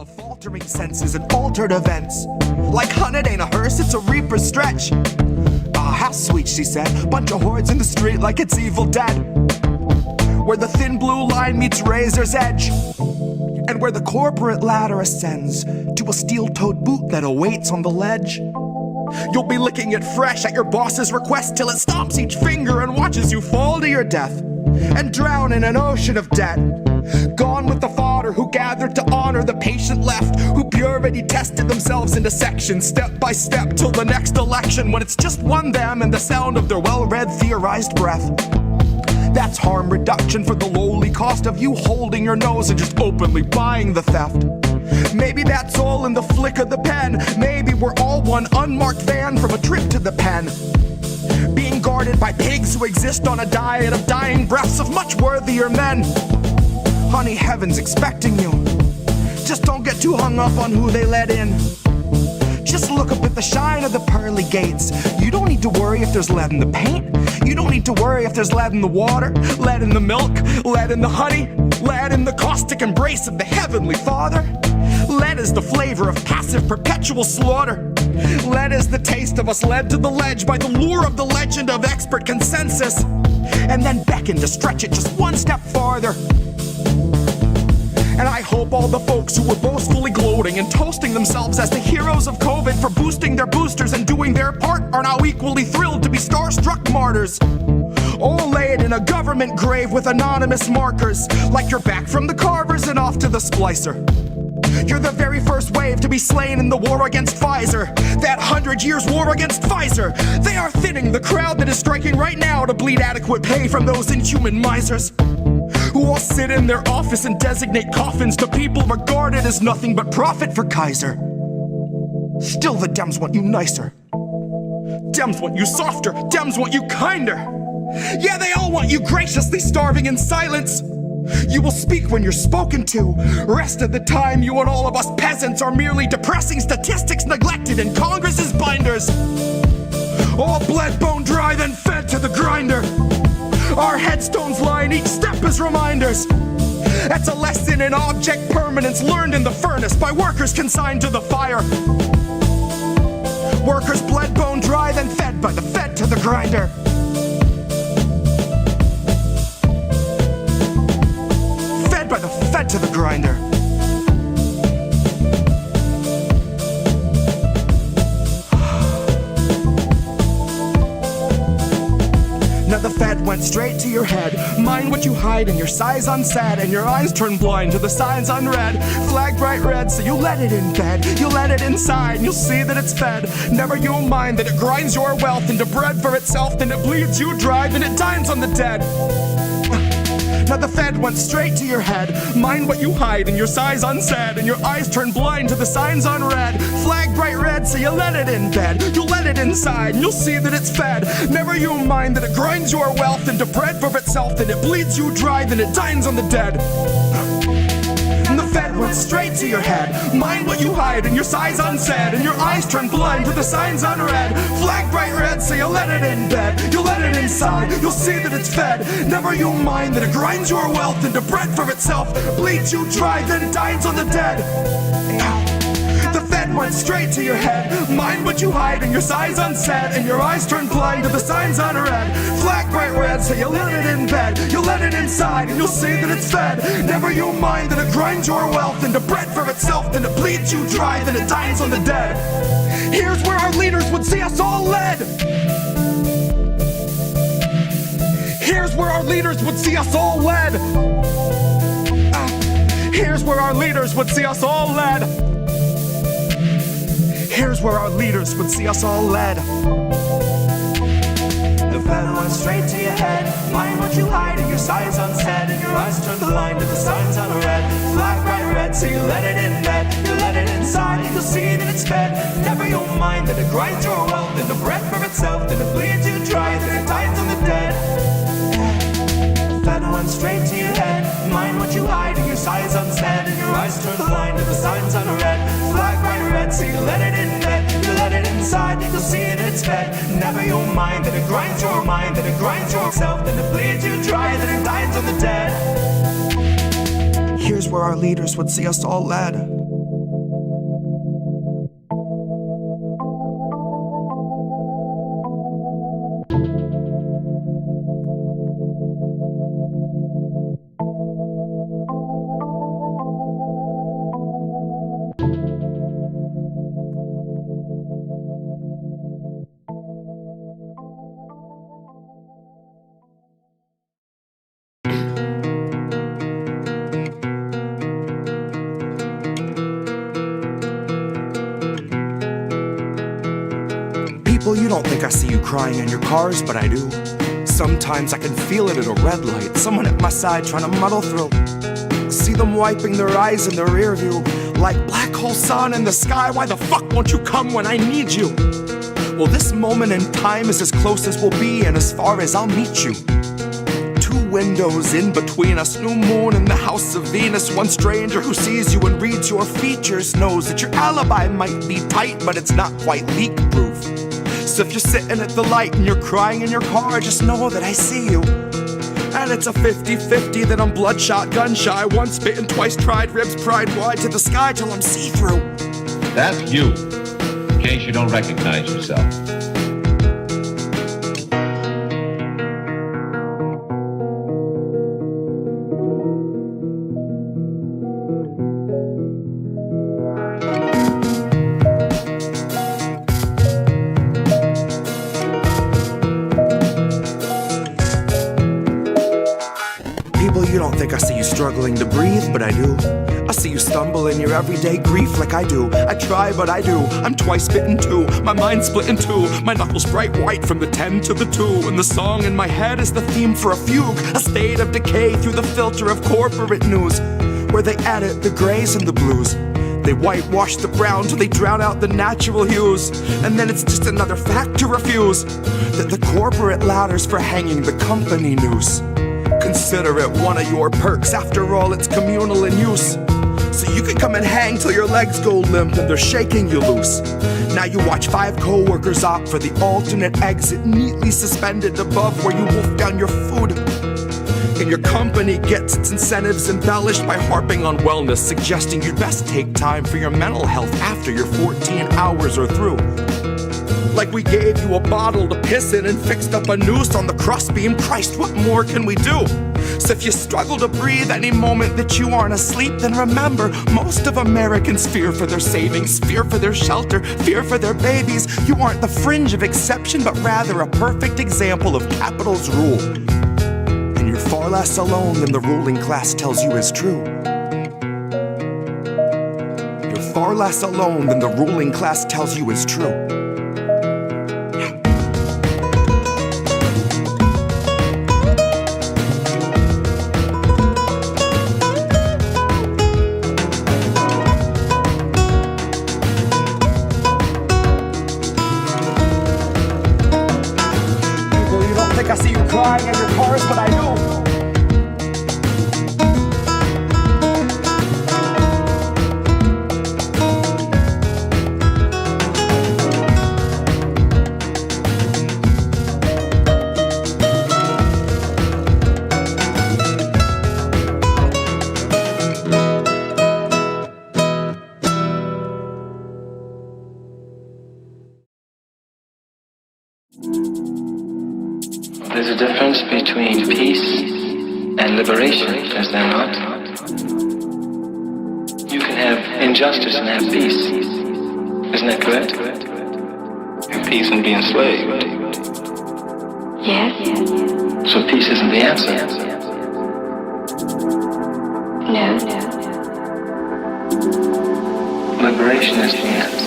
of faltering senses and altered events. Like hun, it ain't a hearse, it's a reaper's stretch. Ah, how sweet, she said. Bunch of hordes in the street like it's Evil Dead. Where the thin blue line meets razor's edge. And where the corporate ladder ascends to a steel-toed boot that awaits on the ledge. You'll be licking it fresh at your boss's request till it stomps each finger and watches you fall to your death and drown in an ocean of debt. Gone with the fodder who gathered to honor the patient left, who purity tested themselves into sections step by step till the next election, when it's just one them and the sound of their well-read theorized breath. That's harm reduction for the lowly cost of you holding your nose and just openly buying the theft. Maybe that's all in the flick of the pen. Maybe we're all one unmarked van from a trip to the pen, being guarded by pigs who exist on a diet of dying breaths of much worthier men. Honey, heaven's expecting you. Just don't get too hung up on who they let in. Just look up at the shine of the pearly gates. You don't need to worry if there's lead in the paint. You don't need to worry if there's lead in the water, lead in the milk, lead in the honey, lead in the caustic embrace of the Heavenly Father. Lead is the flavor of passive perpetual slaughter. Lead is the taste of us led to the ledge by the lure of the legend of expert consensus, and then beckon to stretch it just one step farther. And I hope all the folks who were boastfully gloating and toasting themselves as the heroes of COVID for boosting their boosters and doing their part are now equally thrilled to be starstruck martyrs, all laid in a government grave with anonymous markers, like you're back from the carvers and off to the splicer. You're the very first wave to be slain in the war against Pfizer, that 100 years war against Pfizer. They are thinning the crowd that is striking right now to bleed adequate pay from those inhuman misers, who all sit in their office and designate coffins to people regarded as nothing but profit for Kaiser. Still the Dems want you nicer. Dems want you softer. Dems want you kinder. Yeah, they all want you graciously starving in silence. You will speak when you're spoken to. Rest of the time, you and all of us peasants are merely depressing statistics neglected in Congress's binders. All bled, bone dry, then fed to the grinder. Our headstones line each step as reminders. That's a lesson in object permanence learned in the furnace by workers consigned to the fire. Workers bled, bone dry, then fed by the fed to the grinder. Fed by the fed to the grinder. Now the Fed went straight to your head. Mind what you hide and your size unsaid, and your eyes turn blind to the signs unread. Flag bright red, so you let it in bed. You let it inside and you'll see that it's fed. Never you mind that it grinds your wealth into bread for itself, then it bleeds you dry, then it dines on the dead. Now the Fed went straight to your head. Mind what you hide and your size unsaid, and your eyes turn blind to the signs unread. Flag bright red, so you let it in bed. You let it inside and you'll see that it's fed. Never you mind that it grinds your wealth into bread for itself, then it bleeds you dry, then it dines on the dead. And the Fed went straight to your head. Mind what you hide and your size unsaid, and your eyes turn blind to the signs unread. Flag bright red, so you let it in bed. You let it inside, you'll see that it's fed. Never you mind that it grinds your wealth into bread for itself, bleeds you dry, then dines on the dead. The Fed went straight to your head. Mind what you hide and your size unsaid, and your eyes turn blind to the signs unread. Flag bright red, so you let it in bed. You let it inside and you'll see that it's fed. Never you mind that it grinds your wealth into bread for itself, then it bleeds you dry, then it dines on the dead. Here's where our leaders would see us all led. Here's where our leaders would see us all led. Here's where our leaders would see us all led. Here's where our leaders would see us all led. The Fed went straight to your head. Mind what you hide and your size unsaid, and your eyes turn blind to the signs unread. Flag bright red, so you let it in bed. You let it inside and you'll see that it's fed. Never you'll mind that it grinds your wealth into bread for itself, then it bleeds you dry, then it dines on the dead. The Fed went straight to your head. Mind what you hide and your size unsaid, and your eyes turn blind to the signs unread. Flag bright red, so you let it in bed. You let it inside and you'll see that it's fed. Never you'll mind that it grinds your mind, that it grinds yourself, then it bleeds you dry, then it dines on the dead. Here's where our leaders would see us all led. don't think I see you crying in your cars, but I do. Sometimes I can feel it at a red light, someone at my side trying to muddle through. See them wiping their eyes in their rear view, like black hole sun in the sky. Why the fuck won't you come when I need you? Well, this moment in time is as close as we'll be and as far as I'll meet you. Two windows in between us, new moon in the house of Venus. One stranger who sees you and reads your features knows that your alibi might be tight, but it's not quite leak-proof. So if you're sitting at the light and you're crying in your car, just know that I see you. And it's a 50-50 that I'm bloodshot, gun-shy, once bitten, twice tried, ribs pried wide to the sky till I'm see-through. That's you, in case you don't recognize yourself. You don't think I see you struggling to breathe, but I do. I see you stumble in your everyday grief like I do. I try, but I do. I'm twice bitten too. My mind's split in two. My knuckles bright white from the 10 to the 2. And the song in my head is the theme for a fugue. A state of decay through the filter of corporate news, where they edit the grays and the blues. They whitewash the brown till they drown out the natural hues. And then it's just another fact to refuse, that the corporate ladder's for hanging the company noose. Consider it one of your perks, after all it's communal in use. So you can come and hang till your legs go limp and they're shaking you loose. Now you watch 5 co-workers opt for the alternate exit, neatly suspended above where you wolf down your food. And your company gets its incentives embellished by harping on wellness, suggesting you'd best take time for your mental health after your 14 hours are through. Like we gave you a bottle to piss in and fixed up a noose on the crossbeam. Christ, what more can we do? So if you struggle to breathe any moment that you aren't asleep, then remember, most of Americans fear for their savings, fear for their shelter, fear for their babies. You aren't the fringe of exception, but rather a perfect example of capital's rule. And you're far less alone than the ruling class tells you is true. You're far less alone than the ruling class tells you is true. I see you crying in your cars, but I do. There's a difference between peace and liberation, is there not? You can have injustice and have peace. Isn't that correct? Have peace and be enslaved. Yes. So peace isn't the answer. No. Liberation is the answer.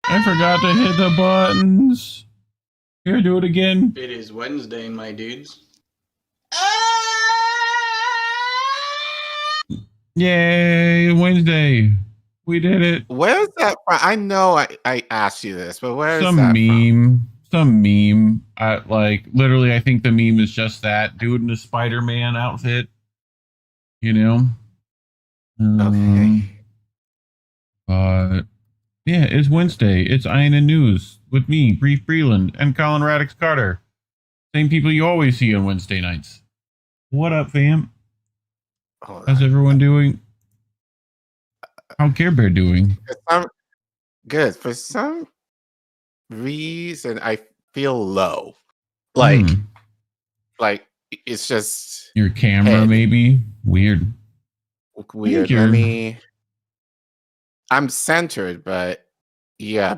I forgot to hit the buttons. Here, do it again. It is Wednesday, my dudes. Yay, Wednesday. We did it. Where's that from? I know I asked you this, but where is Some that meme. some meme. Literally, I think the meme is just that dude in a Spider-Man outfit. You know. Okay. But yeah, it's Wednesday. It's Iron and News with me, Reef Breland, and Collin Radix-Carter. Same people you always see on Wednesday nights. What up, fam? How's everyone doing? How Care Bear doing? Good. For some reason, I feel low. Like it's just your camera, maybe weird. I'm centered, but yeah,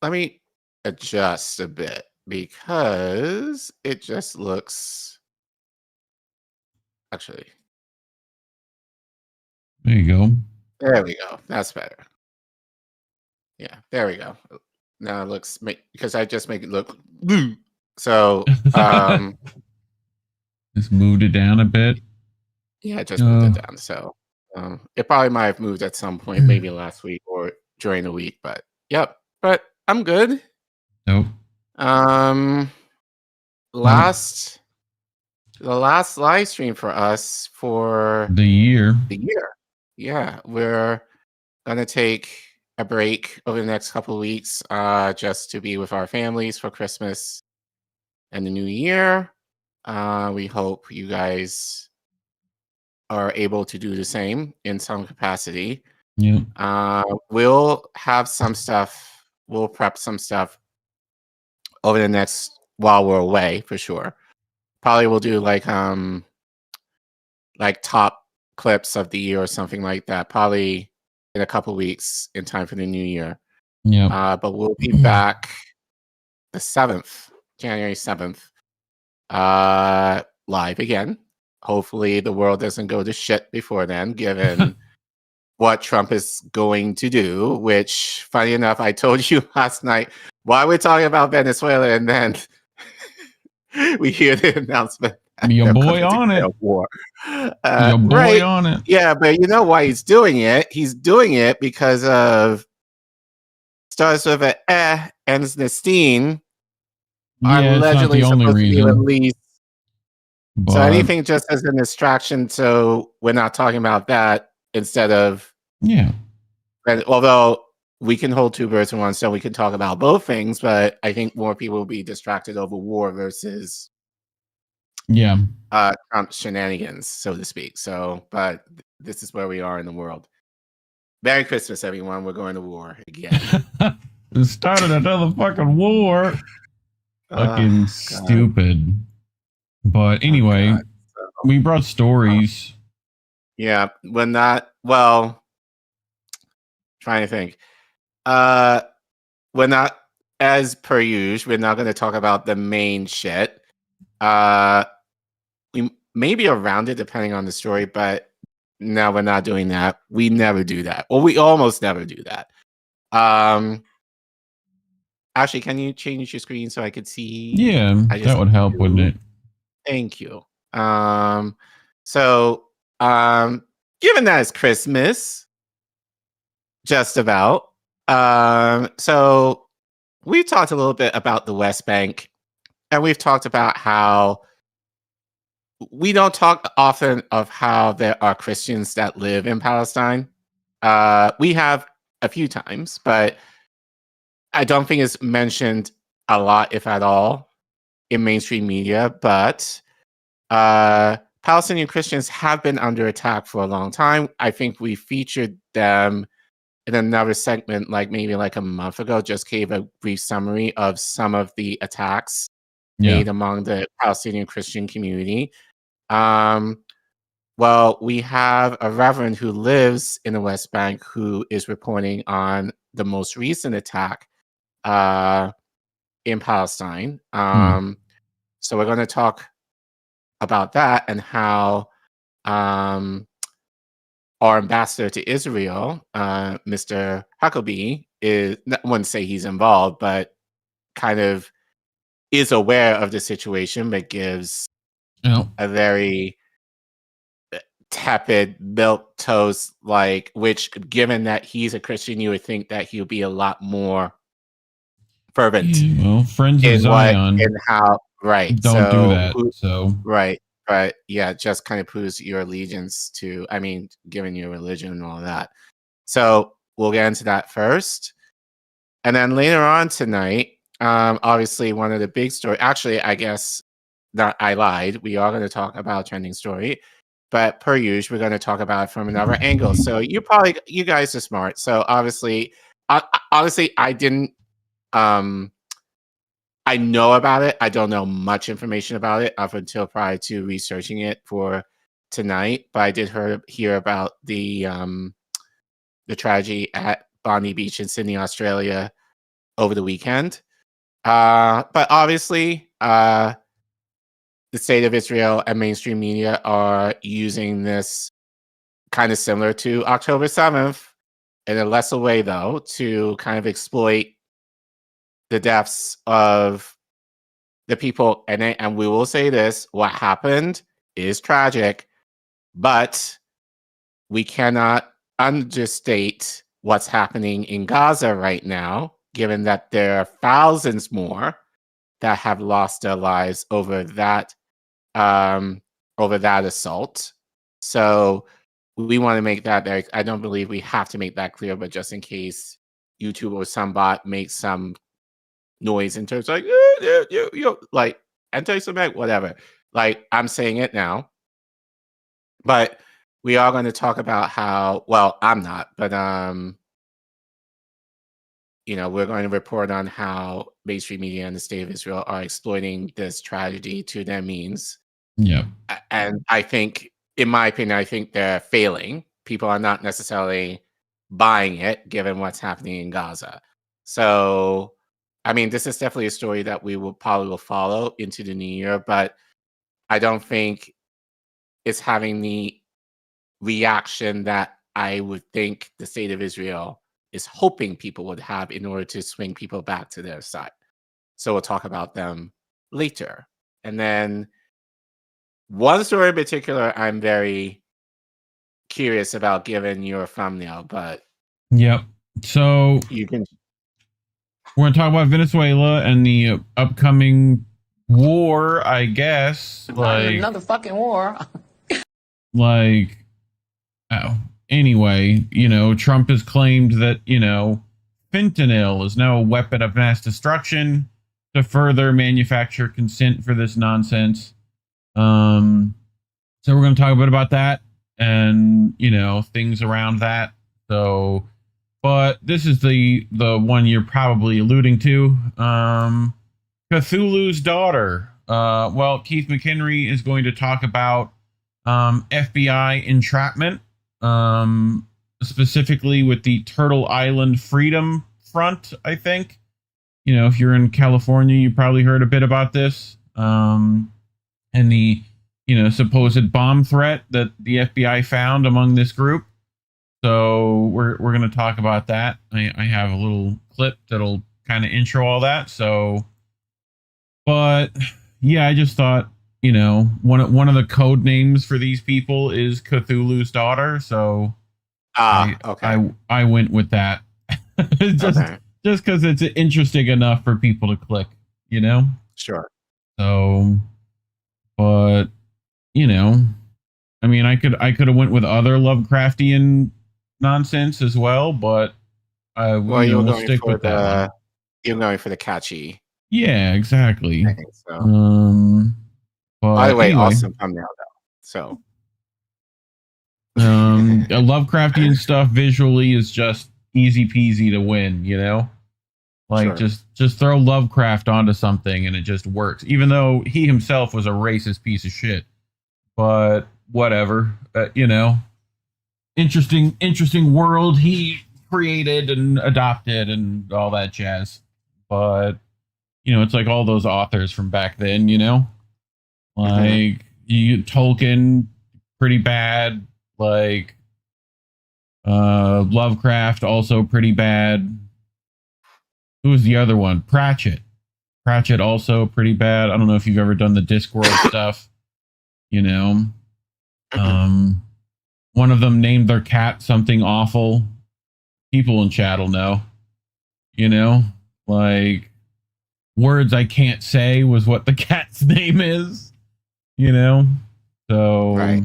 let me adjust a bit because it just looks actually. There you go. There we go. That's better. Yeah, there we go. Now it looks because I just make it look so just moved it down a bit. Yeah, I just moved it down. So it probably might have moved at some point, maybe last week or during the week, but yep. But I'm good. Nope. The last live stream for us for the year. Yeah, we're gonna take a break over the next couple of weeks, just to be with our families for Christmas and the New Year. We hope you guys are able to do the same in some capacity. Yeah. We'll have some stuff. We'll prep some stuff over the next while we're away for sure. Probably we'll do like top clips of the year or something like that. Probably in a couple weeks in time for the new year. Yeah. But we'll be back the 7th, January 7th, live again. Hopefully the world doesn't go to shit before then, given what Trump is going to do, which, funny enough, I told you last night, why we're talking about Venezuela, and then we hear the announcement. Your boy on it. War. Your boy right. on it. Yeah, but you know why he's doing it? He's doing it because of starts with an ends in a steen. Yeah, Allegedly it's not the only reason. released. But, so anything just as an distraction, so we're not talking about that instead of And although we can hold two birds in one stone, we can talk about both things, but I think more people will be distracted over war versus Trump shenanigans, so to speak. So, but this is where we are in the world. Merry Christmas, everyone. We're going to war again. It started another fucking war. Fucking stupid. But anyway, we brought stories. Yeah, trying to think. We're not, as per usual, we're not going to talk about the main shit. We may be around it depending on the story, but no, we're not doing that. We never do that. Or we almost never do that. Actually, can you change your screen so I could see? Yeah, that would help, wouldn't it? Thank you. So, given that it's Christmas, just about. So we've talked a little bit about the West Bank, and we've talked about how we don't talk often of how there are Christians that live in Palestine. We have a few times, but I don't think it's mentioned a lot, if at all, in mainstream media. But Palestinian Christians have been under attack for a long time. I think we featured them in another segment, maybe a month ago, just gave a brief summary of some of the attacks made among the Palestinian Christian community. Well, we have a reverend who lives in the West Bank who is reporting on the most recent attack in Palestine. So we're going to talk about that and how our ambassador to Israel, Mr. Huckabee, I wouldn't say he's involved, but kind of is aware of the situation, but gives a very tepid milk toast, like, which, given that he's a Christian, you would think that he'll be a lot more fervent Well, Friends of in Zion how, right. don't do So, that. So right. But yeah, just kind of proves your allegiance to, I mean, given your religion and all that. So we'll get into that first. And then later on tonight, obviously one of the big stories, actually, I guess that I lied. We are going to talk about trending story, but per usual, we're going to talk about it from another angle. So you guys are smart. So obviously, I didn't, I know about it. I don't know much information about it up until prior to researching it for tonight, but I did hear about the tragedy at Bondi Beach in Sydney, Australia over the weekend. But obviously, the state of Israel and mainstream media are using this kind of similar to October 7th in a lesser way, though, to kind of exploit the deaths of the people. And we will say this, what happened is tragic, but we cannot understate what's happening in Gaza right now, given that there are thousands more that have lost their lives over that assault. So we want to make that very, I don't believe we have to make that clear, but just in case YouTube or some bot makes some noise in terms of like, like anti-Semitic, whatever. Like, I'm saying it now. But we are going to talk about how, well, I'm not, but we're going to report on how mainstream media and the state of Israel are exploiting this tragedy to their means. yeah. And I think, in my opinion, I think they're failing. People are not necessarily buying it, given what's happening in Gaza. So, I mean, this is definitely a story that we will follow into the new year, but I don't think it's having the reaction that I would think the state of Israel is hoping people would have in order to swing people back to their side. So we'll talk about them later. And then one story in particular I'm very curious about, given your thumbnail, but Yep. So you can. we're going to talk about Venezuela and the upcoming war, I guess. Like another fucking war. like, oh, anyway, Trump has claimed that, fentanyl is now a weapon of mass destruction to further manufacture consent for this nonsense. So we're going to talk a bit about that and, things around that. So, but this is the one you're probably alluding to. Cthulhu's daughter. Well, Keith McHenry is going to talk about FBI entrapment, specifically with the Turtle Island Freedom Front, I think. If you're in California, you probably heard a bit about this. And the, supposed bomb threat that the FBI found among this group. So we're going to talk about that. I have a little clip that'll kind of intro all that. So, but yeah, I just thought, one of the code names for these people is Cthulhu's daughter. So Okay. I went with that just because it's interesting enough for people to click, Sure. So, but I mean, I could have went with other Lovecraftian nonsense as well, but we'll stick with that one. You're going for the catchy. Yeah, exactly. I think so. But by the way, anyway, awesome thumbnail though. So, Lovecraftian stuff visually is just easy peasy to win. Like Sure. just throw Lovecraft onto something and it just works. Even though he himself was a racist piece of shit, but whatever. Interesting world he created and adopted and all that jazz. But it's like all those authors from back then. Like Tolkien, pretty bad. Like Lovecraft, also pretty bad. Who was the other one? Pratchett, also pretty bad. I don't know if you've ever done the Discworld stuff. one of them named their cat something awful. People in chat will know. You know, like words I can't say was what the cat's name is. You know, so Right.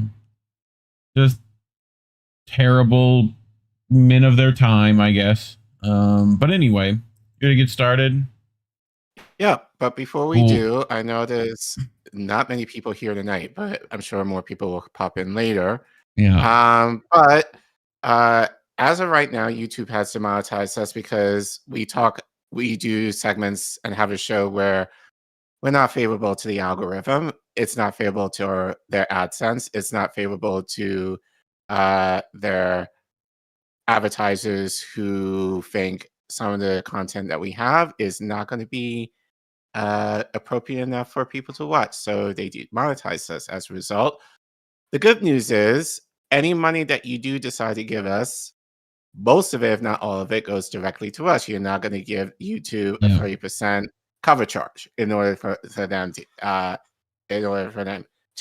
just terrible men of their time, I guess. But anyway, you're gonna get started. Yeah, but before we Cool. do, I know there's not many people here tonight, but I'm sure more people will pop in later. Yeah. But as of right now, YouTube has demonetized us because we do segments and have a show where we're not favorable to the algorithm. It's not favorable to their AdSense. It's not favorable to their advertisers who think some of the content that we have is not going to be appropriate enough for people to watch. So they demonetize us as a result. The good news is any money that you do decide to give us, most of it, if not all of it, goes directly to us. You're not going to give YouTube a 30% cover charge in order for them to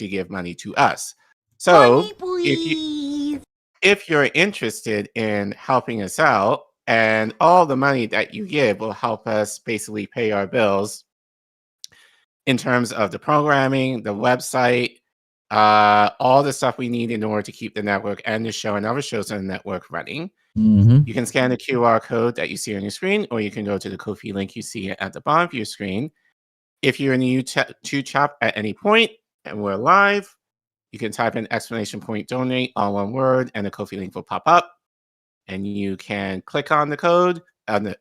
give money to us. So if you're interested in helping us out, and all the money that you give will help us basically pay our bills in terms of the programming, the website, all the stuff we need in order to keep the network and the show and other shows on the network running. You can scan the QR code that you see on your screen, or you can go to the Ko-fi link you see at the bottom of your screen. If you're in the YouTube chat at any point and we're live, you can type in !donate, all one word, and the Ko-fi link will pop up. And you can click on the code, on the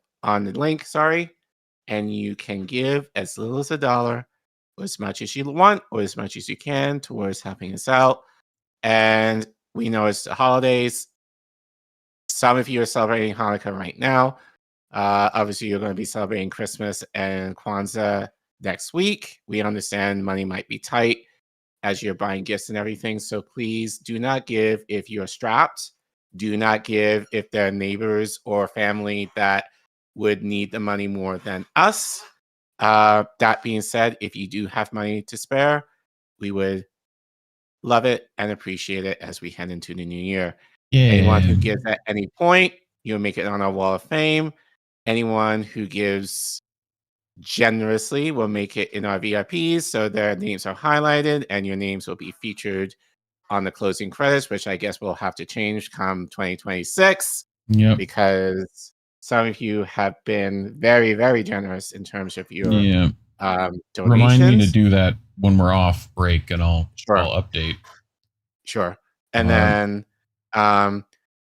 link, and you can give as little as $1, or as much as you want, or as much as you can towards helping us out. And we know it's the holidays. Some of you are celebrating Hanukkah right now. Obviously, you're going to be celebrating Christmas and Kwanzaa next week. We understand money might be tight as you're buying gifts and everything. So please do not give if you're strapped. Do not give if there are neighbors or family that would need the money more than us. That being said, if you do have money to spare, we would love it and appreciate it as we head into the new year. Anyone who gives at any point, you'll make it on our wall of fame. Anyone who gives generously will make it in our VIPs, so their names are highlighted and your names will be featured on the closing credits, which I guess we'll have to change come 2026. Yep. Because some of you have been very, very generous in terms of your donations. Remind me to do that when we're off break, and I'll update. Sure. And then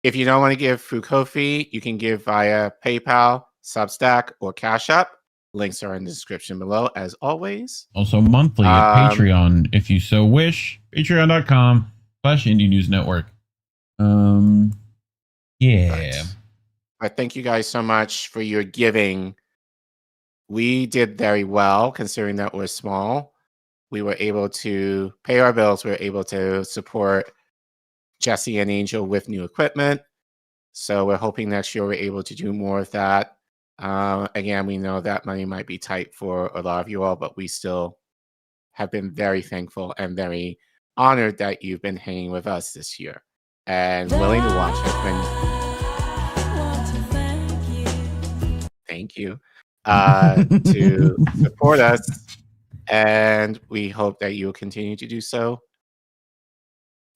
if you don't want to give through Ko-fi, you can give via PayPal, Substack, or Cash App. Links are in the description below, as always. Also monthly at Patreon, if you so wish. Patreon.com/Indie News Network. Yeah. I thank you guys so much for your giving. We did very well, considering that we're small. We were able to pay our bills. We were able to support Jesse and Angel with new equipment. So we're hoping next year we're able to do more of that. Again, we know that money might be tight for a lot of you all, but we still have been very thankful and very honored that you've been hanging with us this year and willing to watch us. Thank you to support us, and we hope that you will continue to do so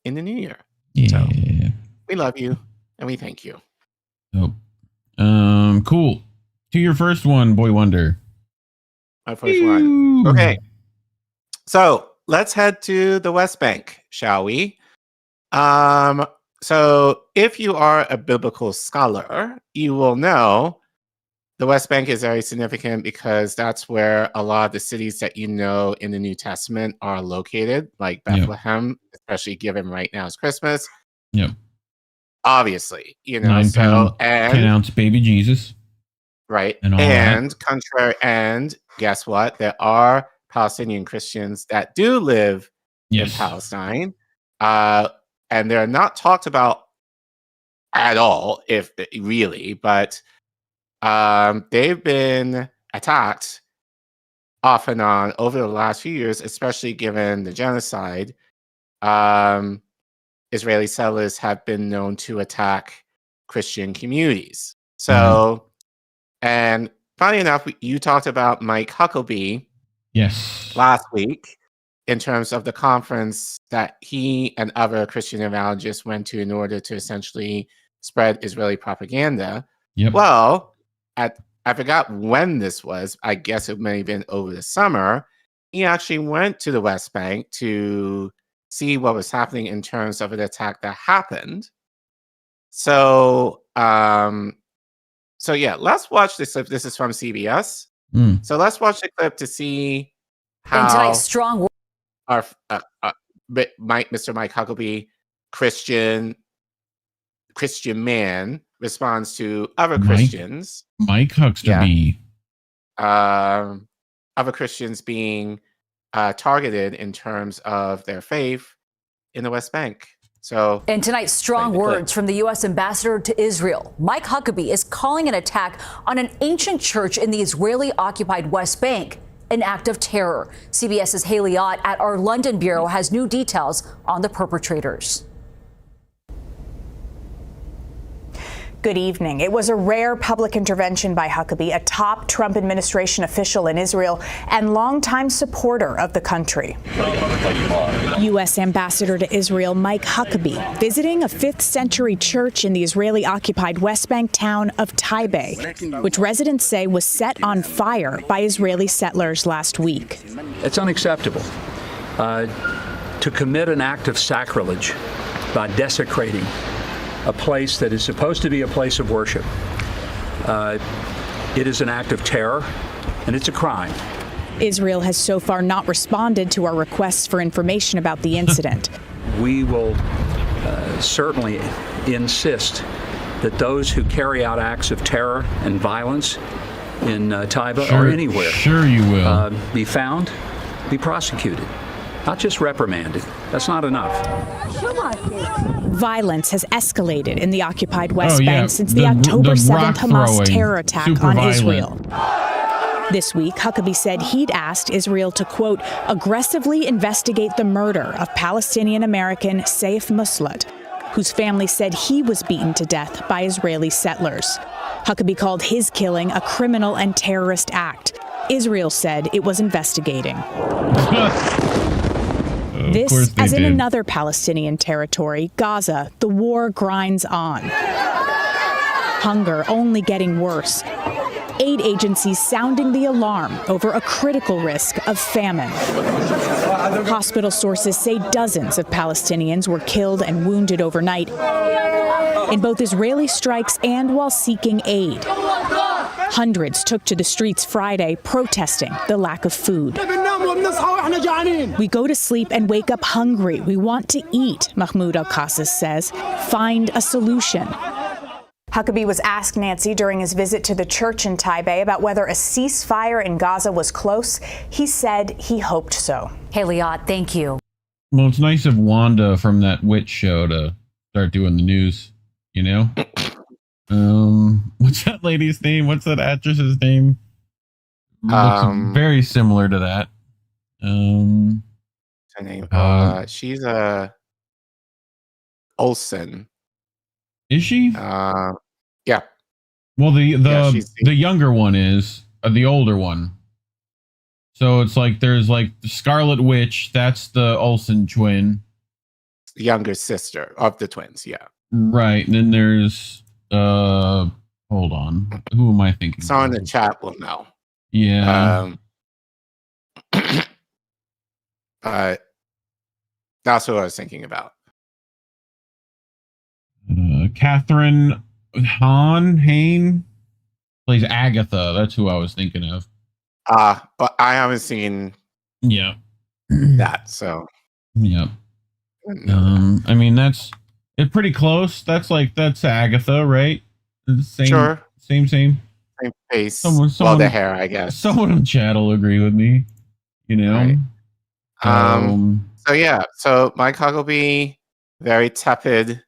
in the new year. Yeah. So we love you and we thank you. Cool. To your first one, Boy Wonder. My first one. Okay. So let's head to the West Bank, shall we? So if you are a biblical scholar, you will know the West Bank is very significant because that's where a lot of the cities that you know in the New Testament are located, like Bethlehem, especially given right now is Christmas. Yep. Obviously, you know, 9 pound, 10-ounce baby Jesus. Right. And Guess what? There are Palestinian Christians that do live in Palestine. And they're not talked about at all, if really, but they've been attacked off and on over the last few years, especially given the genocide. Israeli settlers have been known to attack Christian communities. So, and funny enough, you talked about Mike Huckabee Yes. last week in terms of the conference that he and other Christian evangelists went to in order to essentially spread Israeli propaganda. Yep. Well, I forgot when this was. I guess it may have been over the summer. He actually went to the West Bank to see what was happening in terms of an attack that happened. So, so yeah, let's watch this clip. This is from CBS. So let's watch the clip to see how In tonight's strong our Mr. Mike Huckabee, Christian man, responds to other Christians. Mike Huckabee. Other Christians being targeted in terms of their faith in the West Bank. So, in tonight's strong words from the U.S. ambassador to Israel, Mike Huckabee is calling an attack on an ancient church in the Israeli-occupied West Bank an act of terror. CBS's Haley Ott at our London bureau has new details on the perpetrators. Good evening. It was a rare public intervention by Huckabee, a top Trump administration official in Israel and longtime supporter of the country. U.S. Ambassador to Israel Mike Huckabee visiting a 5th century church in the Israeli-occupied West Bank town of Taibe, which residents say was set on fire by Israeli settlers last week. It's unacceptable to commit an act of sacrilege by desecrating a place that is supposed to be a place of worship. It is an act of terror, and it's a crime. Israel has so far not responded to our requests for information about the incident. We will certainly insist that those who carry out acts of terror and violence in Taiba or anywhere be found, be prosecuted, not just reprimanded. That's not enough. Violence has escalated in the occupied West Bank since the October 7th Hamas terror attack on Israel. This week, Huckabee said he'd asked Israel to, quote, aggressively investigate the murder of Palestinian-American Saif Muslat, whose family said he was beaten to death by Israeli settlers. Huckabee called his killing a criminal and terrorist act. Israel said it was investigating. This, as in another Palestinian territory, Gaza, the war grinds on. Hunger only getting worse. Aid agencies sounding the alarm over a critical risk of famine. Hospital sources say dozens of Palestinians were killed and wounded overnight in both Israeli strikes and while seeking aid. Hundreds took to the streets Friday protesting the lack of food. We go to sleep and wake up hungry. We want to eat, Mahmoud Al-Qasas says. Find a solution. Huckabee was asked, Nancy, during his visit to the church in Taibe about whether a ceasefire in Gaza was close. He said he hoped so. Haley Ott, thank you. Well, it's nice of Wanda from that witch show to start doing the news, you know? What's that lady's name? What's that actress's name? Looks very similar to that. What's her name? She's Olsen. Is she? Yeah. Well, the younger one is the older one. So it's like there's like the Scarlet Witch. That's the Olsen twin. The younger sister of the twins. Yeah. Right. And then there's hold on. Who am I thinking? Someone in the chat will know. Yeah. That's what I was thinking about. Catherine Hain plays Agatha. That's who I was thinking of. But I haven't seen that, so yeah. I mean it's pretty close. That's Agatha, right? Same, sure. Same face. Someone, the hair, I guess. Someone in chat will agree with me. You know. Right. So Mike Huckabee, very tepid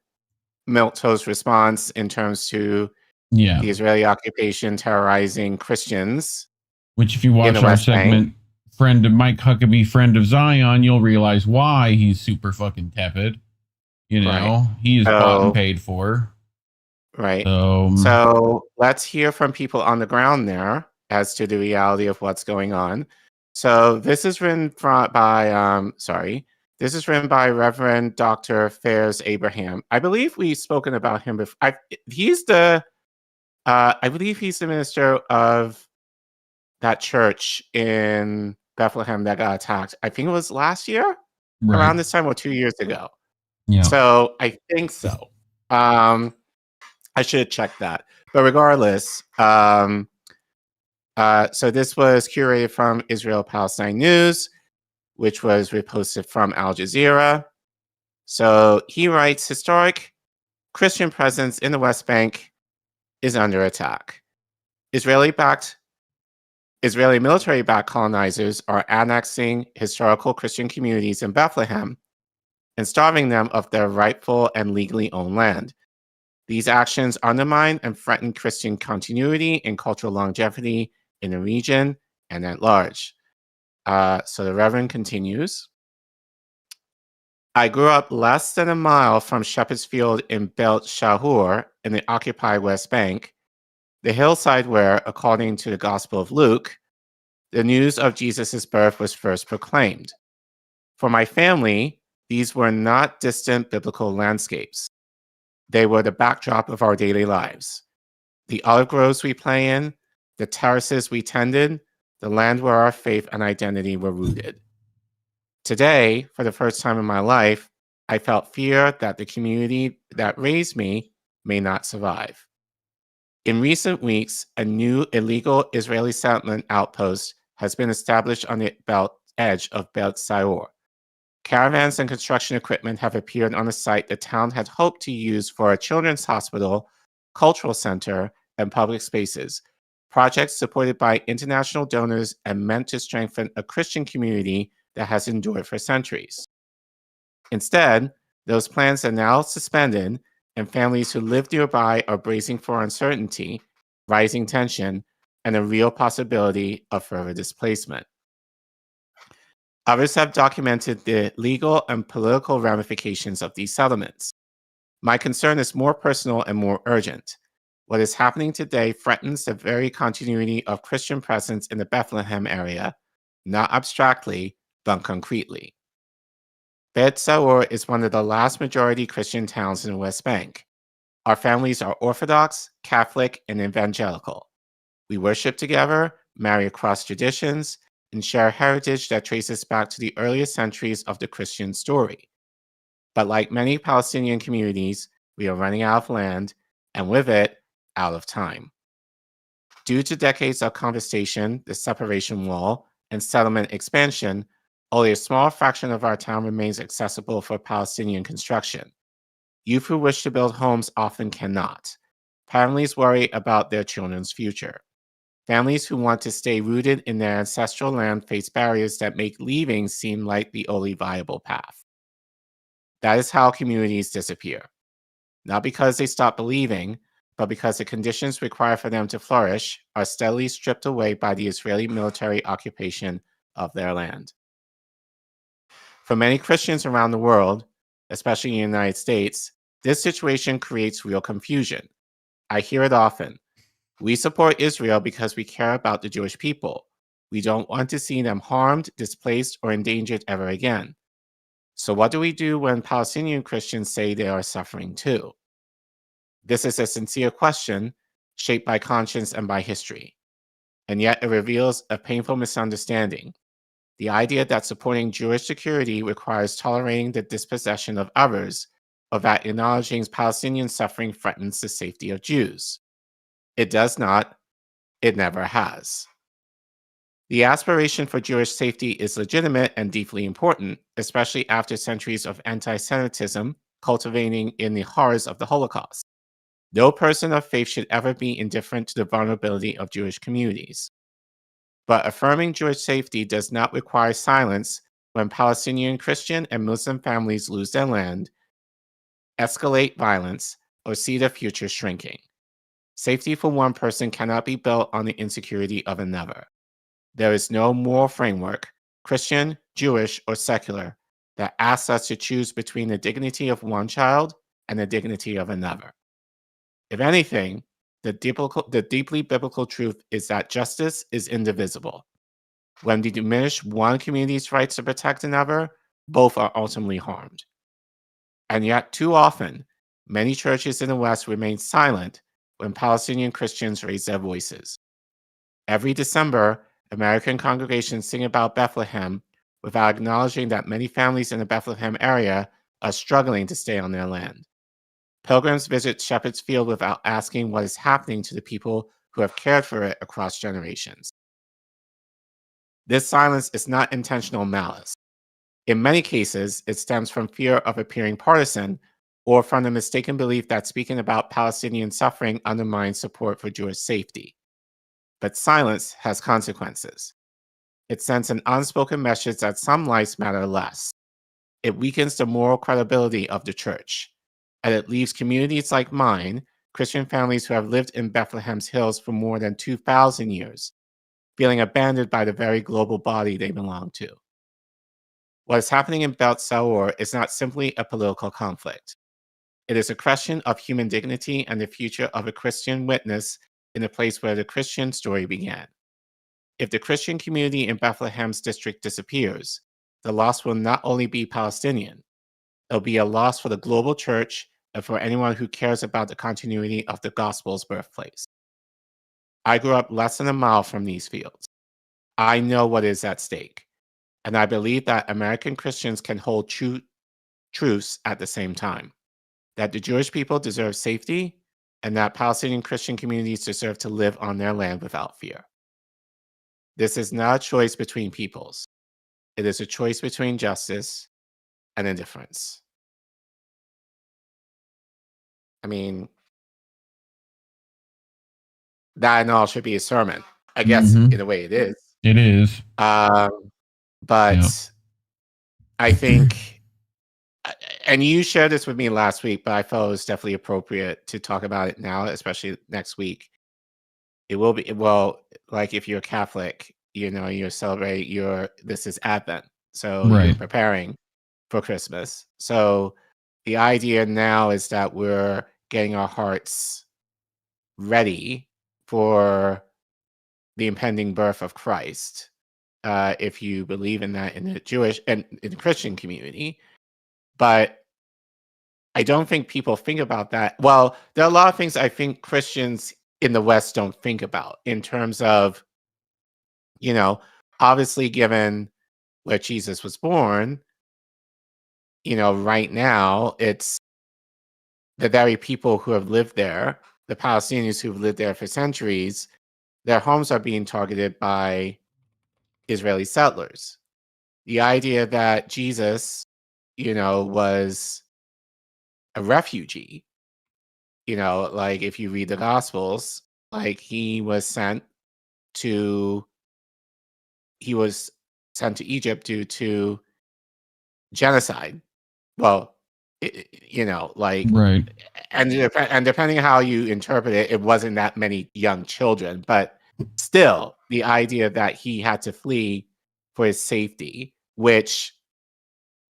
milquetoast response in terms to the Israeli occupation terrorizing Christians. Which, if you watch our segment, friend of Mike Huckabee, friend of Zion, you'll realize why he's super fucking tepid. You know, he's bought and paid for. Right. So, So let's hear from people on the ground there as to the reality of what's going on. So this is written by this is written by Reverend Dr. Fairs Abraham. I believe we've spoken about him before. I believe he's the minister of that church in Bethlehem that got attacked. I think it was last year, around this time, or 2 years ago. Yeah. So I think so. I should check that. But regardless, so this was curated from Israel-Palestine News, which was reposted from Al Jazeera. So he writes, historic Christian presence in the West Bank is under attack. Israeli military-backed colonizers are annexing historical Christian communities in Bethlehem and starving them of their rightful and legally owned land. These actions undermine and threaten Christian continuity and cultural longevity in the region and at large. So the Reverend continues. I grew up less than a mile from Shepherd's Field in Beit Shahur in the occupied West Bank, the hillside where, according to the Gospel of Luke, the news of Jesus' birth was first proclaimed. For my family, these were not distant biblical landscapes. They were the backdrop of our daily lives. The olive groves we play in, the terraces we tended, the land where our faith and identity were rooted. Today, for the first time in my life, I felt fear that the community that raised me may not survive. In recent weeks, a new illegal Israeli settlement outpost has been established on the edge of Beit Saor. Caravans and construction equipment have appeared on a site the town had hoped to use for a children's hospital, cultural center, and public spaces, projects supported by international donors and meant to strengthen a Christian community that has endured for centuries. Instead, those plans are now suspended, and families who live nearby are bracing for uncertainty, rising tension, and a real possibility of further displacement. Others have documented the legal and political ramifications of these settlements. My concern is more personal and more urgent. What is happening today threatens the very continuity of Christian presence in the Bethlehem area, not abstractly, but concretely. Beit Saor is one of the last majority Christian towns in the West Bank. Our families are Orthodox, Catholic, and Evangelical. We worship together, marry across traditions, and share heritage that traces back to the earliest centuries of the Christian story. But like many Palestinian communities, we are running out of land, and with it, out of time. Due to decades of conversation, the separation wall, and settlement expansion, only a small fraction of our town remains accessible for Palestinian construction. Youth who wish to build homes often cannot. Families worry about their children's future. Families who want to stay rooted in their ancestral land face barriers that make leaving seem like the only viable path. That is how communities disappear. Not because they stop believing, but because the conditions required for them to flourish are steadily stripped away by the Israeli military occupation of their land. For many Christians around the world, especially in the United States, this situation creates real confusion. I hear it often. We support Israel because we care about the Jewish people. We don't want to see them harmed, displaced, or endangered ever again. So what do we do when Palestinian Christians say they are suffering too? This is a sincere question, shaped by conscience and by history. And yet it reveals a painful misunderstanding. The idea that supporting Jewish security requires tolerating the dispossession of others, or that acknowledging Palestinian suffering threatens the safety of Jews. It does not. It never has. The aspiration for Jewish safety is legitimate and deeply important, especially after centuries of anti-Semitism cultivating in the horrors of the Holocaust. No person of faith should ever be indifferent to the vulnerability of Jewish communities. But affirming Jewish safety does not require silence when Palestinian Christian and Muslim families lose their land, escalate violence, or see their future shrinking. Safety for one person cannot be built on the insecurity of another. There is no moral framework, Christian, Jewish, or secular, that asks us to choose between the dignity of one child and the dignity of another. If anything, the deeply biblical truth is that justice is indivisible. When we diminish one community's rights to protect another, both are ultimately harmed. And yet, too often, many churches in the West remain silent when Palestinian Christians raise their voices. Every December, American congregations sing about Bethlehem without acknowledging that many families in the Bethlehem area are struggling to stay on their land. Pilgrims visit Shepherd's Field without asking what is happening to the people who have cared for it across generations. This silence is not intentional malice. In many cases, it stems from fear of appearing partisan or from the mistaken belief that speaking about Palestinian suffering undermines support for Jewish safety. But silence has consequences. It sends an unspoken message that some lives matter less. It weakens the moral credibility of the church. And it leaves communities like mine, Christian families who have lived in Bethlehem's hills for more than 2,000 years, feeling abandoned by the very global body they belong to. What is happening in Beit Saor is not simply a political conflict. It is a question of human dignity and the future of a Christian witness in the place where the Christian story began. If the Christian community in Bethlehem's district disappears, the loss will not only be Palestinian, it'll be a loss for the global church and for anyone who cares about the continuity of the gospel's birthplace. I grew up less than a mile from these fields. I know what is at stake, and I believe that American Christians can hold truths at the same time, that the Jewish people deserve safety and that Palestinian Christian communities deserve to live on their land without fear. This is not a choice between peoples. It is a choice between justice and indifference. I mean, that and all should be a sermon. I guess in a way it is. It is. But I think, and you shared this with me last week, but I felt it was definitely appropriate to talk about it now, especially next week. It will be, well, like if you're Catholic, you know, you celebrate this is Advent. So you're preparing for Christmas. So the idea now is that we're getting our hearts ready for the impending birth of Christ. If you believe in that in the Jewish and in the Christian community. But I don't think people think about that. Well, there are a lot of things I think Christians in the West don't think about in terms of, you know, obviously given where Jesus was born, you know, right now it's the very people who have lived there, the Palestinians who've lived there for centuries, their homes are being targeted by Israeli settlers. The idea that Jesus, you know, was a refugee, you know, like if you read the Gospels, like he was sent to Egypt due to genocide. Well, you know, like, and depending on how you interpret it, it wasn't that many young children, but still the idea that he had to flee for his safety, which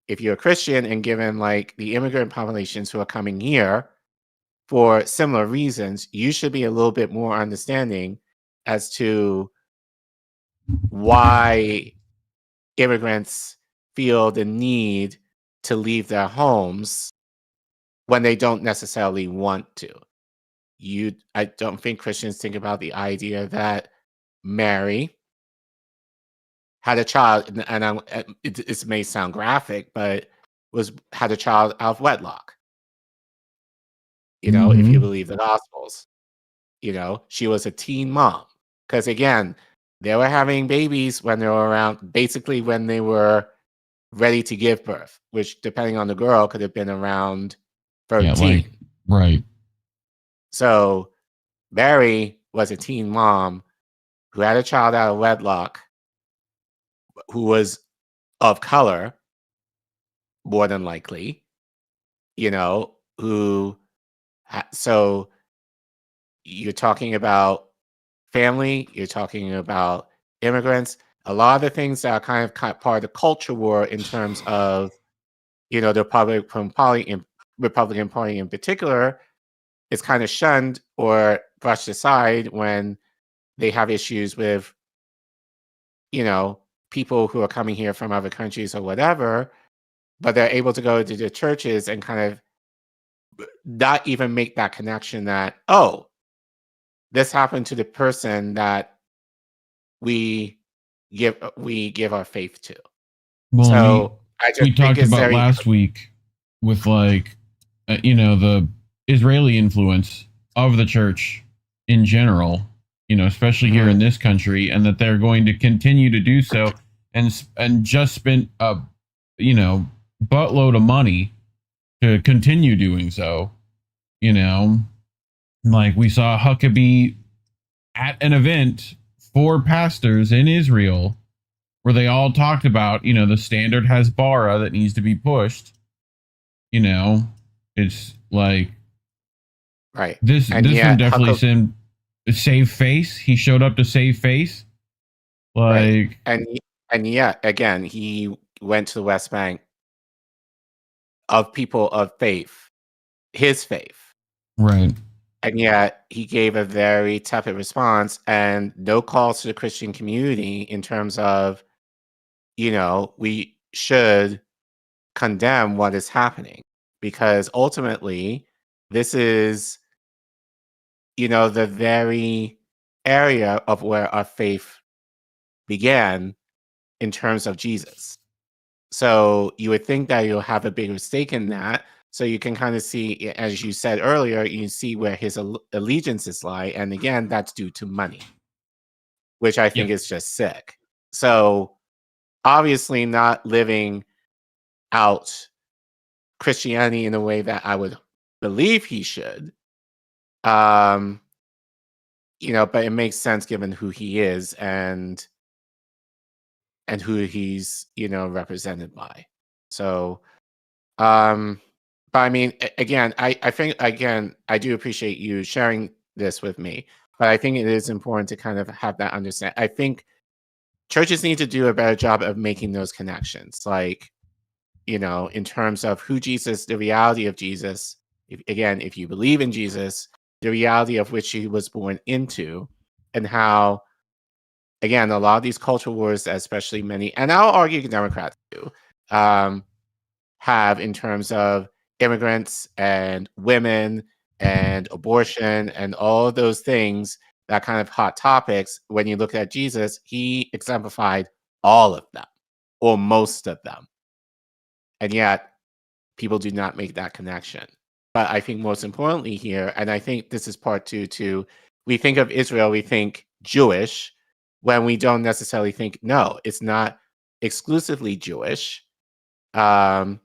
if you're a Christian and given like the immigrant populations who are coming here for similar reasons, you should be a little bit more understanding as to why immigrants feel the need to leave their homes when they don't necessarily want to. I don't think Christians think about the idea that Mary had a child, and it may sound graphic, but had a child out of wedlock. You know, if you believe the Gospels, you know, she was a teen mom. Because again, they were having babies when they were around, basically when they were ready to give birth, which depending on the girl could have been around 13. Right. So Mary was a teen mom who had a child out of wedlock, who was of color, more than likely, you know, so you're talking about family, you're talking about immigrants, a lot of the things that are kind of part of the culture war in terms of the Republican Party in particular is kind of shunned or brushed aside when they have issues with, people who are coming here from other countries or whatever, but they're able to go to the churches and kind of not even make that connection that, oh, this happened to the person that we give our faith to. Well, so I just we talked about very last week with the Israeli influence of the church in general, especially here in this country, and that they're going to continue to do so, and just spent a buttload of money to continue doing so. Like we saw Huckabee at an event for pastors in Israel where they all talked about, the standard Hasbara that needs to be pushed. It's like, right. This one definitely seemed save face. He showed up to save face. Like, right. And yet again, he went to the West Bank of people of faith, his faith. Right. And yet he gave a very tepid response and no calls to the Christian community in terms of, we should condemn what is happening, because ultimately this is, the very area of where our faith began in terms of Jesus. So you would think that you'll have a bigger stake in that. So you can kind of see, as you said earlier, you see where his allegiances lie. And again, that's due to money, which I think is just sick. So obviously not living out Christianity in a way that I would believe he should. But it makes sense given who he is and who he's, represented by. So, but I mean, again, I think, I do appreciate you sharing this with me, but I think it is important to kind of have that understand. I think churches need to do a better job of making those connections. Like, in terms of who Jesus, the reality of Jesus, if you believe in Jesus, the reality of which he was born into, and how, again, a lot of these culture wars, especially many, and I'll argue Democrats do, have in terms of immigrants and women and abortion and all of those things, that kind of hot topics. When you look at Jesus, he exemplified all of them or most of them. And yet people do not make that connection. But I think most importantly here, and I think this is part two too, we think of Israel, we think Jewish, when we don't necessarily think, no, it's not exclusively Jewish. It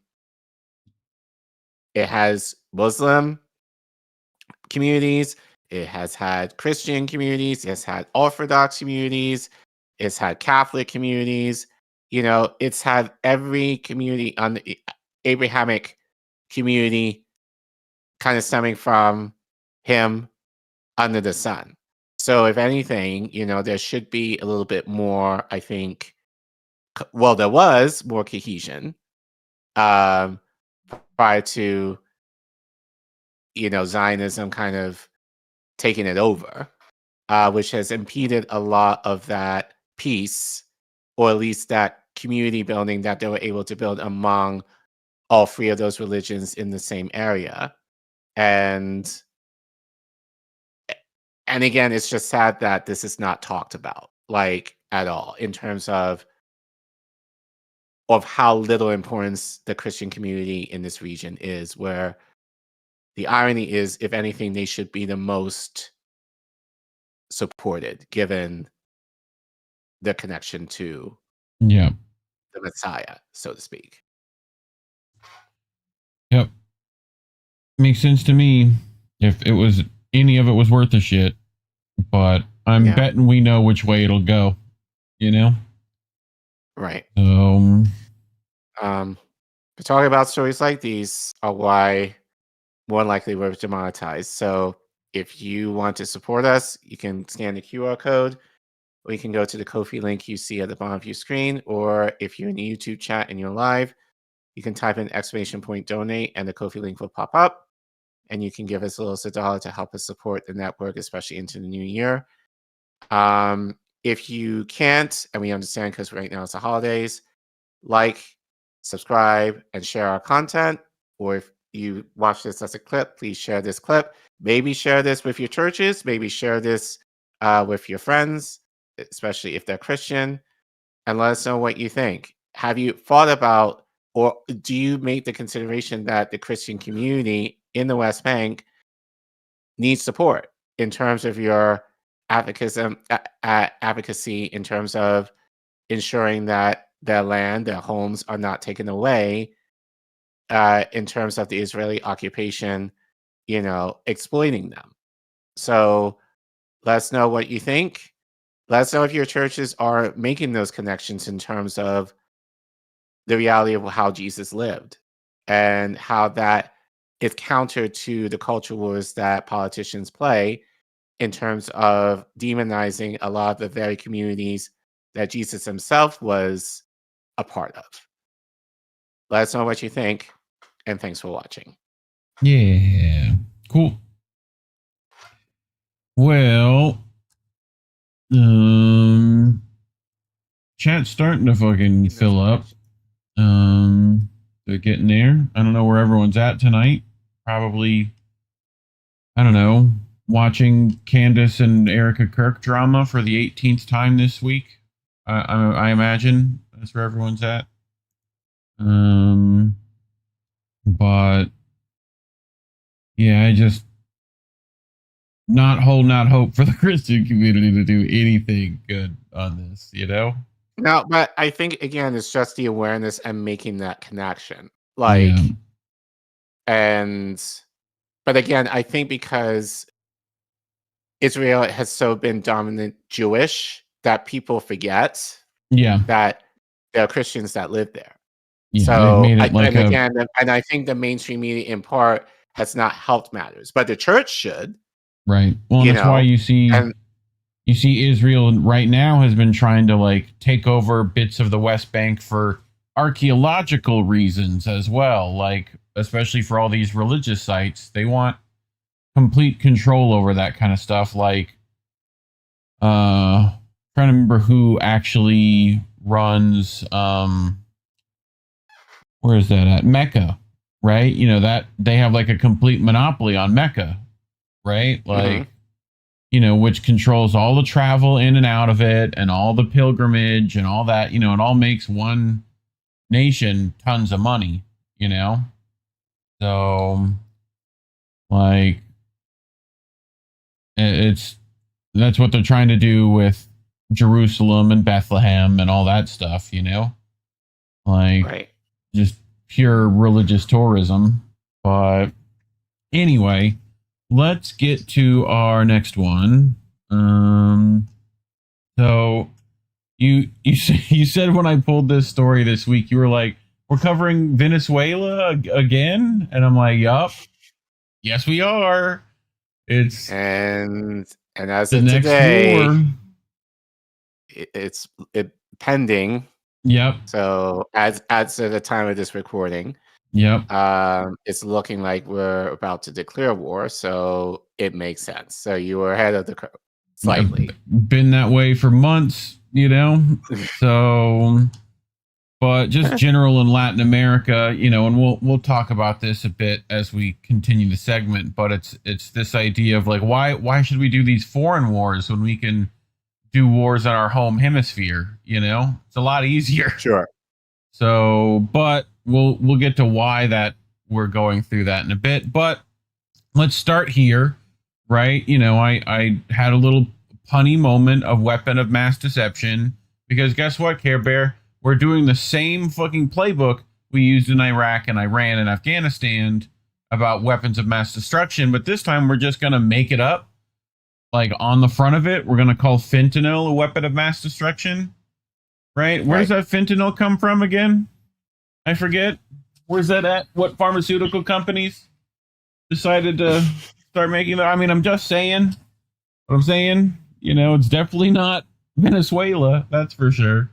has Muslim communities, it has had Christian communities, it's had Orthodox communities, it's had Catholic communities, it's had every community on the Abrahamic community kind of stemming from him under the sun. So if anything, there should be a little bit more, I think, there was more cohesion prior to, Zionism kind of taking it over, which has impeded a lot of that peace, or at least that community building that they were able to build among all three of those religions in the same area. And again, it's just sad that this is not talked about, like, at all, in terms of how little importance the Christian community in this region is, where the irony is, if anything, they should be the most supported, given the connection to the Messiah, so to speak. Yep. Makes sense to me. If it was any of it was worth a shit, but I'm betting we know which way it'll go, Right. But talking about stories like these are why more likely we're demonetized. So if you want to support us, you can scan the QR code, or you can go to the Ko-fi link you see at the bottom of your screen, or if you're in the YouTube chat and you're live, you can type in !donate and the Ko-fi link will pop up. And you can give us a little $1 to help us support the network, especially into the new year. If you can't, and we understand because right now it's the holidays, like, subscribe, and share our content. Or if you watch this as a clip, please share this clip. Maybe share this with your churches. Maybe share this with your friends, especially if they're Christian, and let us know what you think. Have you thought about, or do you make the consideration that the Christian community in the West Bank needs support in terms of your advocacy in terms of ensuring that their land, their homes are not taken away in terms of the Israeli occupation, exploiting them. So let us know what you think. Let us know if your churches are making those connections in terms of the reality of how Jesus lived and how that is counter to the culture wars that politicians play in terms of demonizing a lot of the very communities that Jesus himself was a part of. Let us know what you think, and thanks for watching. Yeah, cool. Well, chat's starting to fucking fill up. They're getting there. I don't know where everyone's at tonight. Probably, I don't know, watching Candace and Erica Kirk drama for the 18th time this week. I imagine that's where everyone's at. But yeah, I just not holding out hope for the Christian community to do anything good on this, No, but I think again, it's just the awareness and making that connection. But again, I think because Israel has so been dominant Jewish that people forget that there are Christians that live there. Yeah, so I think the mainstream media in part has not helped matters, but the church should. Right. Well, that's why you see Israel right now has been trying to take over bits of the West Bank for archaeological reasons as well. Especially for all these religious sites, they want complete control over that kind of stuff. Trying to remember who actually runs, where is that at? Mecca, right? That they have a complete monopoly on Mecca, right? Which controls all the travel in and out of it and all the pilgrimage and all that, it all makes one nation tons of money, So, that's what they're trying to do with Jerusalem and Bethlehem and all that stuff, Right. Just pure religious tourism. But anyway, let's get to our next one. So you said when I pulled this story this week, you were like, we're covering Venezuela again? And I'm like, yup. Yes, we are. It's and as the of next today, war. It's pending. Yep. So as of the time of this recording, yep. It's looking like we're about to declare war, so it makes sense. So you were ahead of the curve slightly. Been that way for months, So, but just general in Latin America, and we'll talk about this a bit as we continue the segment. But it's this idea of why should we do these foreign wars when we can do wars in our home hemisphere? It's a lot easier. Sure. So, but we'll get to why that we're going through that in a bit. But let's start here, right? I had a little punny moment of weapon of mass deception because guess what, Care Bear? We're doing the same fucking playbook we used in Iraq and Iran and Afghanistan about weapons of mass destruction, but this time we're just going to make it up. On the front of it, we're going to call fentanyl a weapon of mass destruction, right? Where does that fentanyl come from again? I forget. Where's that at? What pharmaceutical companies decided to start making that? I mean, I'm just saying what I'm saying. It's definitely not Venezuela. That's for sure.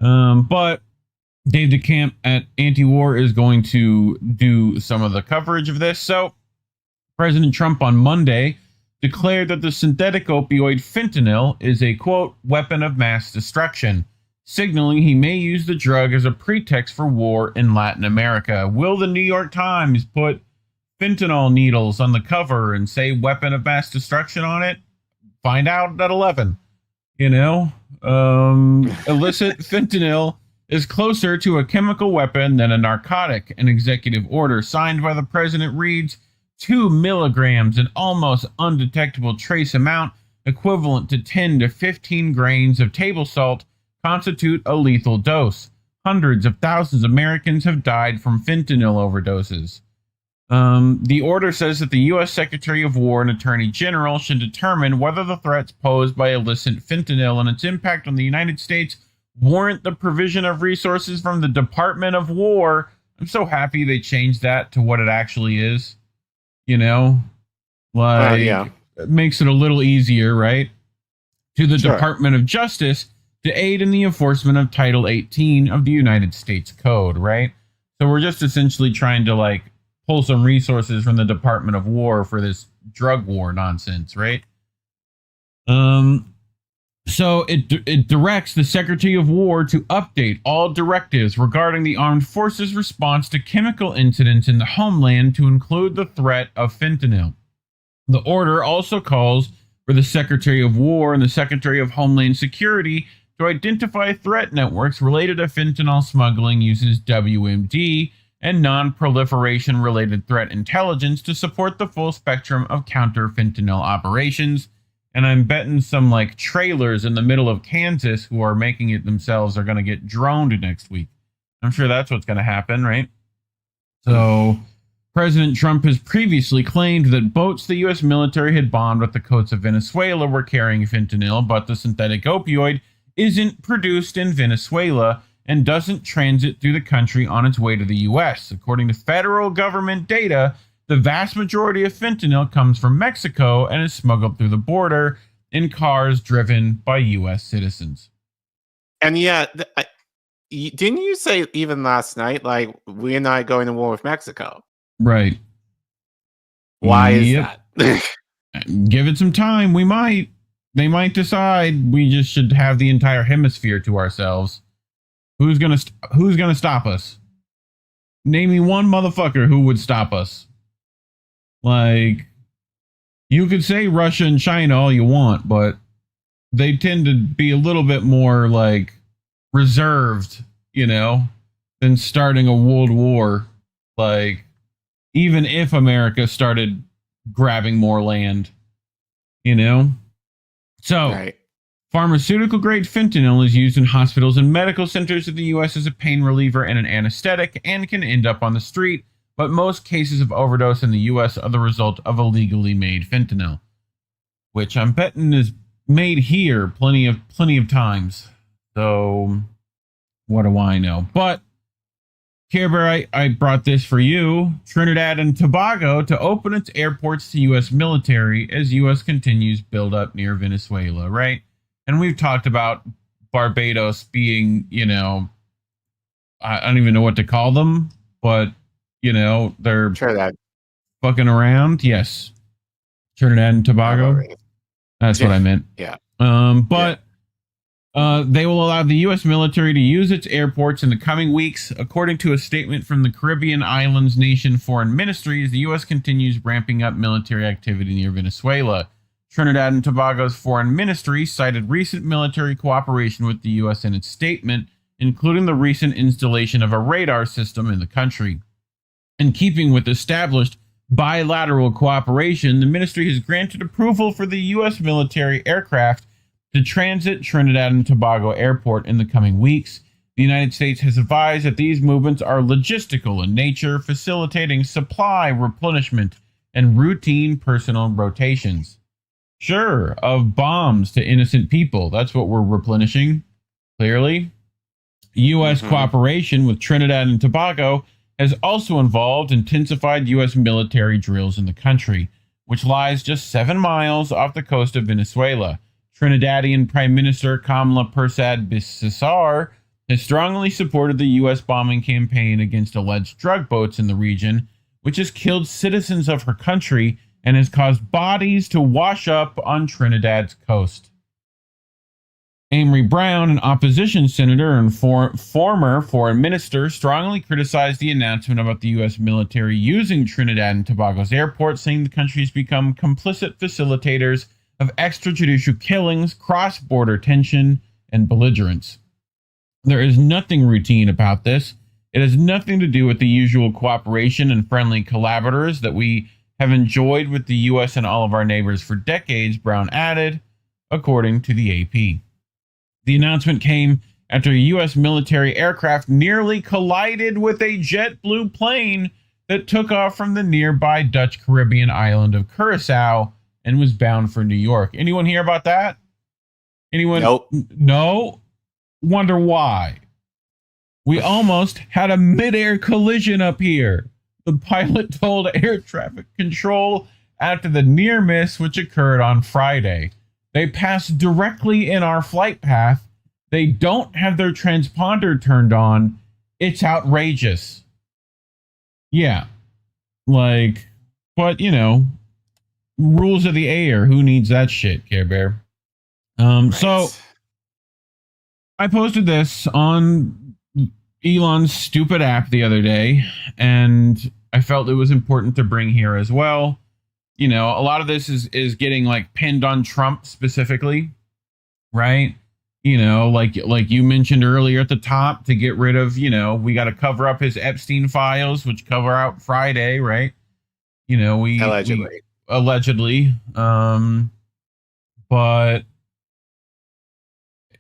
But Dave DeCamp at Anti-War is going to do some of the coverage of this. So, President Trump on Monday declared that the synthetic opioid fentanyl is a, quote, weapon of mass destruction, signaling he may use the drug as a pretext for war in Latin America. Will the New York Times put fentanyl needles on the cover and say weapon of mass destruction on it? Find out at 11. Illicit fentanyl is closer to a chemical weapon than a narcotic. An executive order signed by the president reads, 2 milligrams, an almost undetectable trace amount equivalent to 10 to 15 grains of table salt, constitute a lethal dose. Hundreds of thousands of Americans have died from fentanyl overdoses. The order says that the U.S. Secretary of War and Attorney General should determine whether the threats posed by illicit fentanyl and its impact on the United States warrant the provision of resources from the Department of War. I'm so happy they changed that to what it actually is. It makes it a little easier, right? To the Department of Justice to aid in the enforcement of Title 18 of the United States Code, right? So we're just essentially trying to pull some resources from the Department of War for this drug war nonsense, right? So it directs the Secretary of War to update all directives regarding the armed forces' response to chemical incidents in the homeland to include the threat of fentanyl. The order also calls for the Secretary of War and the Secretary of Homeland Security to identify threat networks related to fentanyl smuggling, uses WMD and non-proliferation related threat intelligence to support the full spectrum of counter-fentanyl operations. And I'm betting some trailers in the middle of Kansas who are making it themselves are going to get droned next week. I'm sure that's what's going to happen, right? So President Trump has previously claimed that boats the U.S. military had bombed off the coasts of Venezuela were carrying fentanyl, but the synthetic opioid isn't produced in Venezuela and doesn't transit through the country on its way to the U.S. According to federal government data, the vast majority of fentanyl comes from Mexico and is smuggled through the border in cars driven by U.S. citizens. And yet, didn't you say even last night, we're not going to war with Mexico? Right. Why is that? Give it some time. We might. They might decide we just should have the entire hemisphere to ourselves. Who's gonna stop us? Name me one motherfucker who would stop us. You could say Russia and China all you want, but they tend to be a little bit more reserved, than starting a world war. Even if America started grabbing more land, So, right. Pharmaceutical grade fentanyl is used in hospitals and medical centers of the U.S. as a pain reliever and an anesthetic and can end up on the street. But most cases of overdose in the U.S. are the result of illegally made fentanyl, which I'm betting is made here plenty of times. So, what do I know? But, Care Bear, I brought this for you. Trinidad and Tobago to open its airports to U.S. military as U.S. continues build up near Venezuela, right? And we've talked about Barbados being, I don't even know what to call them, but they're Trinidad. Fucking around. Yes. Trinidad and Tobago. That's what I meant. Yeah. They will allow the U.S. military to use its airports in the coming weeks. According to a statement from the Caribbean Islands Nation Foreign Ministries, the U.S. continues ramping up military activity near Venezuela. Trinidad and Tobago's foreign ministry cited recent military cooperation with the U.S. in its statement, including the recent installation of a radar system in the country. In keeping with established bilateral cooperation, the ministry has granted approval for the U.S. military aircraft to transit Trinidad and Tobago Airport in the coming weeks. The United States has advised that these movements are logistical in nature, facilitating supply replenishment and routine personal rotations. Sure, of bombs to innocent people. That's what we're replenishing, clearly. U.S. cooperation with Trinidad and Tobago has also involved intensified U.S. military drills in the country, which lies just 7 miles off the coast of Venezuela. Trinidadian Prime Minister Kamala Persad Bissessar has strongly supported the U.S. bombing campaign against alleged drug boats in the region, which has killed citizens of her country and has caused bodies to wash up on Trinidad's coast. Amory Brown, an opposition senator and former foreign minister, strongly criticized the announcement about the U.S. military using Trinidad and Tobago's airport, saying the country's become complicit facilitators of extrajudicial killings, cross-border tension, and belligerence. There is nothing routine about this. It has nothing to do with the usual cooperation and friendly collaborators that we have enjoyed with the U.S. and all of our neighbors for decades, Brown added, according to the AP. The announcement came after a U.S. military aircraft nearly collided with a JetBlue plane that took off from the nearby Dutch Caribbean island of Curacao and was bound for New York. Anyone hear about that? Anyone? Nope. No? Wonder why? We almost had a midair collision up here. The pilot told air traffic control after the near miss, which occurred on Friday. They passed directly in our flight path. They don't have their transponder turned on. It's outrageous. Yeah. Like, but, you know, rules of the air. Who needs that shit, Care Bear? Right. So I posted this on Elon's stupid app the other day, and I felt it was important to bring here as well. You know, a lot of this is getting like pinned on Trump specifically, right? You know, like you mentioned earlier at the top, to get rid of, you know, we got to cover up his Epstein files, which cover out Friday, right? You know, we allegedly, but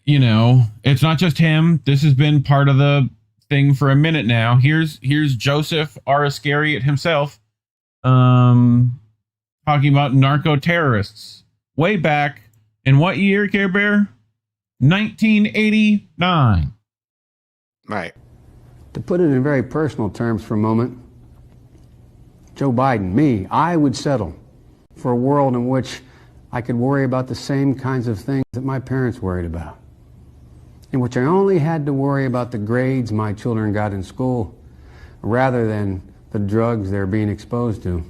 you know, it's not just him. This has been part of the thing for a minute now. Here's Joseph R. Iscariot himself, talking about narco-terrorists way back in what year, Care Bear? 1989. Right. To put it in very personal terms for a moment, Joe Biden, me, I would settle for a world in which I could worry about the same kinds of things that my parents worried about, in which I only had to worry about the grades my children got in school rather than the drugs they're being exposed to,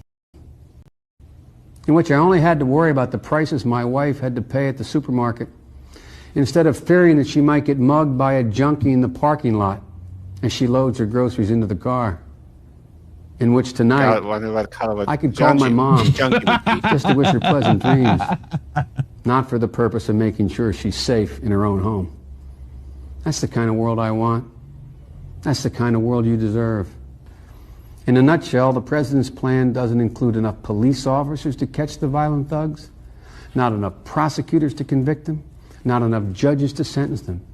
in which I only had to worry about the prices my wife had to pay at the supermarket instead of fearing that she might get mugged by a junkie in the parking lot as she loads her groceries into the car, in which tonight I could call my mom just to wish her pleasant dreams, not for the purpose of making sure she's safe in her own home. That's the kind of world I want. That's the kind of world you deserve. In a nutshell, the president's plan doesn't include enough police officers to catch the violent thugs, not enough prosecutors to convict them, not enough judges to sentence them,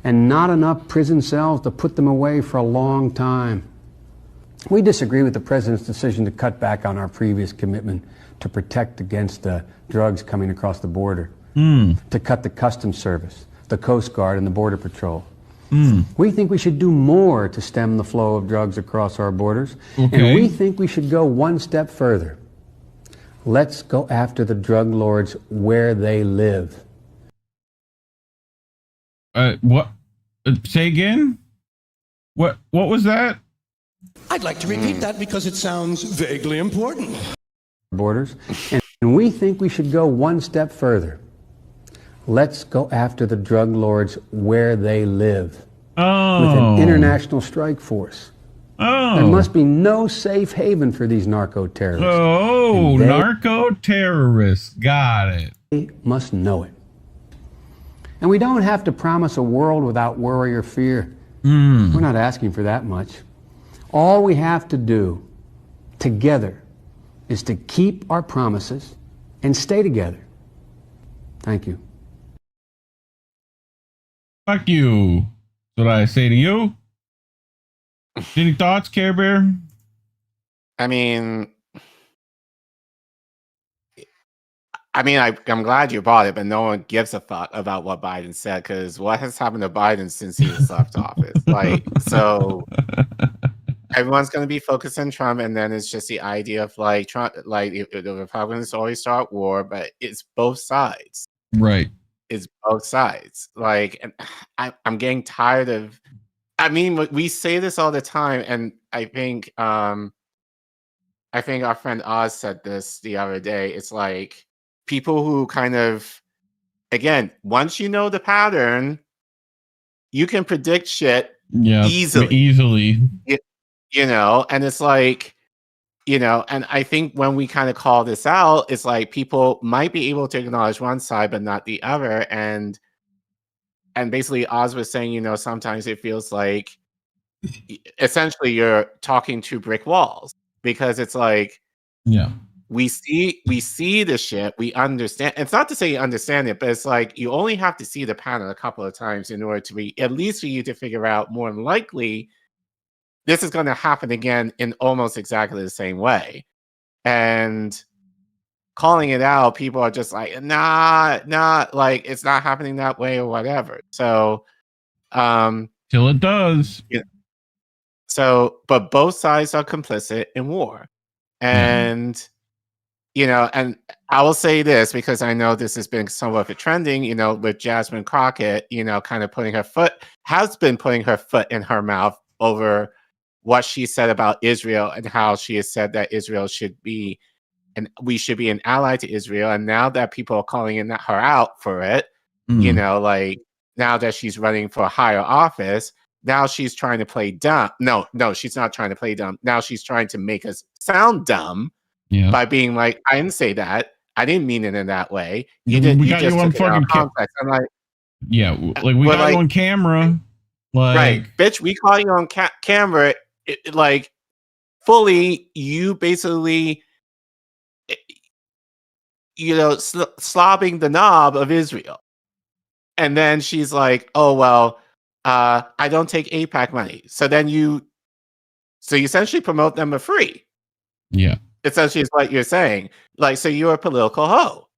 and not enough prison cells to put them away for a long time. We disagree with the president's decision to cut back on our previous commitment to protect against drugs coming across the border, to cut the Customs Service, the Coast Guard, and the Border Patrol. We think we should do more to stem the flow of drugs across our borders, and we think we should go one step further. Let's go after the drug lords where they live. What? Say again? What was that? I'd like to repeat that because it sounds vaguely important. Borders, and we think we should go one step further. Let's go after the drug lords where they live. With an international strike force. There must be no safe haven for these narco-terrorists. Narco-terrorists. Got it. They must know it. And we don't have to promise a world without worry or fear. We're not asking for that much. All we have to do together is to keep our promises and stay together. Thank you. Fuck you. That's what I say to you. Any thoughts, Care Bear? I'm glad you brought it, but no one gives a fuck about what Biden said, because what has happened to Biden since he was left office? So everyone's going to be focused on Trump, and then it's just the idea of Trump, the Republicans always start war, but it's both sides. Right. is both sides. Like, and I'm getting tired of. I mean, we say this all the time, and I think our friend Oz said this the other day. It's like people who kind of, again, once you know the pattern, you can predict shit easily. You know, and it's like, you know, and I think when we kind of call this out, it's like people might be able to acknowledge one side, but not the other. And basically Oz was saying, you know, sometimes it feels like essentially you're talking to brick walls, because it's like, we see the shit, we understand. It's not to say you understand it, but it's like you only have to see the pattern a couple of times in order to be, at least for you to figure out more than likely this is going to happen again in almost exactly the same way. And calling it out, people are just like, nah, like it's not happening that way or whatever. So till it does. You know, so, but both sides are complicit in war. And you know, and I will say this because I know this has been somewhat of a trending, you know, with Jasmine Crockett, you know, kind of putting her foot in her mouth over what she said about Israel and how she has said that Israel should be, and we should be an ally to Israel. And now that people are calling her out for it, you know, like now that she's running for a higher office, now she's trying to play dumb. No, she's not trying to play dumb. Now she's trying to make us sound dumb by being like, I didn't say that. I didn't mean it in that way. You didn't. We got you on fucking context. I'm like, like we got you on camera. Like, right, bitch, we call you on camera. Like, fully, you basically, you know, slobbing the knob of Israel. And then she's like, oh, well, I don't take AIPAC money. So then you essentially promote them for free. Yeah. Essentially is what you're saying. Like, so you're a political hoe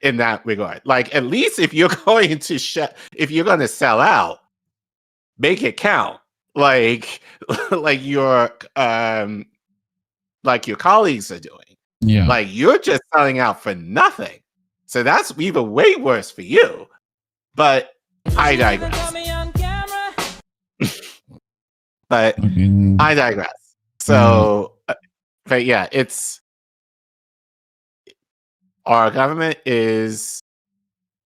in that regard. Like, at least if you're going to if you're going to sell out, make it count. Like your colleagues are doing. Yeah. Like, you're just selling out for nothing. So that's even way worse for you. But I digress. I digress. So, but yeah, our government is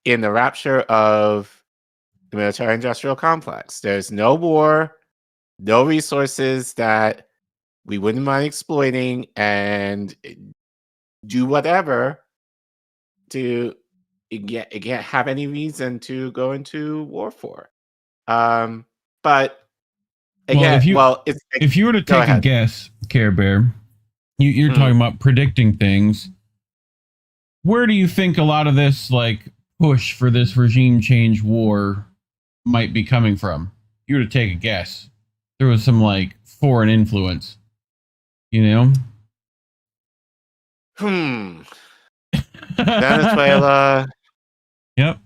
in the rapture of the military-industrial complex. There's no war, no resources that we wouldn't mind exploiting and do whatever to have any reason to go into war for. But again, if you were to take a guess, Care Bear, you're talking about predicting things. Where do you think a lot of this like push for this regime change war might be coming from? If you were to take a guess, there was some like foreign influence, you know? Venezuela. Yep.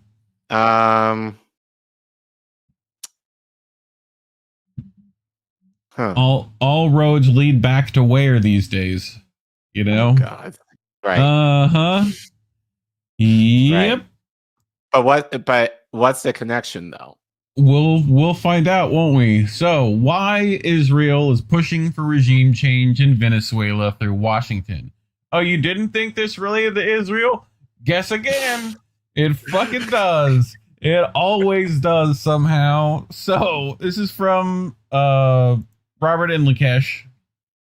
All roads lead back to where these days, you know? Oh, God. Right. Yep. Right. But what's the connection though? We'll find out, won't we? So, why Israel is pushing for regime change in Venezuela through Washington? Oh, you didn't think this related to Israel? Guess again. It fucking does. It always does somehow. So, this is from Robert Inlakesh,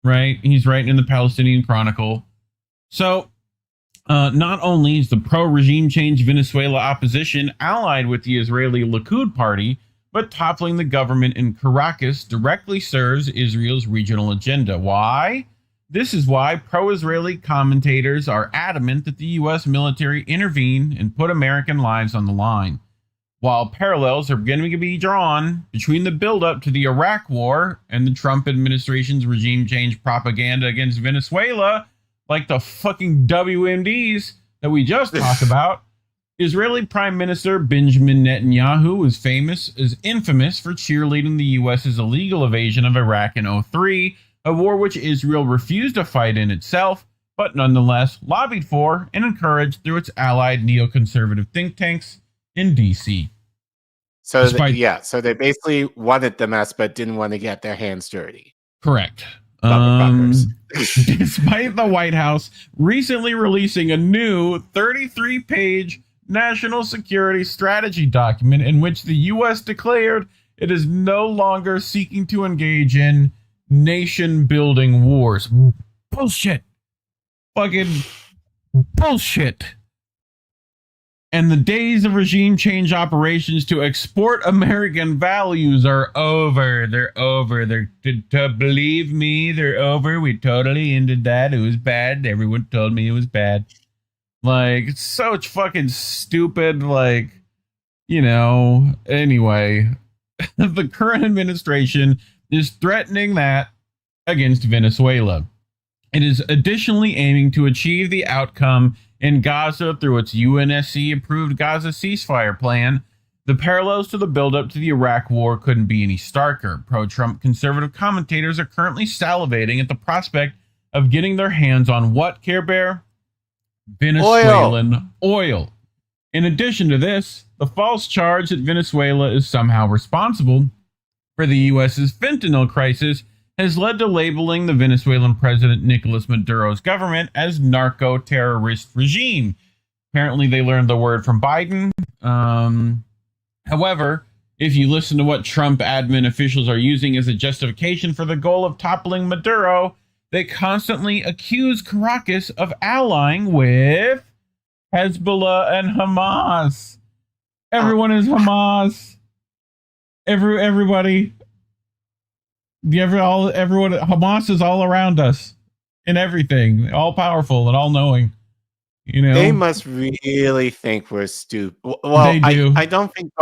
right? He's writing in the Palestinian Chronicle. So, not only is the pro-regime change Venezuela opposition allied with the Israeli Likud party, but toppling the government in Caracas directly serves Israel's regional agenda. Why? This is why pro-Israeli commentators are adamant that the U.S. military intervene and put American lives on the line. While parallels are beginning to be drawn between the buildup to the Iraq War and the Trump administration's regime change propaganda against Venezuela, like the fucking WMDs that we just talked about, Israeli Prime Minister Benjamin Netanyahu is infamous for cheerleading the U.S.'s illegal invasion of Iraq in 2003, a war which Israel refused to fight in itself, but nonetheless lobbied for and encouraged through its allied neoconservative think tanks in D.C. So so they basically wanted the mess, but didn't want to get their hands dirty. Correct. Despite the White House recently releasing a new 33-page national security strategy document in which the U.S. declared it is no longer seeking to engage in nation-building wars. Bullshit. Fucking bullshit. And the days of regime change operations to export American values are over. They're over. Believe me, they're over. We totally ended that. It was bad. Everyone told me it was bad. Like, it's so fucking stupid. Like, anyway, the current administration is threatening that against Venezuela. It is additionally aiming to achieve the outcome in Gaza through its UNSC-approved Gaza ceasefire plan. The parallels to the buildup to the Iraq War couldn't be any starker. Pro-Trump conservative commentators are currently salivating at the prospect of getting their hands on what, Care Bear? Venezuelan oil. In addition to this, the false charge that Venezuela is somehow responsible for the U.S.'s fentanyl crisis has led to labeling the Venezuelan president Nicolas Maduro's government as narco-terrorist regime. Apparently, they learned the word from Biden. However, if you listen to what Trump admin officials are using as a justification for the goal of toppling Maduro, they constantly accuse Caracas of allying with Hezbollah and Hamas. Everyone is Hamas. Everybody. Everyone, Hamas is all around us in everything, all powerful and all knowing. They must really think we're stupid. Well, they do. I don't think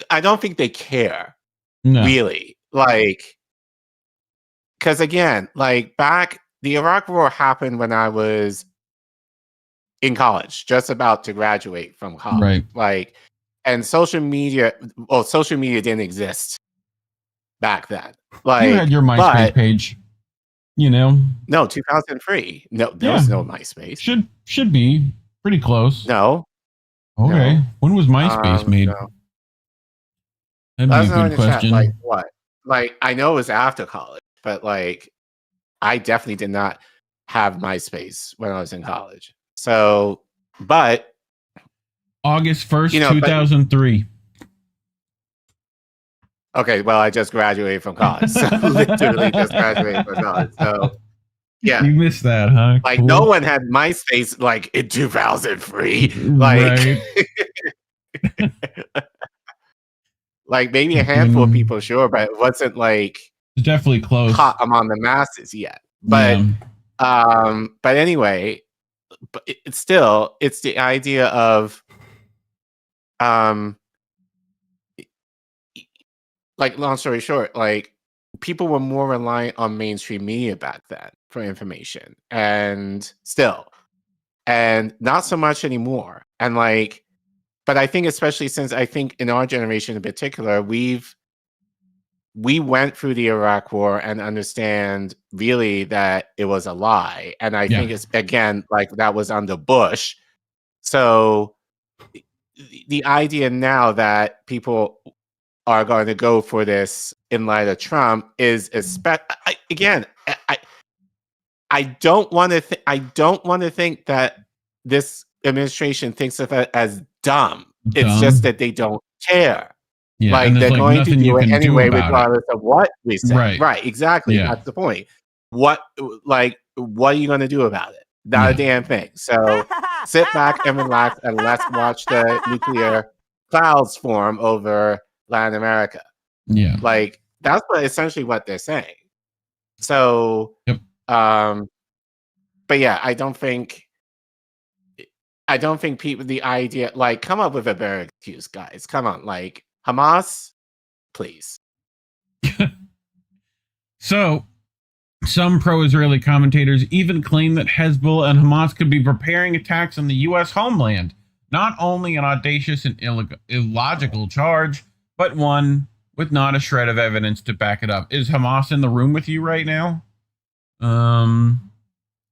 I don't think they care. No. Really, because again, back the Iraq War happened when I was in college, just about to graduate from college. Right. And social media didn't exist back then. You had your MySpace page, No, 2003. No, there was no MySpace. Should be pretty close. No. Okay. No. When was MySpace made? No. That'd be a good question. Like what? I know it was after college, but I definitely did not have MySpace when I was in college. So, but August 1st, 2003. Okay, well, I just graduated from college. So literally just graduated from college. So, yeah. You missed that, huh? Cool. No one had MySpace in 2003. Maybe a handful of people, sure, but it wasn't it's definitely close hot among the masses yet. But but anyway, it's the idea of long story short, people were more reliant on mainstream media back then for information, and not so much anymore. And but I think especially since I think in our generation in particular, we went through the Iraq War and understand really that it was a lie. And I think it's again that was under Bush. So the idea now that people are going to go for this in light of Trump is I don't want to think that this administration thinks of it as dumb. It's just that they don't care. Yeah, they're going to do it anyway, regardless of what we say. Right, exactly. Yeah. That's the point. What are you going to do about it? Not a damn thing. So sit back and relax and let's watch the nuclear clouds form over Latin America. Yeah. That's essentially what they're saying. So, but yeah, I don't think people, the idea, come up with a better excuse, guys. Come on, Hamas, please. So, some pro-Israeli commentators even claim that Hezbollah and Hamas could be preparing attacks on the U.S. homeland. Not only an audacious and illogical charge, but one with not a shred of evidence to back it up. Is Hamas in the room with you right now?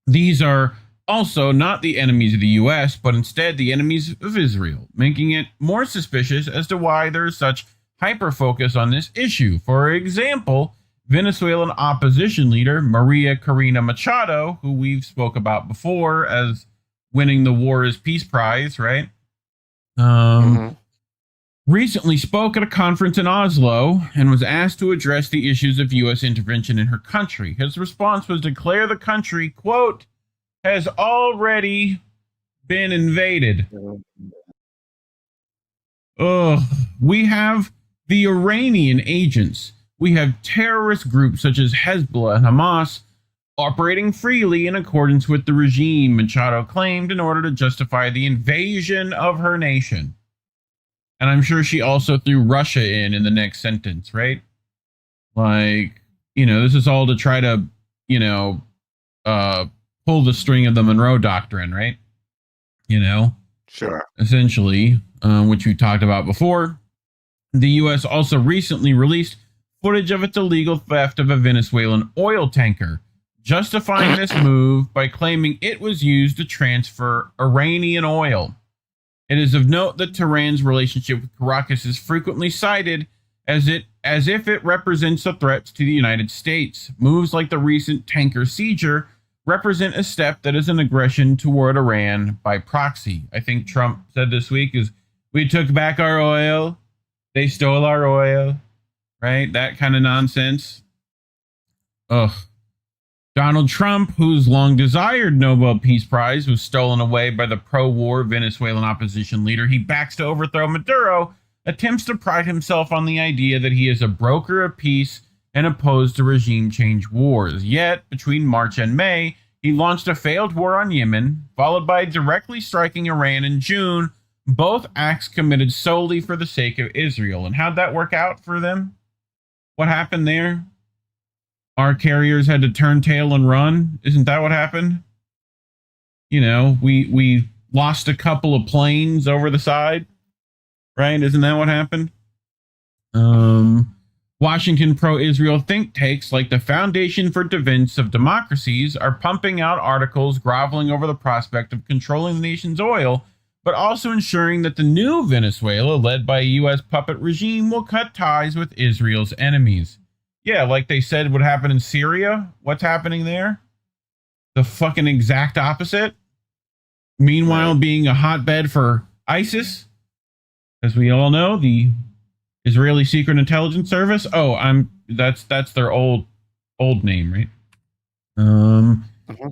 These are Also, not the enemies of the U.S., but instead the enemies of Israel, making it more suspicious as to why there is such hyper-focus on this issue. For example, Venezuelan opposition leader Maria Corina Machado, who we've spoke about before as winning the War is Peace Prize, right? Recently spoke at a conference in Oslo and was asked to address the issues of U.S. intervention in her country. His response was to declare the country, quote, has already been invaded. We have the Iranian agents. We have terrorist groups such as Hezbollah and Hamas operating freely in accordance with the regime, Machado claimed, in order to justify the invasion of her nation. And I'm sure she also threw Russia in the next sentence, right? Like, this is all to try to, pull the string of the Monroe Doctrine, right? Sure. Essentially, which we talked about before. The U.S. also recently released footage of its illegal theft of a Venezuelan oil tanker, justifying this move by claiming it was used to transfer Iranian oil. It is of note that Tehran's relationship with Caracas is frequently cited as if it represents a threat to the United States. Moves like the recent tanker seizure represent a step that is an aggression toward Iran by proxy. I think Trump said this week is, we took back our oil, they stole our oil, right? That kind of nonsense. Donald Trump, whose long-desired Nobel Peace Prize was stolen away by the pro-war Venezuelan opposition leader he backs to overthrow Maduro, attempts to pride himself on the idea that he is a broker of peace and opposed to regime change wars. Yet, between March and May, he launched a failed war on Yemen, followed by directly striking Iran in June, both acts committed solely for the sake of Israel. And how'd that work out for them? What happened there? Our carriers had to turn tail and run. Isn't that what happened? We lost a couple of planes over the side, right? Isn't that what happened? Washington pro-Israel think tanks like the Foundation for Defense of Democracies are pumping out articles groveling over the prospect of controlling the nation's oil, but also ensuring that the new Venezuela, led by a U.S. puppet regime, will cut ties with Israel's enemies. Yeah, like they said would happen in Syria. What's happening there? The fucking exact opposite. Meanwhile, being a hotbed for ISIS, as we all know, the Israeli Secret Intelligence Service. That's their old name, right?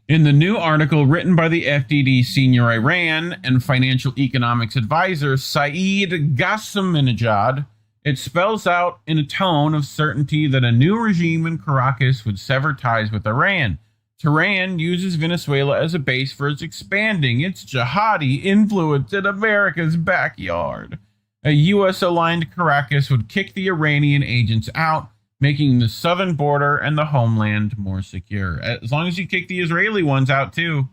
In the new article written by the FDD senior Iran and financial economics advisor Saeed Ghassaminejad, it spells out in a tone of certainty that a new regime in Caracas would sever ties with Iran. Tehran uses Venezuela as a base for its expanding its jihadi influence in America's backyard. A U.S.-aligned Caracas would kick the Iranian agents out, making the southern border and the homeland more secure. As long as you kick the Israeli ones out, too.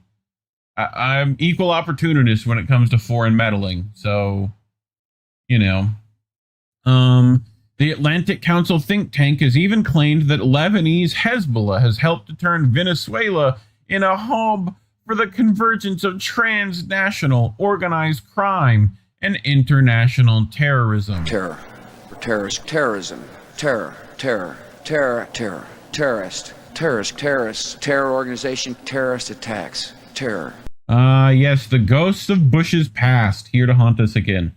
I'm equal opportunist when it comes to foreign meddling, so, the Atlantic Council think tank has even claimed that Lebanese Hezbollah has helped to turn Venezuela in a hub for the convergence of transnational organized crime and international terrorism. Terror. Terrorism. Terror. Terrorists. Terror organization. Terrorist attacks. Terror. Yes, the ghosts of Bush's past here to haunt us again.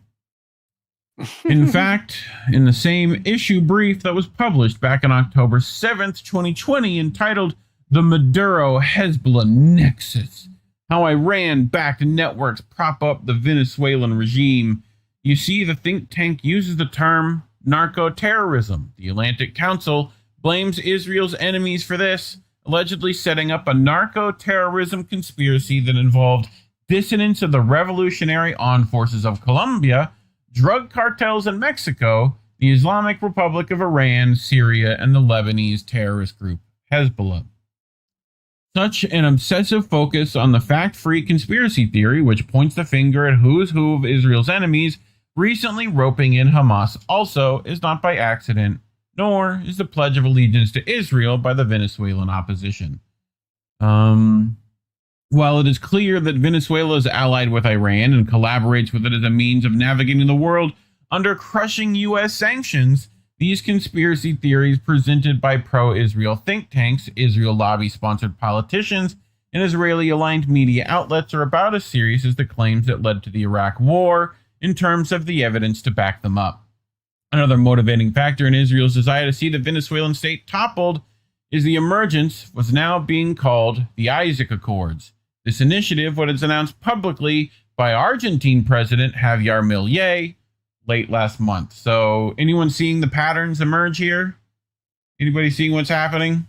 In fact, in the same issue brief that was published back on October 7th, 2020, entitled The Maduro-Hezbollah Nexus, How Iran-Backed Networks Prop Up the Venezuelan Regime, you see the think tank uses the term narco-terrorism. The Atlantic Council blames Israel's enemies for this, allegedly setting up a narco-terrorism conspiracy that involved dissidents of the Revolutionary Armed Forces of Colombia, drug cartels in Mexico, the Islamic Republic of Iran, Syria, and the Lebanese terrorist group Hezbollah. Such an obsessive focus on the fact-free conspiracy theory, which points the finger at who's who of Israel's enemies, recently roping in Hamas, also is not by accident, nor is the Pledge of Allegiance to Israel by the Venezuelan opposition. While it is clear that Venezuela is allied with Iran and collaborates with it as a means of navigating the world under crushing U.S. sanctions, these conspiracy theories presented by pro-Israel think tanks, Israel lobby-sponsored politicians, and Israeli-aligned media outlets are about as serious as the claims that led to the Iraq War in terms of the evidence to back them up. Another motivating factor in Israel's desire to see the Venezuelan state toppled is the emergence what's now being called the Isaac Accords. This initiative was announced publicly by Argentine President Javier Milei late last month. So anyone seeing the patterns emerge here? Anybody seeing what's happening?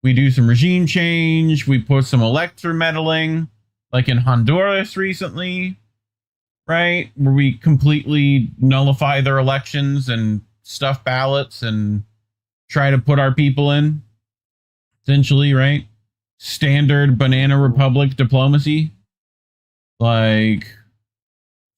We do some regime change. We put some electromeddling, like in Honduras recently, right? Where we completely nullify their elections and stuff ballots and try to put our people in, essentially, right? Standard banana republic diplomacy. Like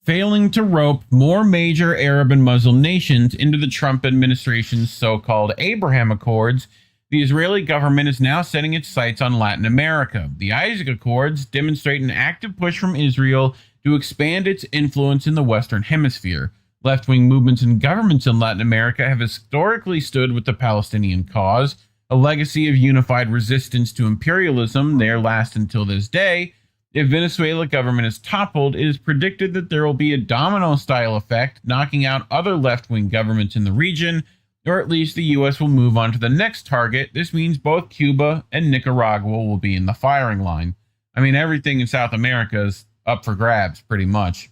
failing to rope more major Arab and Muslim nations into the Trump administration's so-called Abraham Accords, the Israeli government is now setting its sights on Latin America. The Isaac Accords demonstrate an active push from Israel to expand its influence in the Western Hemisphere. Left-wing movements and governments in Latin America have historically stood with the Palestinian cause, a legacy of unified resistance to imperialism there last until this day. If Venezuela government is toppled, it is predicted that there will be a domino-style effect, knocking out other left-wing governments in the region, or at least the U.S. will move on to the next target. This means both Cuba and Nicaragua will be in the firing line. I mean, everything in South America is up for grabs, pretty much.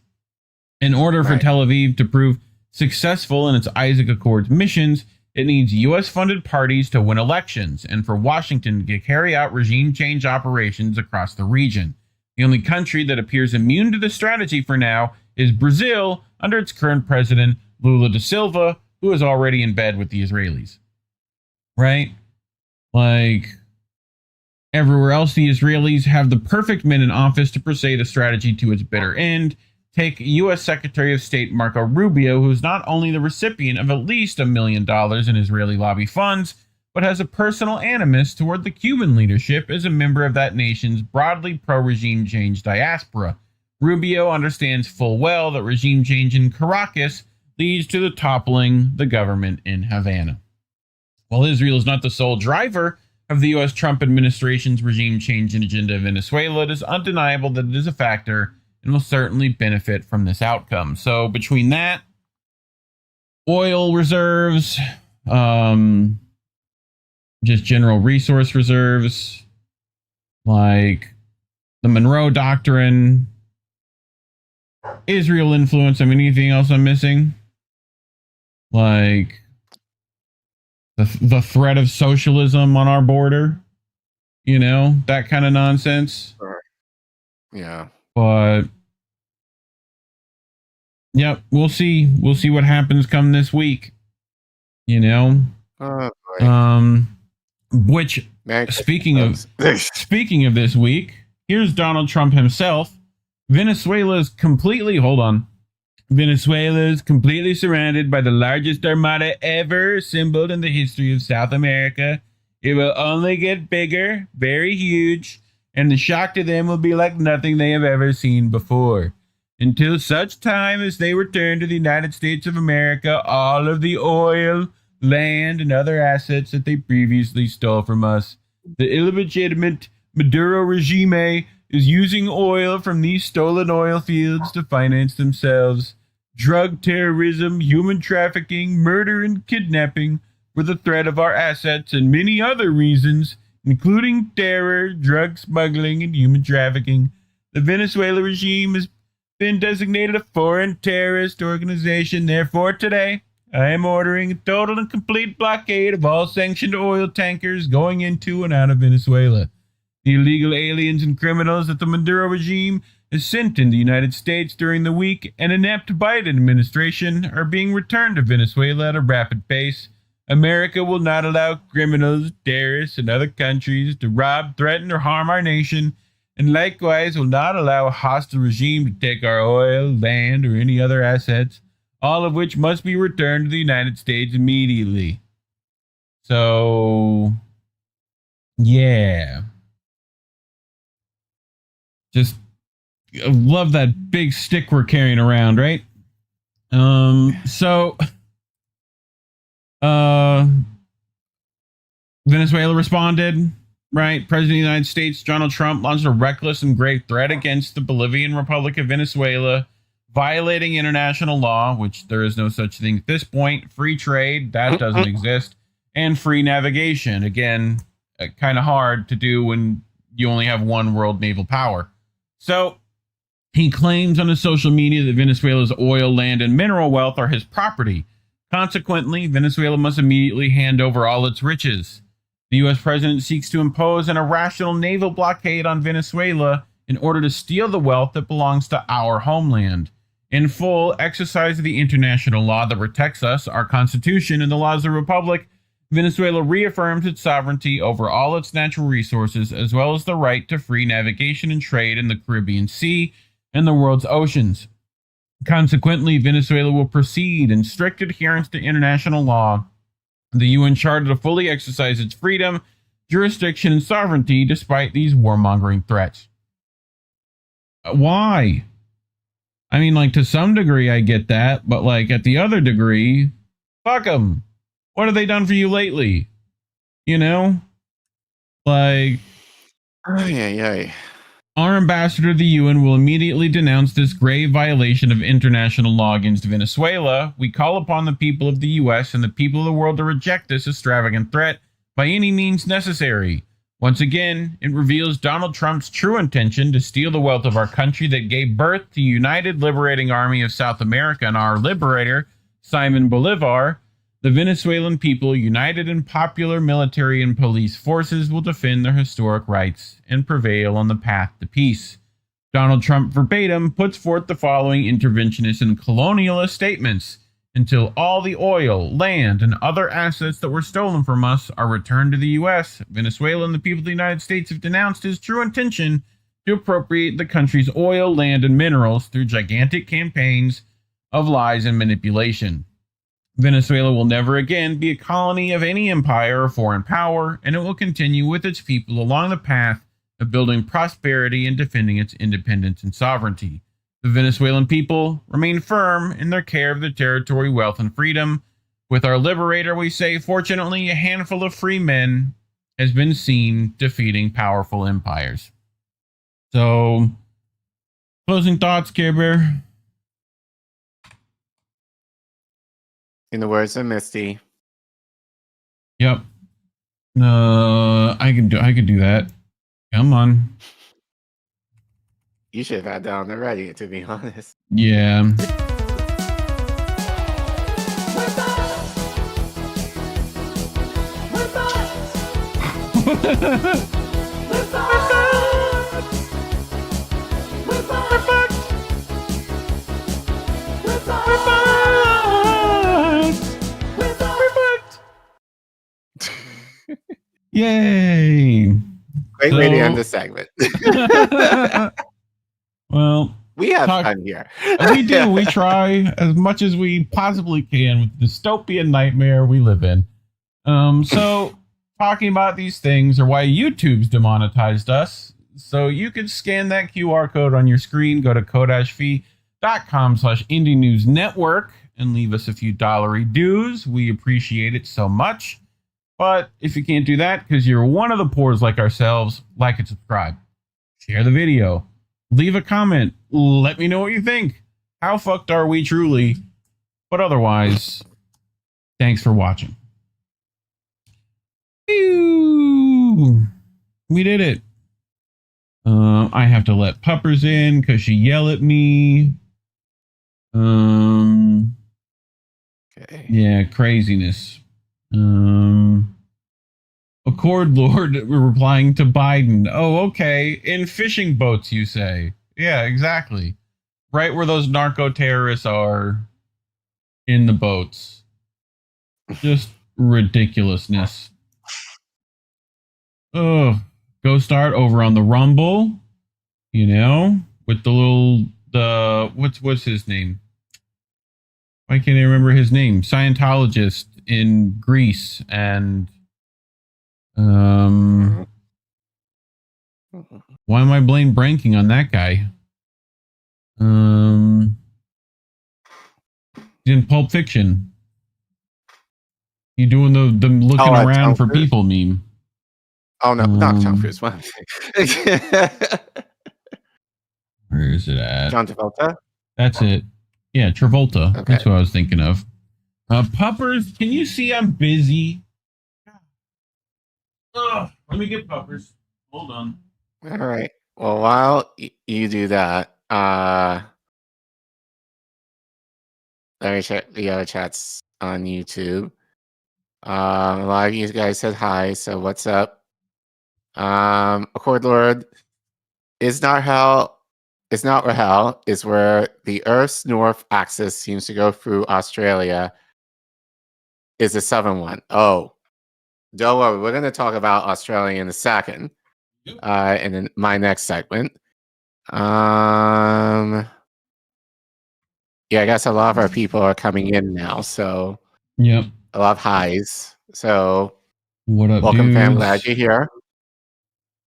In order for Tel Aviv to prove successful in its Isaac Accords missions, it needs U.S.-funded parties to win elections, and for Washington to carry out regime change operations across the region. The only country that appears immune to the strategy for now is Brazil, under its current president, Lula da Silva, who is already in bed with the Israelis. Right? Like, everywhere else, the Israelis have the perfect men in office to pursue the strategy to its bitter end. Take U.S. Secretary of State Marco Rubio, who is not only the recipient of at least $1 million in Israeli lobby funds, but has a personal animus toward the Cuban leadership as a member of that nation's broadly pro-regime change diaspora. Rubio understands full well that regime change in Caracas leads to the toppling the government in Havana. While Israel is not the sole driver of the U.S. Trump administration's regime change agenda in Venezuela, it is undeniable that it is a factor and will certainly benefit from this outcome. So between that, oil reserves, just general resource reserves, like the Monroe Doctrine, Israel influence, I mean, anything else I'm missing? Like the threat of socialism on our border, you know, that kind of nonsense. Yeah. But yep, we'll see. We'll see what happens come this week. You know? Which speaking of this week, here's Donald Trump himself. Venezuela is completely surrounded by the largest armada ever assembled in the history of South America. It will only get bigger, very huge, and the shock to them will be like nothing they have ever seen before. Until such time as they return to the United States of America all of the oil, land, and other assets that they previously stole from us. The illegitimate Maduro regime is using oil from these stolen oil fields to finance themselves. Drug terrorism, human trafficking, murder, and kidnapping were the threat of our assets and many other reasons, including terror, drug smuggling, and human trafficking. The Venezuela regime has been designated a foreign terrorist organization. Therefore, today, I am ordering a total and complete blockade of all sanctioned oil tankers going into and out of Venezuela. The illegal aliens and criminals that the Maduro regime has sent in the United States during the weak and inept Biden administration are being returned to Venezuela at a rapid pace. America will not allow criminals, terrorists, and other countries to rob, threaten, or harm our nation, and likewise will not allow a hostile regime to take our oil, land, or any other assets, all of which must be returned to the United States immediately. So, yeah. Just love that big stick we're carrying around, right? So Venezuela responded, right? President of the United States, Donald Trump, launched a reckless and grave threat against the Bolivian Republic of Venezuela, violating international law, which there is no such thing at this point. Free trade, that doesn't exist. And free navigation. Again, kind of hard to do when you only have one world naval power. So he claims on his social media that Venezuela's oil, land, and mineral wealth are his property. Consequently, Venezuela must immediately hand over all its riches. The U.S. president seeks to impose an irrational naval blockade on Venezuela in order to steal the wealth that belongs to our homeland. In full exercise of the international law that protects us, our Constitution, and the laws of the Republic, Venezuela reaffirms its sovereignty over all its natural resources, as well as the right to free navigation and trade in the Caribbean Sea and the world's oceans. Consequently, Venezuela will proceed in strict adherence to international law, the UN Charter, to fully exercise its freedom, jurisdiction, and sovereignty despite these warmongering threats. Why? I mean, like, to some degree, I get that, but, like, at the other degree, fuck them. What have they done for you lately? You know? Like, our ambassador to the UN will immediately denounce this grave violation of international law against Venezuela. We call upon the people of the U.S. and the people of the world to reject this extravagant threat by any means necessary. Once again, it reveals Donald Trump's true intention to steal the wealth of our country that gave birth to United Liberating Army of South America and our liberator, Simon Bolivar. The Venezuelan people, united in popular military and police forces, will defend their historic rights and prevail on the path to peace. Donald Trump verbatim puts forth the following interventionist and colonialist statements: until all the oil, land, and other assets that were stolen from us are returned to the U.S., Venezuela and the people of the United States have denounced his true intention to appropriate the country's oil, land, and minerals through gigantic campaigns of lies and manipulation. Venezuela will never again be a colony of any empire or foreign power, and it will continue with its people along the path of building prosperity and defending its independence and sovereignty. The Venezuelan people remain firm in their care of their territory, wealth, and freedom. With our liberator, we say, fortunately, a handful of free men has been seen defeating powerful empires. So, closing thoughts, Care Bear? In the words of Misty. Yep. I could do that. Come on. You should have had that on the ready, to be honest. Yeah. Yay! Great way to end the segment. Well, we have fun here. We do. We try as much as we possibly can with the dystopian nightmare we live in. So talking about these things are why YouTube's demonetized us. So you can scan that QR code on your screen, go to ko-fi.com/Indie News Network and leave us a few dollary dues. We appreciate it so much. But if you can't do that because you're one of the poors like ourselves, like and subscribe. Share the video. Leave a comment. Let me know what you think. How fucked are we truly? But otherwise, thanks for watching. Ew. We did it. I have to let Puppers in because she yelled at me. Okay. Yeah, craziness. Accord Lord replying to Biden. Oh, okay. In fishing boats, you say. Yeah, exactly. Right where those narco terrorists are in the boats. Just ridiculousness. Oh, go start over on the Rumble, you know, with what's his name? Why can't I remember his name? Scientologist in Greece and Why am I blame branking on that guy? In Pulp Fiction. You doing the looking around for people meme. Oh no, not Tom Cruise. Where is it at? John Travolta? That's it. Yeah, Travolta. Okay. That's what I was thinking of. Puppers, can you see I'm busy? Ugh, let me get puppers. Hold on. All right. Well, while you do that, let me check the other chats on YouTube. A lot of you guys said hi, so what's up? Accord Lord, is not hell. It's not where hell is, where the Earth's north axis seems to go through Australia. Is the southern one? Oh, don't worry. We're going to talk about Australia in a second. And in my next segment. Yeah, I guess a lot of our people are coming in now, so yep, a lot of highs. So what up, welcome, dudes? fam. Glad you're here.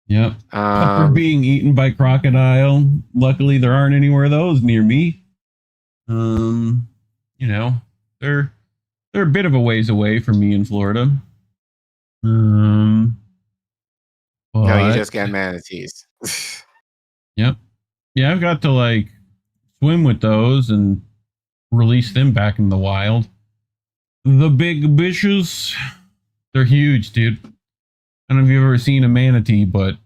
Yep. Pupper being eaten by crocodile. Luckily, there aren't anywhere of those near me. You know, they're a bit of a ways away from me in Florida. No, you just get manatees. Yep. Yeah, I've got to like swim with those and release them back in the wild. The big bitches, they're huge, dude. I don't know if you've ever seen a manatee, but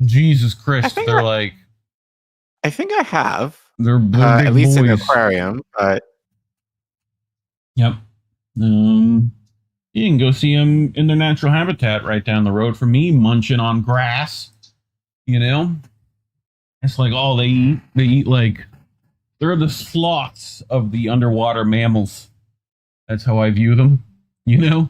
Jesus Christ, they're like. I think I have. They're big at least boys. in the aquarium, but. Yep. You can go see them in their natural habitat right down the road from me, munching on grass. You know, it's like all they eat. They eat like they're the sloths of the underwater mammals. That's how I view them. You know,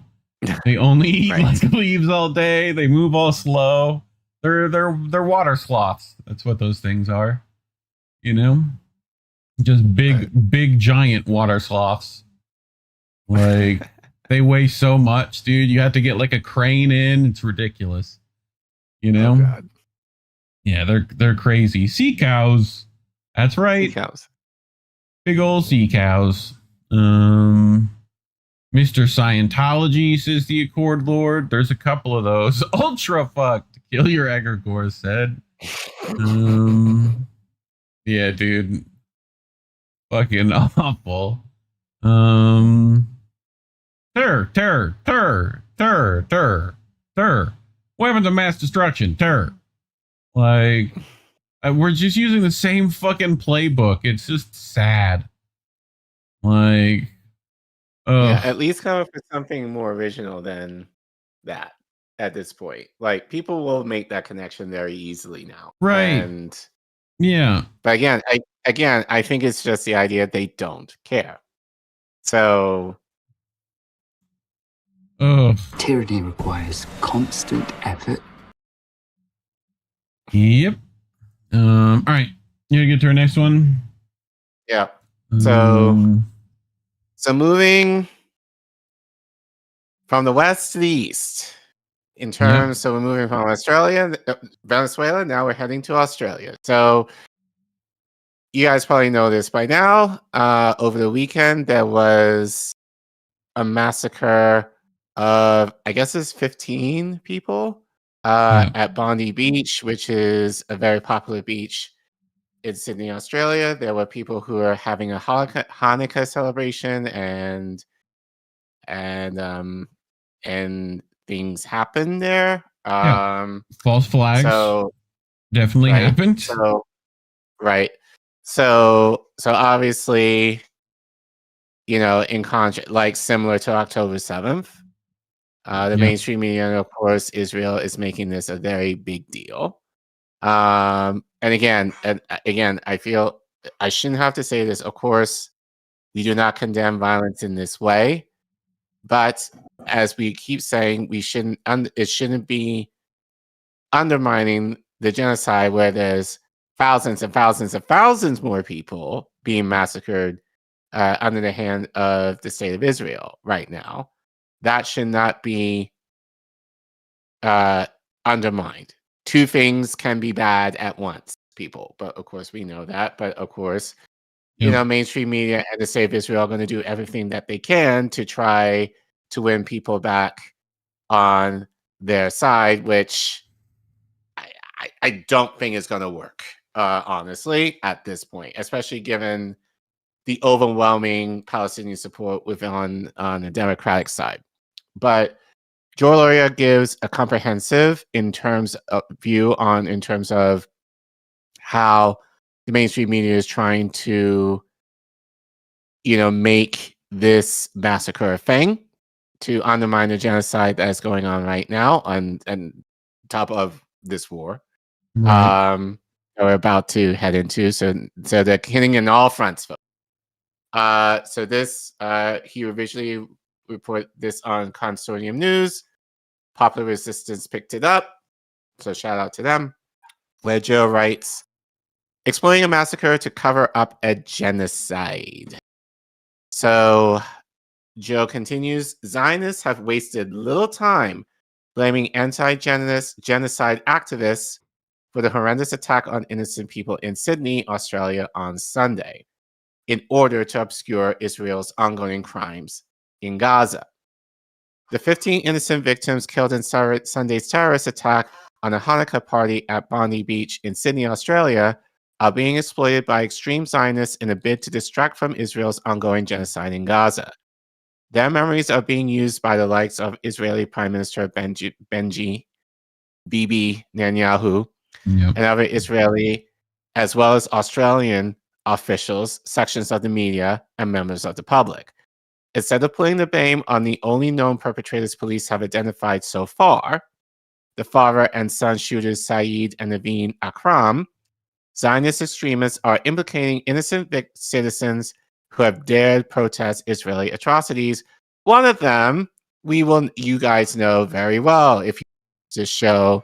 they only eat like leaves all day. They move all slow. They're water sloths. That's what those things are. You know, just big giant water sloths. Like they weigh so much, dude. You have to get like a crane in. It's ridiculous. You know? Oh, God. Yeah, they're crazy. Sea cows. That's right. Sea cows. Big old sea cows. Mr. Scientology, says the Accord Lord. There's a couple of those. Ultra fuck to kill your egregore said. Yeah, dude. Fucking awful. Terror. Weapons of mass destruction. Terror. Like, we're just using the same fucking playbook. It's just sad. Like, yeah, at least come up with something more original than that at this point. Like, people will make that connection very easily now. Right. And yeah. But again, I think it's just the idea they don't care. So tyranny requires constant effort. Yep. All right. You gonna get to our next one? Yeah. So moving from the west to the east, in terms, so we're moving from Venezuela. Now we're heading to Australia. So you guys probably know this by now. Over the weekend, there was a massacre of, I guess it's 15 people at Bondi Beach, which is a very popular beach in Sydney, Australia. There were people who were having a Hanukkah celebration, and things happened there. False flags. So definitely happened. So obviously, you know, in contrast, like similar to October 7th, the mainstream media, and of course, Israel is making this a very big deal. And again, I feel I shouldn't have to say this. Of course, we do not condemn violence in this way, but as we keep saying, we shouldn't. It shouldn't be undermining the genocide where there's thousands and thousands and thousands more people being massacred under the hand of the state of Israel right now. That should not be undermined. two things can be bad at once, people. But of course, we know that. But of course, you know, mainstream media and the State of Israel are going to do everything that they can to try to win people back on their side, which I don't think is going to work, honestly, at this point, especially given the overwhelming Palestinian support on the Democratic side. But Joel Lauria gives a comprehensive in terms of how the mainstream media is trying to, you know, make this massacre a thing to undermine the genocide that's going on right now on top of this war. That we're about to head into. So they're hitting in all fronts. So this, he originally reported this on Consortium News. Popular Resistance picked it up. So shout out to them. Where Joe writes, explaining a massacre to cover up a genocide. So Joe continues, Zionists have wasted little time blaming anti-genocide activists for the horrendous attack on innocent people in Sydney, Australia on Sunday, in order to obscure Israel's ongoing crimes in Gaza. The 15 innocent victims killed in Sunday's terrorist attack on a Hanukkah party at Bondi Beach in Sydney, Australia, are being exploited by extreme Zionists in a bid to distract from Israel's ongoing genocide in Gaza. Their memories are being used by the likes of Israeli Prime Minister Bibi Netanyahu and other Israeli, as well as Australian officials, sections of the media, and members of the public. Instead of putting the blame on the only known perpetrators police have identified so far, the father and son shooters Saeed and Naveen Akram, Zionist extremists are implicating innocent citizens who have dared protest Israeli atrocities. One of them, you guys know very well if you just show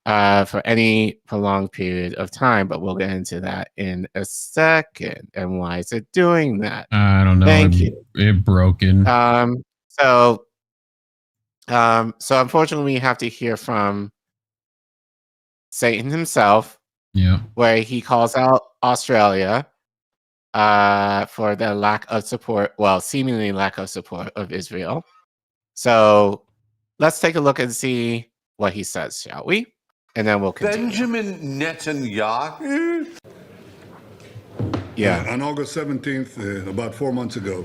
for any prolonged period of time, but we'll get into that in a second. And why is it doing that? I don't know. Thank you. It broken. So unfortunately, we have to hear from Satan himself. Yeah. Where he calls out Australia for the lack of support, well, seemingly lack of support of Israel. So let's take a look and see what he says, shall we? And then we'll continue. Benjamin Netanyahu? Yeah. On August 17th, about 4 months ago,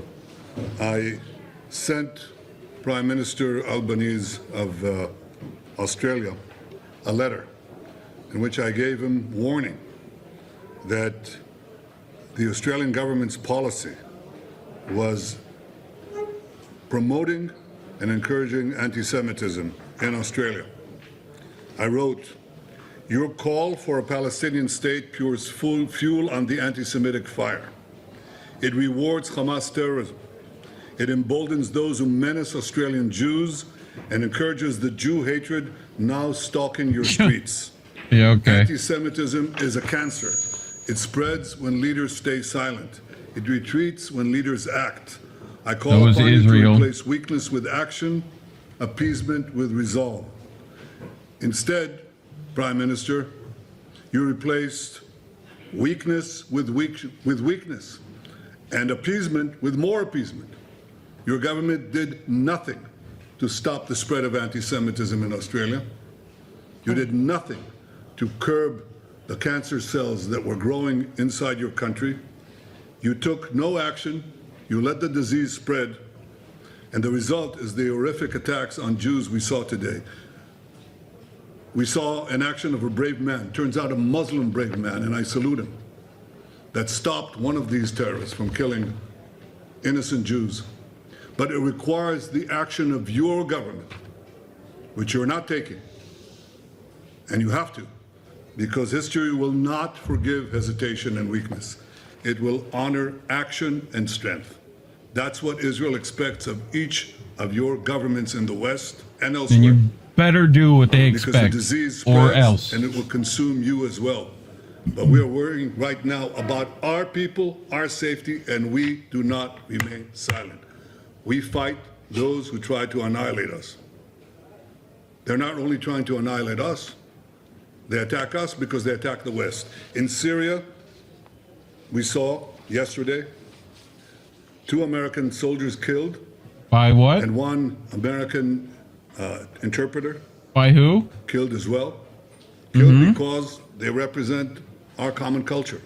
I sent Prime Minister Albanese of Australia a letter in which I gave him warning that the Australian government's policy was promoting and encouraging anti-Semitism in Australia. I wrote, your call for a Palestinian state pours fuel on the anti-Semitic fire. It rewards Hamas terrorism. It emboldens those who menace Australian Jews and encourages the Jew hatred now stalking your streets. Yeah, okay. Anti-Semitism is a cancer. It spreads when leaders stay silent. It retreats when leaders act. I call upon you to replace weakness with action, appeasement with resolve. Instead, Prime Minister, you replaced weakness with weakness and appeasement with more appeasement. Your government did nothing to stop the spread of anti-Semitism in Australia. You did nothing to curb the cancer cells that were growing inside your country. You took no action. You let the disease spread. And the result is the horrific attacks on Jews we saw today. We saw an action of a brave man, turns out a Muslim brave man, and I salute him, that stopped one of these terrorists from killing innocent Jews. But it requires the action of your government, which you're not taking. And you have to, because history will not forgive hesitation and weakness. It will honor action and strength. That's what Israel expects of each of your governments in the West and elsewhere. And you better do what they expect, because the disease spreads, or else. And it will consume you as well. But we are worrying right now about our people, our safety, and we do not remain silent. We fight those who try to annihilate us. They're not only trying to annihilate us, They attack us because they attack the West. In Syria, we saw yesterday 2 American soldiers killed. By what? And 1 American interpreter. By who? Killed as well. Killed because they represent our common culture.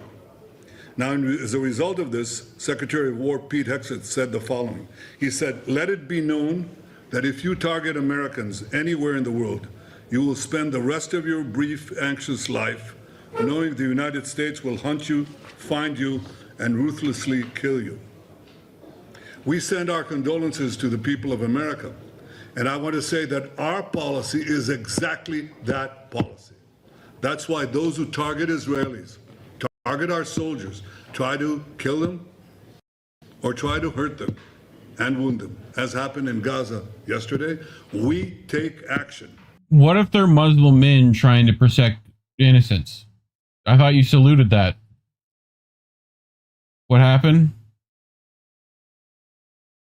Now, as a result of this, Secretary of War Pete Hegseth said the following. He said, "Let it be known that if you target Americans anywhere in the world, you will spend the rest of your brief, anxious life knowing the United States will hunt you, find you, and ruthlessly kill you." We send our condolences to the people of America. And I want to say that our policy is exactly that policy. That's why those who target Israelis, target our soldiers, try to kill them or try to hurt them and wound them, as happened in Gaza yesterday, we take action. What if they're Muslim men trying to protect innocents? I thought you saluted that. What happened?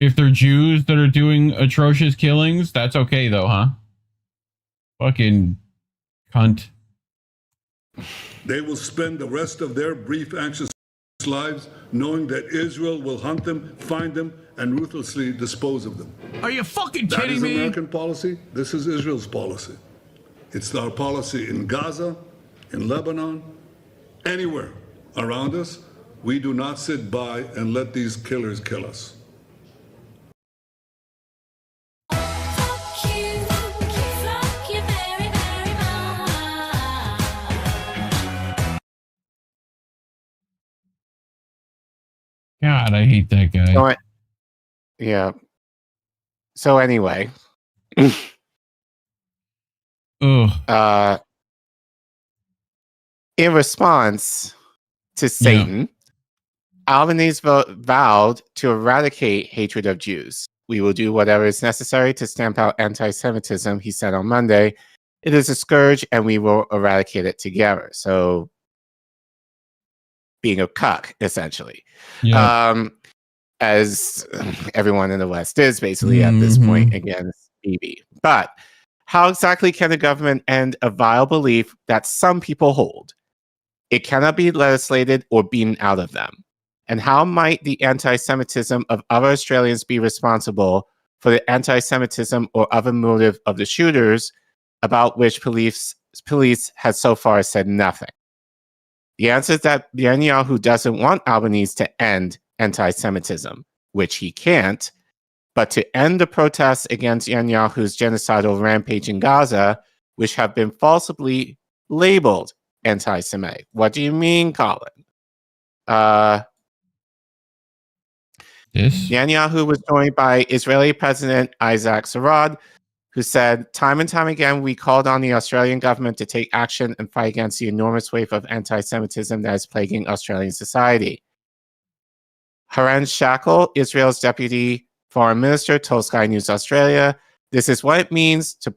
If they're Jews that are doing atrocious killings, that's okay though, huh? Fucking cunt. They will spend the rest of their brief, anxious lives knowing that Israel will hunt them, find them, and ruthlessly dispose of them. Are you fucking That kidding is me? American policy. This is Israel's policy. It's our policy in Gaza, in Lebanon, anywhere around us. We do not sit by and let these killers kill us. God, I hate that guy. So yeah. So anyway. Ugh. In response to Satan, Albanese vowed to eradicate hatred of Jews. "We will do whatever is necessary to stamp out anti-Semitism," he said on Monday. "It is a scourge and we will eradicate it together." So being a cuck, essentially. Yeah. As everyone in the West is basically at this point against Bibi. But how exactly can the government end a vile belief that some people hold? It cannot be legislated or beaten out of them. And how might the anti-Semitism of other Australians be responsible for the anti-Semitism or other motive of the shooters, about which police has so far said nothing? The answer is that Netanyahu doesn't want Albanese to end anti-Semitism, which he can't, but to end the protests against Netanyahu's genocidal rampage in Gaza, which have been falsely labeled anti-Semitic. What do you mean, Collin? Netanyahu was joined by Israeli President Isaac Sarad, who said, "Time and time again, we called on the Australian government to take action and fight against the enormous wave of anti-Semitism that is plaguing Australian society." Haran Shackle, Israel's deputy foreign minister, told Sky News Australia, "This is what it means to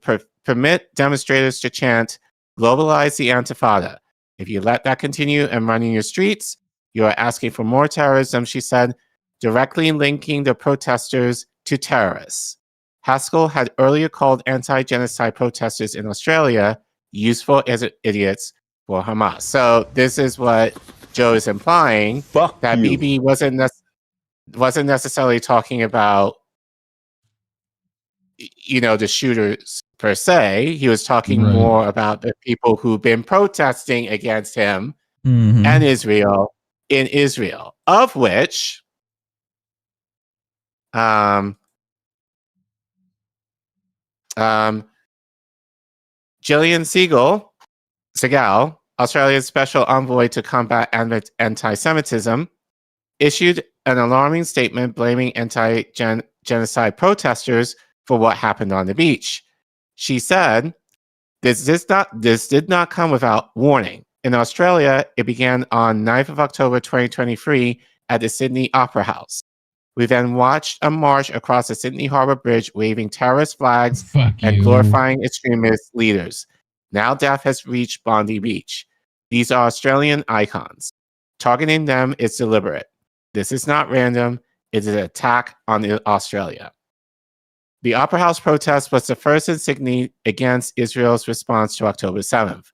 permit demonstrators to chant, 'Globalize the Intifada.' If you let that continue and run in your streets, you are asking for more terrorism," she said, directly linking the protesters to terrorists. Haskell had earlier called anti-genocide protesters in Australia useful as idiots for Hamas. So this is what Joe is implying, that Bibi wasn't necessarily talking about, the shooters per se. He was talking more about the people who've been protesting against him and Israel in Israel, of which Gillian Segal, Australia's special envoy to combat anti-Semitism, issued an alarming statement blaming anti-genocide protesters for what happened on the beach. She said, this did not come without warning. In Australia, it began on 9th of October 2023 at the Sydney Opera House. We then watched a march across the Sydney Harbour Bridge waving terrorist flags and glorifying extremist leaders. Now death has reached Bondi Beach. These are Australian icons. Targeting them is deliberate. This is not random. It is an attack on Australia. The Opera House protest was the first insignia against Israel's response to October 7th.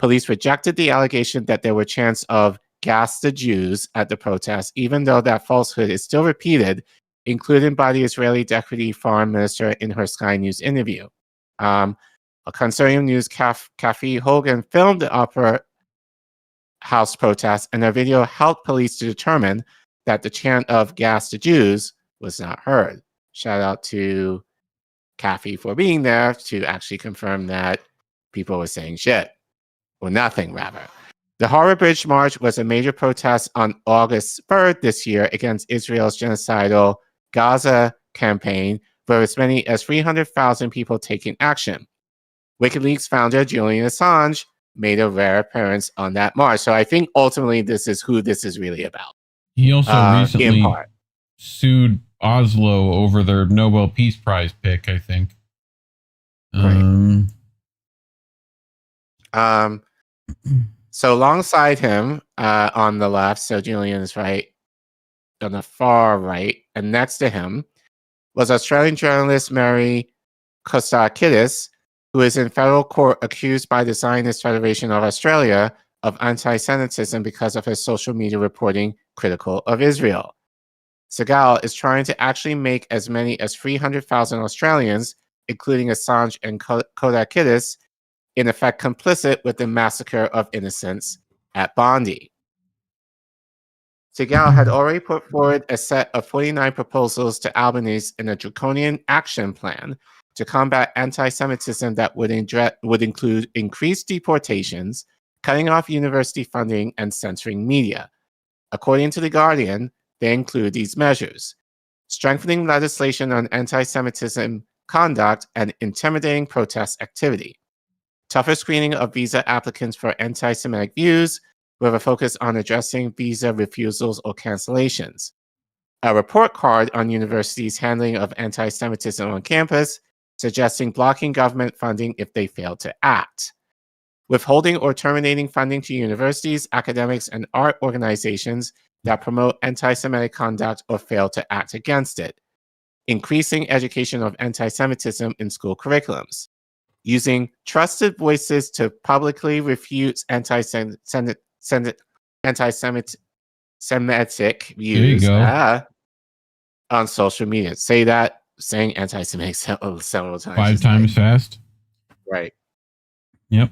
Police rejected the allegation that there were chants of "gas the Jews" at the protest, even though that falsehood is still repeated, including by the Israeli Deputy Foreign Minister in her Sky News interview. A consortium news Kathy Hogan filmed the Opera House protest, and her video helped police to determine that the chant of "gas the Jews" was not heard. Shout out to Kathy for being there to actually confirm that people were saying shit. Or nothing, rather. The Horror Bridge March was a major protest on August 3rd this year against Israel's genocidal Gaza campaign, with as many as 300,000 people taking action. WikiLeaks founder Julian Assange made a rare appearance on that march. So I think ultimately this is who this is really about. He also recently sued Oslo over their Nobel Peace Prize pick, I think. So alongside him on the left, so Julian is right on the far right, and next to him was Australian journalist Mary Kostakidis, who is in federal court accused by the Zionist Federation of Australia of anti-Semitism because of his social media reporting critical of Israel. Segal is trying to actually make as many as 300,000 Australians, including Assange and Kostakidis, in effect complicit with the massacre of innocents at Bondi. Segal had already put forward a set of 49 proposals to Albanese in a draconian action plan to combat anti-Semitism that would include increased deportations, cutting off university funding, and censoring media. According to The Guardian, they include these measures: strengthening legislation on anti-Semitism conduct and intimidating protest activity, tougher screening of visa applicants for anti-Semitic views, with a focus on addressing visa refusals or cancellations, a report card on universities' handling of anti-Semitism on campus, suggesting blocking government funding if they fail to act, withholding or terminating funding to universities, academics, and art organizations that promote anti-Semitic conduct or fail to act against it, increasing education of anti-Semitism in school curriculums, using trusted voices to publicly refute anti-Semitic views on social media. Say that, saying anti-Semitic several times. 5 times fast. Right. Yep.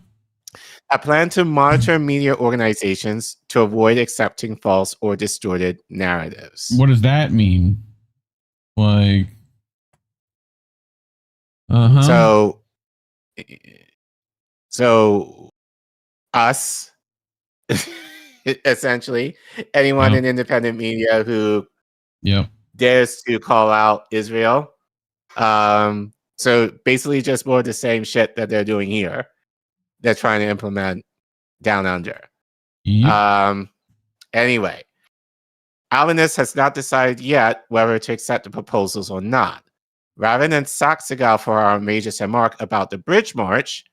A plan to monitor media organizations to avoid accepting false or distorted narratives. What does that mean? Like, So us, essentially, anyone in independent media who dares to call out Israel. So basically just more of the same shit that they're doing here. They're trying to implement down under. Anyway, Albanese has not decided yet whether to accept the proposals or not. Rather than sack Segal for our outrageous remark about the Bridge March,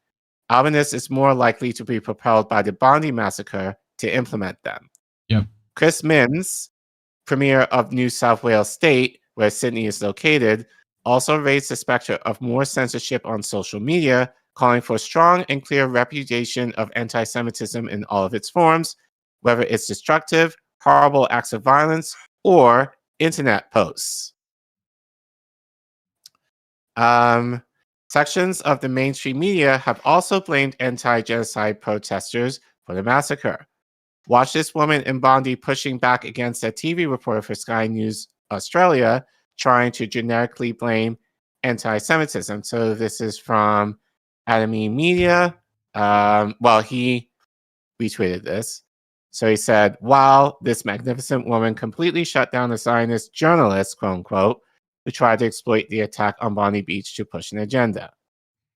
Albanese is more likely to be propelled by the Bondi massacre to implement them. Chris Minns, Premier of New South Wales State, where Sydney is located, also raised the specter of more censorship on social media, calling for strong and clear repudiation of anti-Semitism in all of its forms, whether it's destructive, horrible acts of violence, or internet posts. Sections of the mainstream media have also blamed anti-genocide protesters for the massacre. Watch this woman in Bondi pushing back against a TV reporter for Sky News Australia, trying to generically blame anti-Semitism. So this is from Adami Media. He retweeted this. So he said, "Wow, this magnificent woman completely shut down the Zionist journalists, quote unquote, who tried to exploit the attack on Bondi Beach to push an agenda.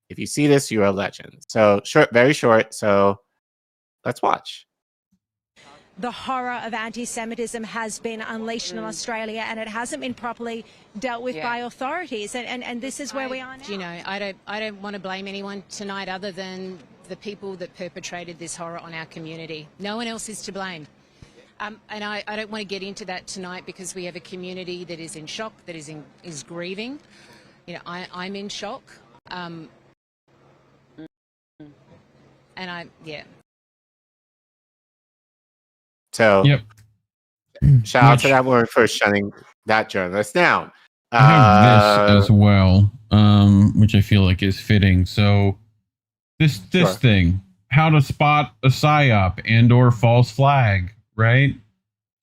If you see this, you're a legend." So short, very short. So let's watch. The horror of anti-Semitism has been unleashed in Australia, and it hasn't been properly dealt with by authorities. And this is where we are now. You know, I don't want to blame anyone tonight other than the people that perpetrated this horror on our community. No one else is to blame. And I don't want to get into that tonight because we have a community that is in shock, that is grieving. You know, I'm in shock. So, yep. Shout out to that woman for shutting that journalist down. I have this as well, which I feel like is fitting. So, this thing, how to spot a psyop and/or false flag, right?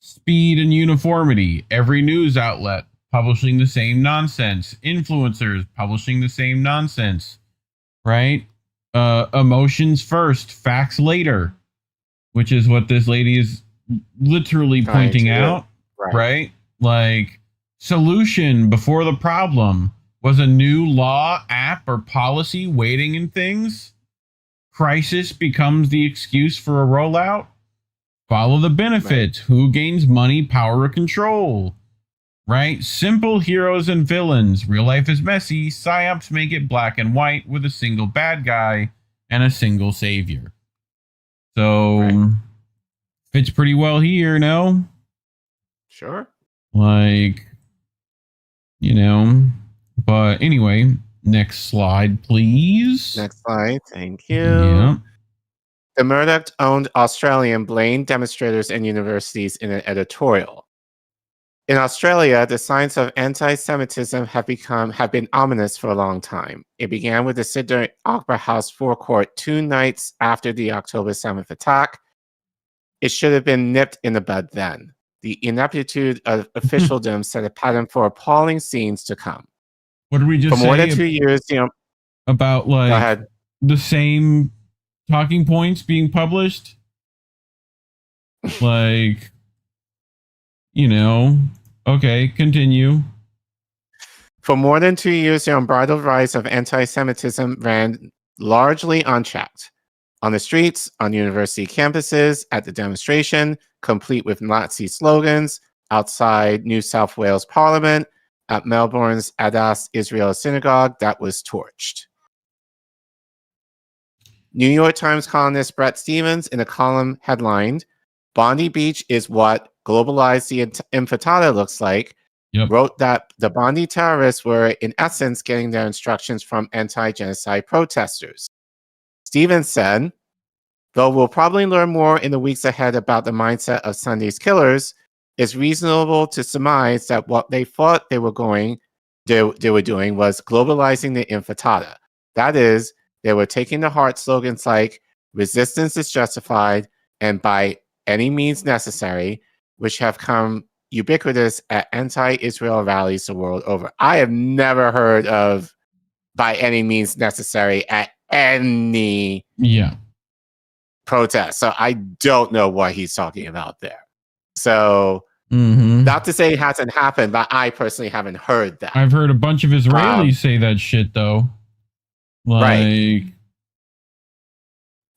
Speed and uniformity. Every news outlet publishing the same nonsense. Influencers publishing the same nonsense, right? Emotions first, facts later, which is what this lady is literally pointing out, right? Like, solution before the problem was a new law, app, or policy waiting in things. Crisis becomes the excuse for a rollout. Follow the benefits. Who gains money, power, or control? Right? Simple heroes and villains. Real life is messy. Psyops make it black and white with a single bad guy and a single savior. So, fits pretty well here, no? Sure. Like, you know, but anyway, next slide, please. Next slide. Thank you. Yeah. The Murdoch-owned Australian blamed demonstrators and universities in an editorial. In Australia, the signs of anti-Semitism have been ominous for a long time. It began with the Sydney Opera House forecourt 2 nights after the October 7th attack. It should have been nipped in the bud then. The ineptitude of officialdom set a pattern for appalling scenes to come. What did we just say? For more than 2 years, about like the same talking points being published? Like, you know, okay, continue. For more than 2 years, the unbridled rise of anti-Semitism ran largely unchecked. On the streets, on university campuses, at the demonstration, complete with Nazi slogans, outside New South Wales Parliament, at Melbourne's Adas Israel Synagogue that was torched. New York Times columnist Bret Stephens, in a column headlined, "Bondi Beach is what globalized the intifada looks like," wrote that the Bondi terrorists were, in essence, getting their instructions from anti-genocide protesters. Stephens said, "Though we'll probably learn more in the weeks ahead about the mindset of Sunday's killers, it's reasonable to surmise that what they thought they were doing was globalizing the intifada. That is, they were taking to heart slogans like resistance is justified and by any means necessary, which have come ubiquitous at anti-Israel rallies the world over." I have never heard of by any means necessary at any protest. So I don't know what he's talking about there. So not to say it hasn't happened, but I personally haven't heard that. I've heard a bunch of Israelis say that shit though. Like,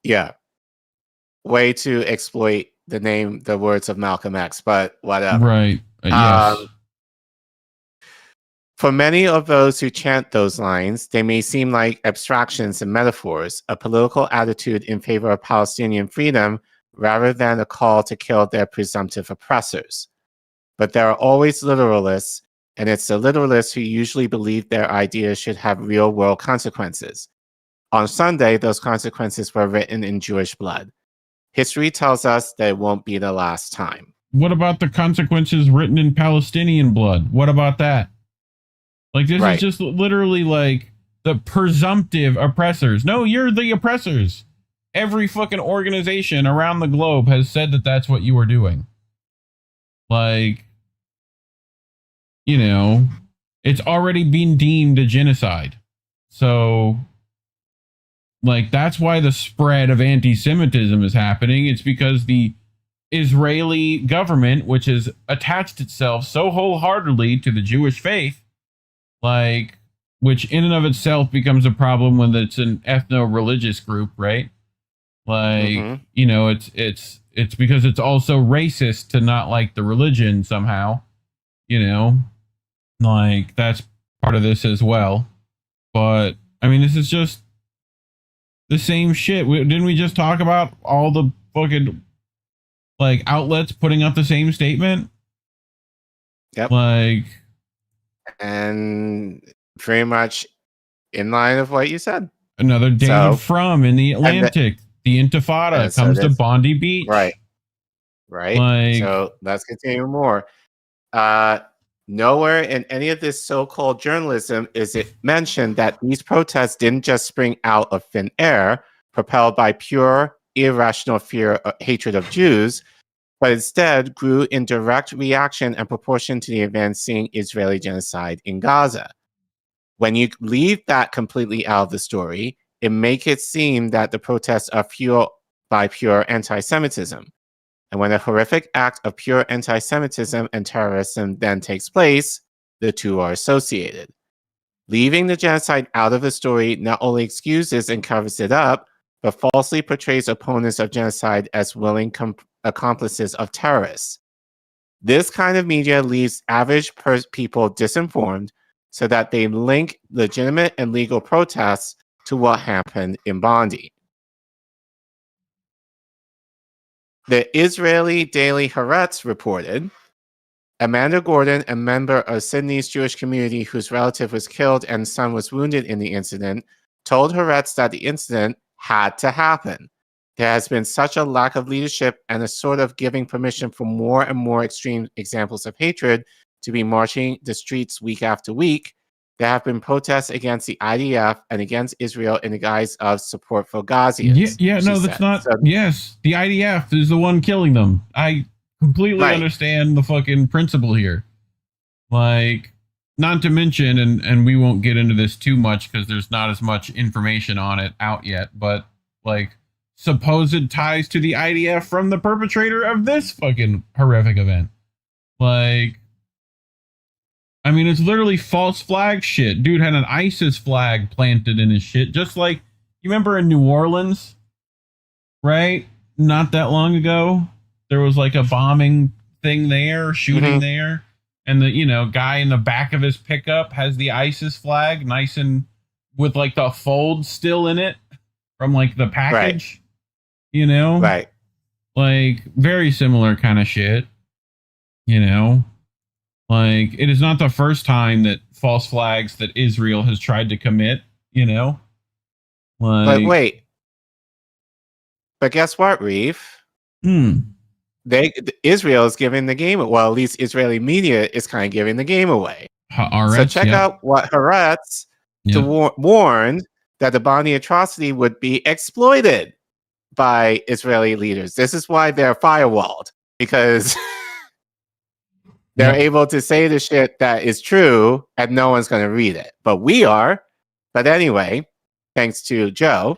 yeah, way to exploit the words of Malcolm X, but whatever. Right. Yes. For many of those who chant those lines, they may seem like abstractions and metaphors, a political attitude in favor of Palestinian freedom rather than a call to kill their presumptive oppressors. But there are always literalists, and it's the literalists who usually believe their ideas should have real-world consequences. On Sunday, those consequences were written in Jewish blood. History tells us that it won't be the last time. What about the consequences written in Palestinian blood? What about that? Like, this is just literally like the presumptive oppressors. No, you're the oppressors. Every fucking organization around the globe has said that that's what you are doing. Like, you know, it's already been deemed a genocide. So, like, that's why the spread of anti-Semitism is happening. It's because the Israeli government, which has attached itself so wholeheartedly to the Jewish faith, like, which in and of itself becomes a problem when it's an ethno-religious group, right? Like, you know, it's because it's also racist to not like the religion somehow, you know, like that's part of this as well. But I mean, this is just the same shit. Didn't we just talk about all the fucking like outlets putting out the same statement? Yep. Like, and pretty much in line of what you said. Another David Frum in the Atlantic. The Intifada comes to Bondi Beach. Right. Right? So let's continue more. Nowhere in any of this so-called journalism is it mentioned that these protests didn't just spring out of thin air, propelled by pure, irrational fear or hatred of Jews, but instead grew in direct reaction and proportion to the advancing Israeli genocide in Gaza. When you leave that completely out of the story, it makes it seem that the protests are fueled by pure anti-Semitism. And when a horrific act of pure anti-Semitism and terrorism then takes place, the two are associated. Leaving the genocide out of the story not only excuses and covers it up, but falsely portrays opponents of genocide as willing accomplices of terrorists. This kind of media leaves average people disinformed so that they link legitimate and legal protests to what happened in Bondi. The Israeli Daily Haaretz reported, Amanda Gordon, a member of Sydney's Jewish community whose relative was killed and son was wounded in the incident, told Haaretz that the incident had to happen. There has been such a lack of leadership and a sort of giving permission for more and more extreme examples of hatred to be marching the streets week after week. There have been protests against the IDF and against Israel in the guise of support for Gazians. Yes, the IDF is the one killing them. I completely understand the fucking principle here. Like, not to mention, and we won't get into this too much because there's not as much information on it out yet, but like supposed ties to the IDF from the perpetrator of this fucking horrific event. Like, I mean, it's literally false flag shit. Dude had an ISIS flag planted in his shit. Just like, you remember in New Orleans, right? Not that long ago, there was like a bombing thing there, shooting there. And the, guy in the back of his pickup has the ISIS flag, nice and with like the fold still in it from like the package, Right. Like, very similar kind of shit, Like, it is not the first time that false flags that Israel has tried to commit, Like, but wait. But guess what, Reef? Israel is giving the game. Well, at least Israeli media is kind of giving the game away. So check out what Haaretz warned that the Bondi atrocity would be exploited by Israeli leaders. This is why they're firewalled, because they're able to say the shit that is true and no one's going to read it. But we are. But anyway, thanks to Joe,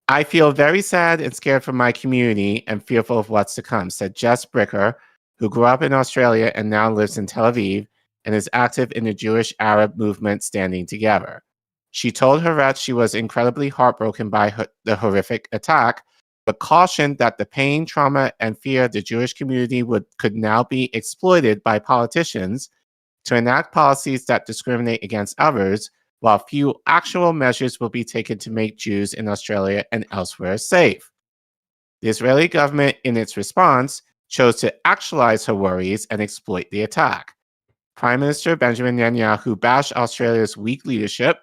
I feel very sad and scared for my community and fearful of what's to come, said Jess Bricker, who grew up in Australia and now lives in Tel Aviv and is active in the Jewish Arab movement Standing Together. She told Haaretz she was incredibly heartbroken by the horrific attack, but cautioned that the pain, trauma, and fear of the Jewish community could now be exploited by politicians to enact policies that discriminate against others, while few actual measures will be taken to make Jews in Australia and elsewhere safe. The Israeli government, in its response, chose to actualize her worries and exploit the attack. Prime Minister Benjamin Netanyahu bashed Australia's weak leadership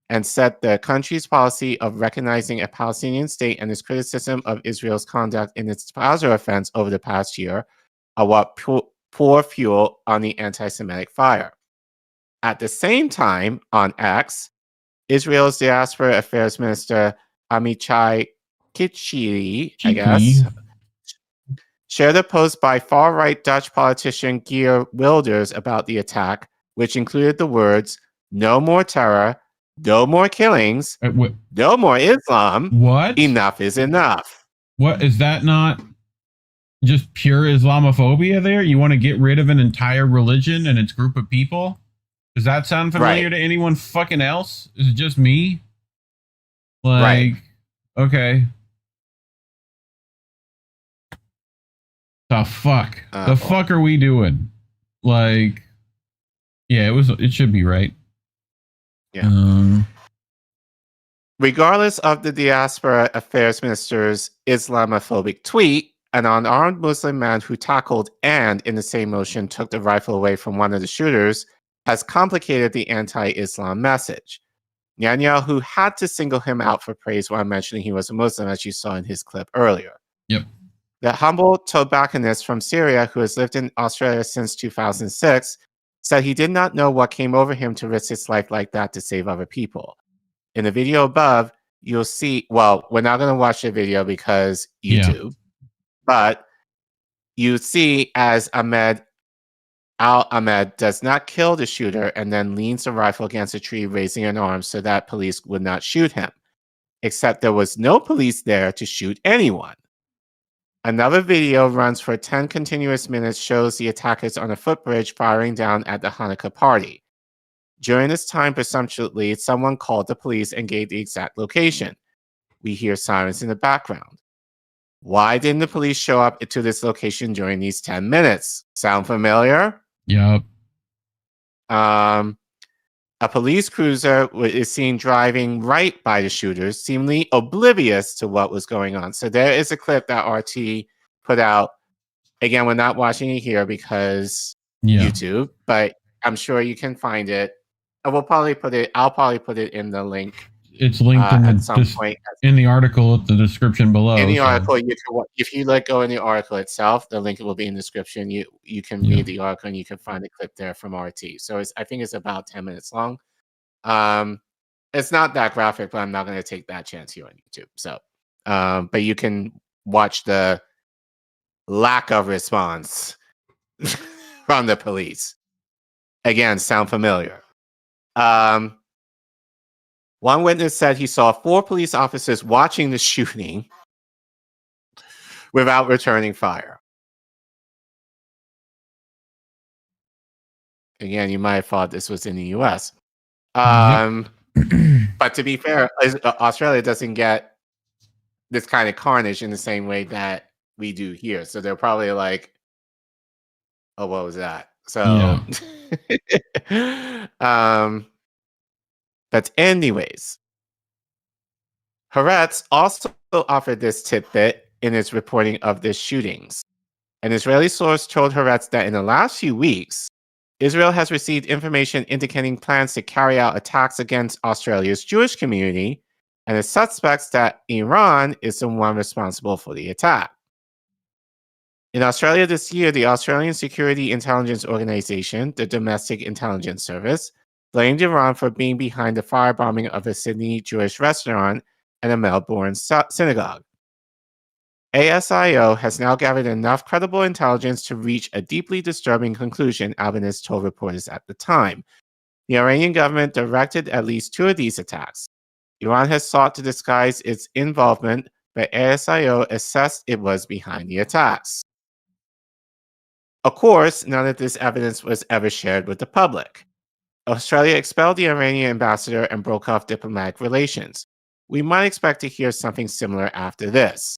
and said the country's policy of recognizing a Palestinian state and its criticism of Israel's conduct in its Gaza offense over the past year are what pour fuel on the anti-Semitic fire. At the same time, on X, Israel's Diaspora Affairs Minister Amichai Kitchiri, shared a post by far-right Dutch politician Geert Wilders about the attack, which included the words, "No more terror, no more killings, no more Islam. What? Enough is enough." What, is that not just pure Islamophobia there? You want to get rid of an entire religion and its group of people? Does that sound familiar to anyone fucking else? Is it just me? Like, okay. The fuck? The fuck are we doing? Like, yeah, it should be right. Yeah. Regardless of the Diaspora Affairs Minister's Islamophobic tweet, an unarmed Muslim man who tackled and, in the same motion, took the rifle away from one of the shooters has complicated the anti-Islam message. Netanyahu had to single him out for praise while mentioning he was a Muslim, as you saw in his clip earlier. Yep. The humble tobacconist from Syria, who has lived in Australia since 2006, said he did not know what came over him to risk his life like that to save other people. In the video above, you'll see, well, we're not going to watch the video because YouTube, but you see as Ahmed does not kill the shooter and then leans the rifle against a tree, raising an arm so that police would not shoot him, except there was no police there to shoot anyone. Another video runs for 10 continuous minutes, shows the attackers on a footbridge firing down at the Hanukkah party. During this time, presumptuously, someone called the police and gave the exact location. We hear sirens in the background. Why didn't the police show up to this location during these 10 minutes? Sound familiar? Yep. A police cruiser is seen driving right by the shooters, seemingly oblivious to what was going on. So there is a clip that RT put out. Again, we're not watching it here because YouTube, but I'm sure you can find it. I'll probably put it in the link. It's linked in the article at the description below. In the article, if you go in the article itself, the link will be in the description. You can read the article and you can find a clip there from RT. So I think it's about 10 minutes long. It's not that graphic, but I'm not going to take that chance here on YouTube. So, but you can watch the lack of response from the police. Again, sound familiar? One witness said he saw 4 police officers watching the shooting without returning fire. Again, you might have thought this was in the US. But to be fair, Australia doesn't get this kind of carnage in the same way that we do here. So they're probably like, oh, what was that? So, but anyways, Haaretz also offered this tidbit in its reporting of the shootings. An Israeli source told Haaretz that in the last few weeks, Israel has received information indicating plans to carry out attacks against Australia's Jewish community, and it suspects that Iran is the one responsible for the attack. In Australia this year, the Australian Security Intelligence Organization, the Domestic Intelligence Service, blamed Iran for being behind the firebombing of a Sydney Jewish restaurant and a Melbourne synagogue. ASIO has now gathered enough credible intelligence to reach a deeply disturbing conclusion, Albanese told reporters at the time. The Iranian government directed at least 2 of these attacks. Iran has sought to disguise its involvement, but ASIO assessed it was behind the attacks. Of course, none of this evidence was ever shared with the public. Australia expelled the Iranian ambassador and broke off diplomatic relations. We might expect to hear something similar after this.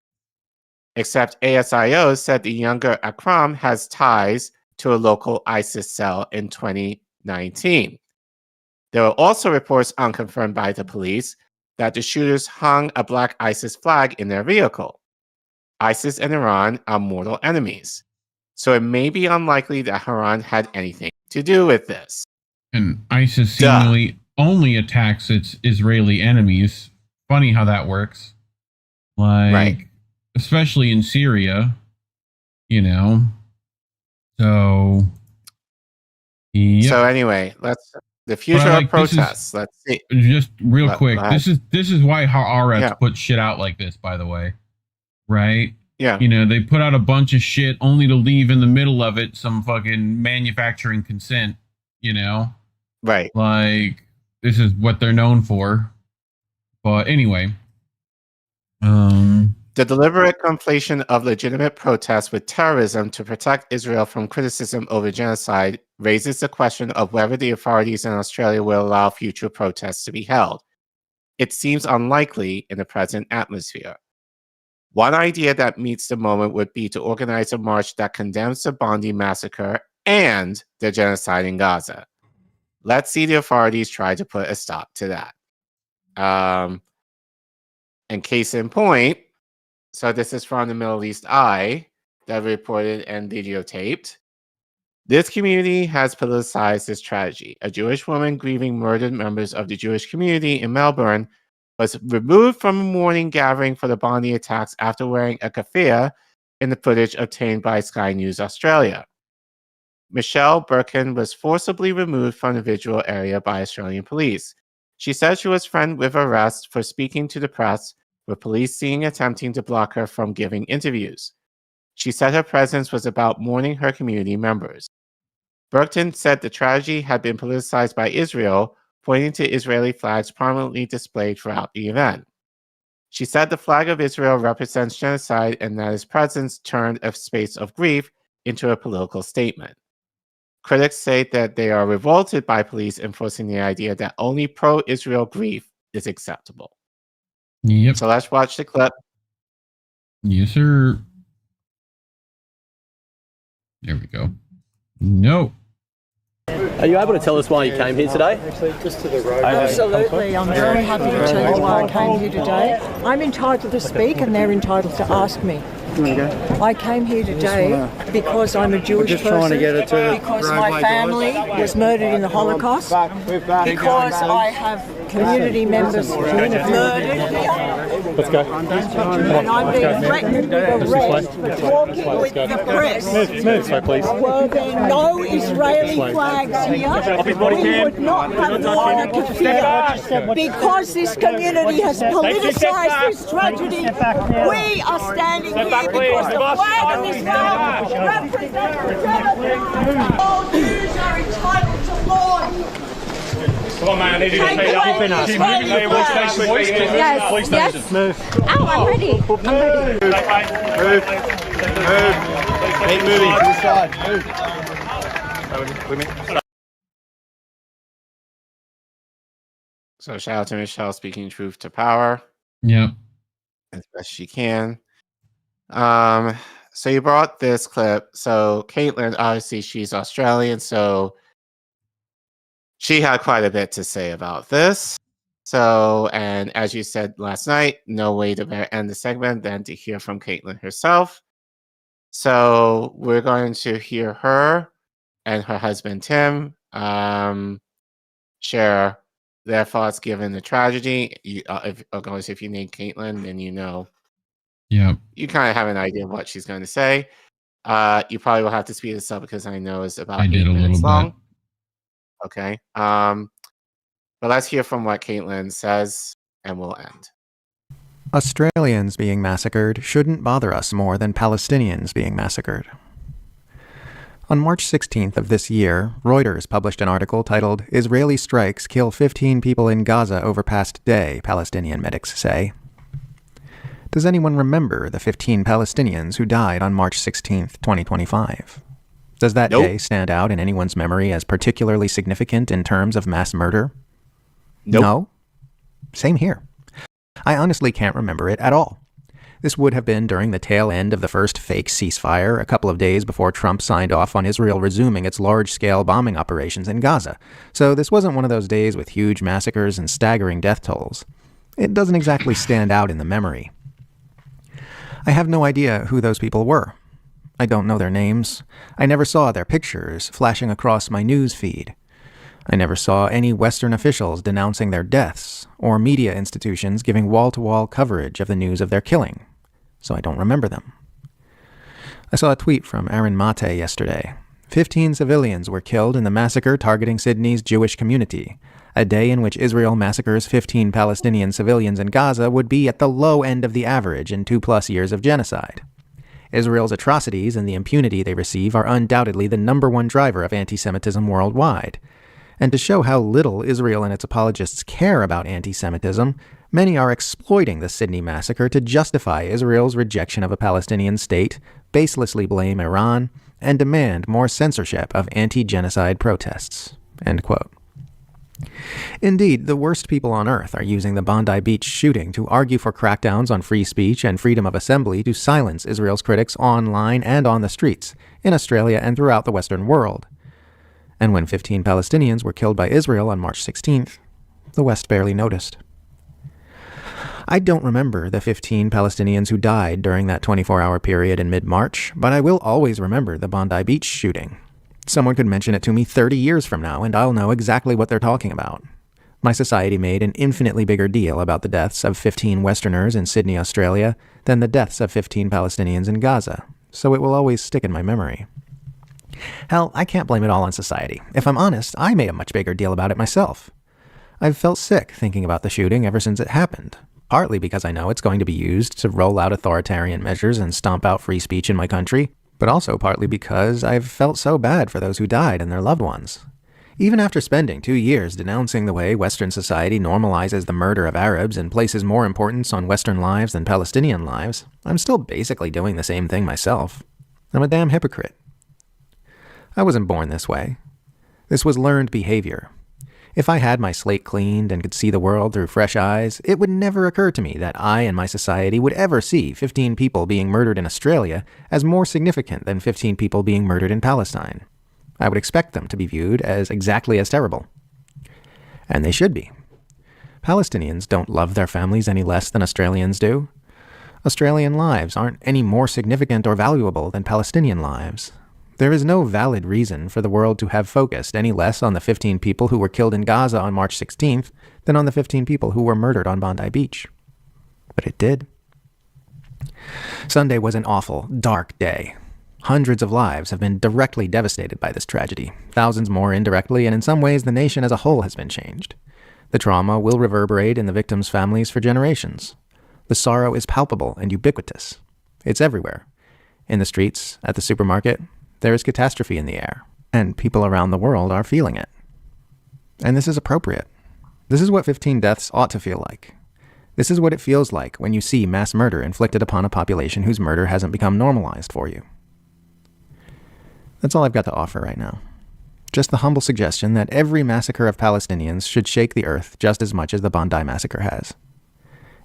Except ASIO said the younger Akram has ties to a local ISIS cell in 2019. There were also reports, unconfirmed by the police, that the shooters hung a black ISIS flag in their vehicle. ISIS and Iran are mortal enemies, so it may be unlikely that Iran had anything to do with this. And ISIS seemingly only attacks its Israeli enemies. Funny how that works. Especially in Syria, So, So anyway, the future of protests. Let's see. Just real quick, this is why Haaretz put shit out like this, by the way. Right? Yeah. They put out a bunch of shit only to leave in the middle of it some fucking manufacturing consent, Right. This is what they're known for. But anyway. The deliberate conflation of legitimate protests with terrorism to protect Israel from criticism over genocide raises the question of whether the authorities in Australia will allow future protests to be held. It seems unlikely in the present atmosphere. One idea that meets the moment would be to organize a march that condemns the Bondi massacre and the genocide in Gaza. Let's see the authorities try to put a stop to that. And case in point, so this is from the Middle East Eye that reported and videotaped. This community has politicized this tragedy. A Jewish woman grieving murdered members of the Jewish community in Melbourne was removed from a mourning gathering for the Bondi attacks after wearing a keffiyeh in the footage obtained by Sky News Australia. Michelle Birkin was forcibly removed from the visual area by Australian police. She said she was threatened with arrest for speaking to the press, with police seen attempting to block her from giving interviews. She said her presence was about mourning her community members. Birkin said the tragedy had been politicized by Israel, pointing to Israeli flags prominently displayed throughout the event. She said the flag of Israel represents genocide and that his presence turned a space of grief into a political statement. Critics say that they are revolted by police enforcing the idea that only pro-Israel grief is acceptable. Yep. So let's watch the clip. Yes, sir. There we go. No. Are you able to tell us why you came here today? Absolutely. I'm very happy to tell you why I came here today. I'm entitled to speak and they're entitled to ask me. I came here today because I'm a Jewish person, because my family was murdered in the Holocaust, because I have community members murdered. Let's go. And I'm being threatened with arrest for talking with the press. Move, please. Were there no Israeli flags here, we would not have water to fear. Because this community has politicized this tragedy, we are standing here because the flag of Israel represents genocide. All Jews are entitled to mourn. Come on, man, I need to get paid up. Yes, yes. Move. Oh, I'm ready. Move. Keep moving. To the side. Move. So shout out to Michelle speaking truth to power. Yeah. As best she can. So you brought this clip. So Caitlin, obviously she's Australian, so she had quite a bit to say about this. So, and as you said last night, no way to end the segment than to hear from Caitlin herself. So we're going to hear her and her husband Tim share their thoughts given the tragedy. If you name Caitlin, then you know. Yeah. You kind of have an idea of what she's going to say. You probably will have to speed this up because I know it's about 8 minutes long. Okay. But let's hear from what Caitlin says, and we'll end. Australians being massacred shouldn't bother us more than Palestinians being massacred. On March 16th of this year, Reuters published an article titled, "Israeli Strikes Kill 15 People in Gaza Over Past Day, Palestinian Medics Say." Does anyone remember the 15 Palestinians who died on March 16th, 2025? Does that day stand out in anyone's memory as particularly significant in terms of mass murder? No? Same here. I honestly can't remember it at all. This would have been during the tail end of the first fake ceasefire, a couple of days before Trump signed off on Israel resuming its large-scale bombing operations in Gaza. So this wasn't one of those days with huge massacres and staggering death tolls. It doesn't exactly stand out in the memory. I have no idea who those people were. I don't know their names. I never saw their pictures flashing across my news feed. I never saw any Western officials denouncing their deaths, or media institutions giving wall-to-wall coverage of the news of their killing, so I don't remember them. I saw a tweet from Aaron Mate yesterday. 15 civilians were killed in the massacre targeting Sydney's Jewish community. A day in which Israel massacres 15 Palestinian civilians in Gaza would be at the low end of the average in 2+ years of genocide. Israel's atrocities and the impunity they receive are undoubtedly the #1 driver of anti-Semitism worldwide. And to show how little Israel and its apologists care about anti-Semitism, many are exploiting the Sydney massacre to justify Israel's rejection of a Palestinian state, baselessly blame Iran, and demand more censorship of anti-genocide protests. End quote. Indeed, the worst people on earth are using the Bondi Beach shooting to argue for crackdowns on free speech and freedom of assembly to silence Israel's critics online and on the streets, in Australia and throughout the Western world. And when 15 Palestinians were killed by Israel on March 16th, the West barely noticed. I don't remember the 15 Palestinians who died during that 24-hour period in mid-March, but I will always remember the Bondi Beach shooting. Someone could mention it to me 30 years from now, and I'll know exactly what they're talking about. My society made an infinitely bigger deal about the deaths of 15 Westerners in Sydney, Australia, than the deaths of 15 Palestinians in Gaza, so it will always stick in my memory. Hell, I can't blame it all on society. If I'm honest, I made a much bigger deal about it myself. I've felt sick thinking about the shooting ever since it happened, partly because I know it's going to be used to roll out authoritarian measures and stomp out free speech in my country, but also partly because I've felt so bad for those who died and their loved ones. Even after spending 2 years denouncing the way Western society normalizes the murder of Arabs and places more importance on Western lives than Palestinian lives, I'm still basically doing the same thing myself. I'm a damn hypocrite. I wasn't born this way. This was learned behavior. If I had my slate cleaned and could see the world through fresh eyes, it would never occur to me that I and my society would ever see 15 people being murdered in Australia as more significant than 15 people being murdered in Palestine. I would expect them to be viewed as exactly as terrible. And they should be. Palestinians don't love their families any less than Australians do. Australian lives aren't any more significant or valuable than Palestinian lives. There is no valid reason for the world to have focused any less on the 15 people who were killed in Gaza on March 16th than on the 15 people who were murdered on Bondi Beach. But it did. Sunday was an awful, dark day. Hundreds of lives have been directly devastated by this tragedy, thousands more indirectly, and in some ways the nation as a whole has been changed. The trauma will reverberate in the victims' families for generations. The sorrow is palpable and ubiquitous. It's everywhere. In the streets, at the supermarket, there is catastrophe in the air, and people around the world are feeling it. And this is appropriate. This is what 15 deaths ought to feel like. This is what it feels like when you see mass murder inflicted upon a population whose murder hasn't become normalized for you. That's all I've got to offer right now. Just the humble suggestion that every massacre of Palestinians should shake the earth just as much as the Bondi massacre has.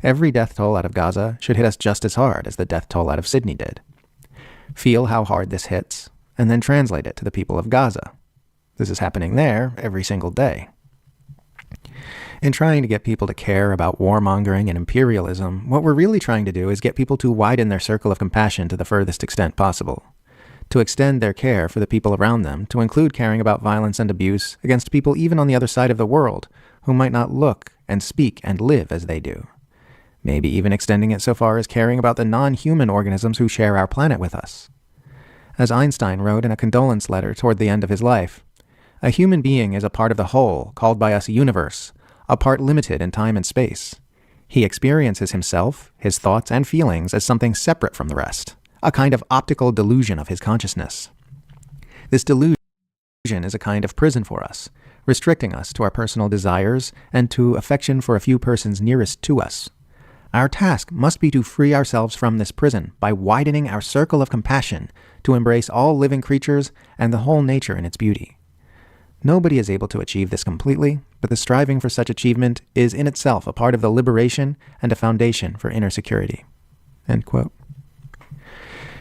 Every death toll out of Gaza should hit us just as hard as the death toll out of Sydney did. Feel how hard this hits, and then translate it to the people of Gaza. This is happening there every single day. In trying to get people to care about warmongering and imperialism, what we're really trying to do is get people to widen their circle of compassion to the furthest extent possible. To extend their care for the people around them, to include caring about violence and abuse against people even on the other side of the world, who might not look and speak and live as they do. Maybe even extending it so far as caring about the non-human organisms who share our planet with us. As Einstein wrote in a condolence letter toward the end of his life, a human being is a part of the whole, called by us universe, a part limited in time and space. He experiences himself, his thoughts and feelings as something separate from the rest, a kind of optical delusion of his consciousness. This delusion is a kind of prison for us, restricting us to our personal desires and to affection for a few persons nearest to us. Our task must be to free ourselves from this prison by widening our circle of compassion to embrace all living creatures and the whole nature in its beauty. Nobody is able to achieve this completely, but the striving for such achievement is in itself a part of the liberation and a foundation for inner security." End quote.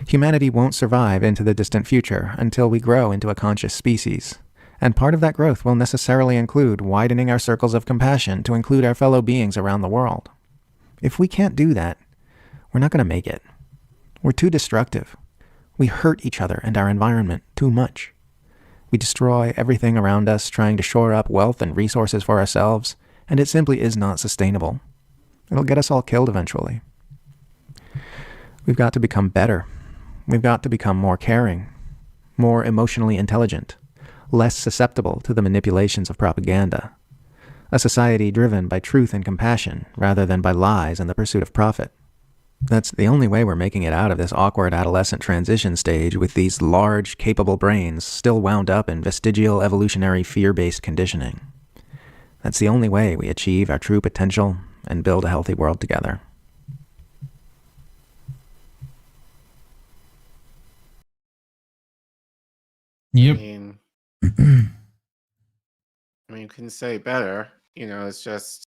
Humanity won't survive into the distant future until we grow into a conscious species, and part of that growth will necessarily include widening our circles of compassion to include our fellow beings around the world. If we can't do that, we're not going to make it. We're too destructive. We hurt each other and our environment too much. We destroy everything around us trying to shore up wealth and resources for ourselves, and it simply is not sustainable. It'll get us all killed eventually. We've got to become better. We've got to become more caring, more emotionally intelligent, less susceptible to the manipulations of propaganda. A society driven by truth and compassion rather than by lies and the pursuit of profit. That's the only way we're making it out of this awkward adolescent transition stage with these large, capable brains still wound up in vestigial evolutionary fear-based conditioning. That's the only way we achieve our true potential and build a healthy world together. Yep. I mean, couldn't say it better. You know, it's just,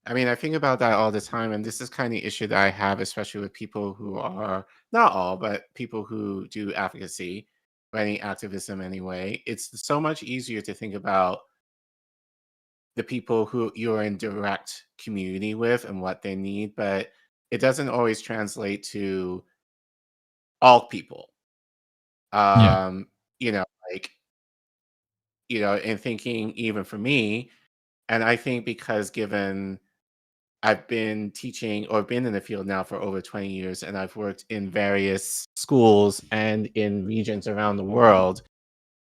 I mean, I think about that all the time, and this is kind of the issue that I have, especially with people who are, not all, but people who do advocacy, or any activism anyway. It's so much easier to think about the people who you're in direct community with and what they need, but it doesn't always translate to all people. Yeah. You know, like, you know, and thinking even for me, And I think because given I've been teaching or been in the field now for over 20 years, and I've worked in various schools and in regions around the world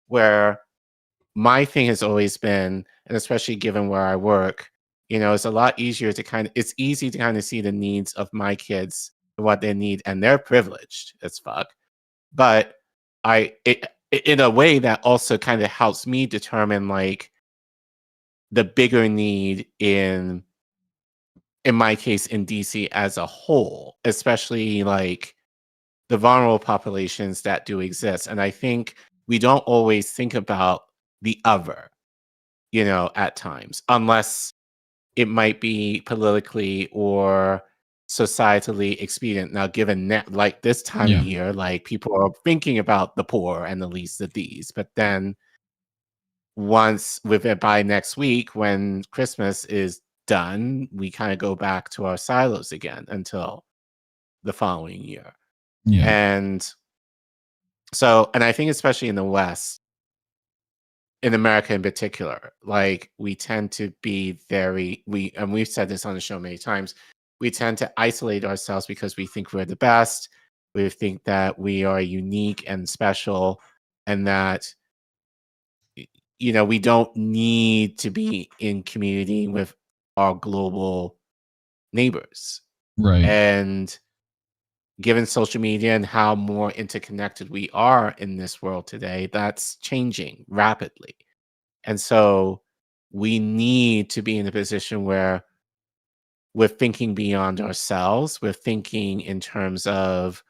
where my thing has always been, and especially given where I work, it's a lot easier to it's easy to kind of see the needs of my kids and what they need, and they're privileged as fuck. But in a way that also kind of helps me determine like the bigger need in my case in DC as a whole, especially like the vulnerable populations that do exist. And I think we don't always think about the other, at times, unless it might be politically or societally expedient. Now, given like this time of year, like people are thinking about the poor and the least of these, but then by next week, when Christmas is done, we kind of go back to our silos again until the following year. Yeah. And I think especially in the West, in America in particular, like we tend to be and we've said this on the show many times, we tend to isolate ourselves because we think we're the best. We think that we are unique and special, and that we don't need to be in community with our global neighbors. Right. And given social media and how more interconnected we are in this world today, that's changing rapidly. And so we need to be in a position where we're thinking beyond ourselves. We're thinking in terms of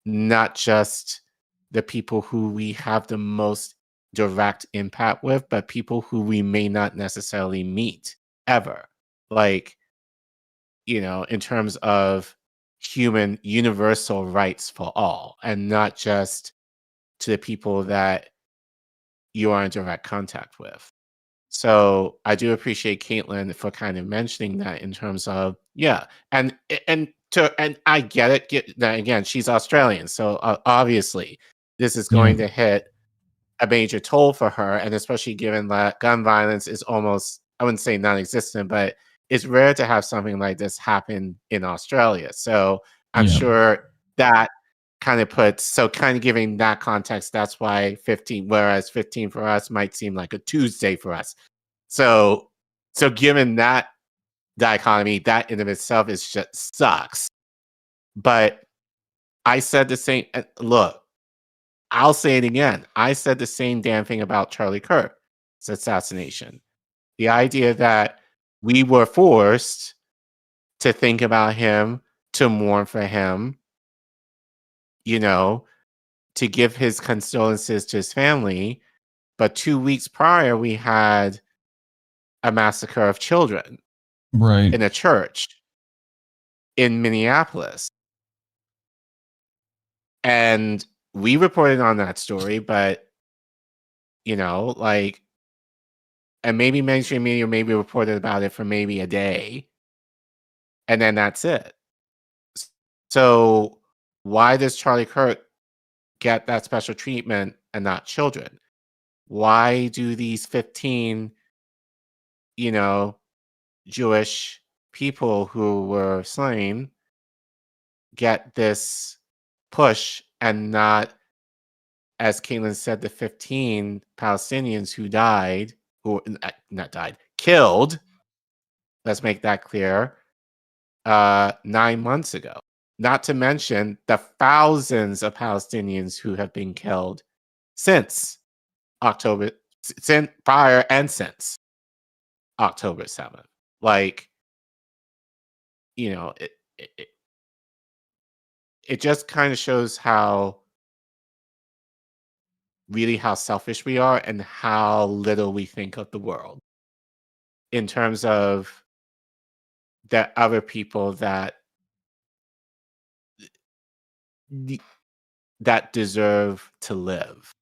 not just the people who we have the most direct impact with, but people who we may not necessarily meet ever. Like, in terms of human universal rights for all, and not just to the people that you are in direct contact with. So I do appreciate Caitlin for kind of mentioning that in terms of, and I get it. Again, she's Australian, so obviously this is going to hit a major toll for her, and especially given that gun violence is almost, I wouldn't say non-existent, but it's rare to have something like this happen in Australia. So I'm sure that kind of giving that context, that's why 15, whereas 15 for us might seem like a Tuesday for us. So given that dichotomy, that in of itself is just sucks. But I said the same, look, I'll say it again. I said the same damn thing about Charlie Kirk's assassination. The idea that we were forced to think about him, to mourn for him, to give his condolences to his family. But 2 weeks prior, we had a massacre of children in a church in Minneapolis. And we reported on that story, but, and maybe mainstream media maybe reported about it for maybe a day. And then that's it. So why does Charlie Kirk get that special treatment and not children? Why do these 15, Jewish people who were slain get this push and not, as Caitlin said, the 15 Palestinians who died, killed, let's make that clear, 9 months ago. Not to mention the thousands of Palestinians who have been killed since October 7th. Like, it just kind of shows how selfish we are and how little we think of the world in terms of the other people that deserve to live.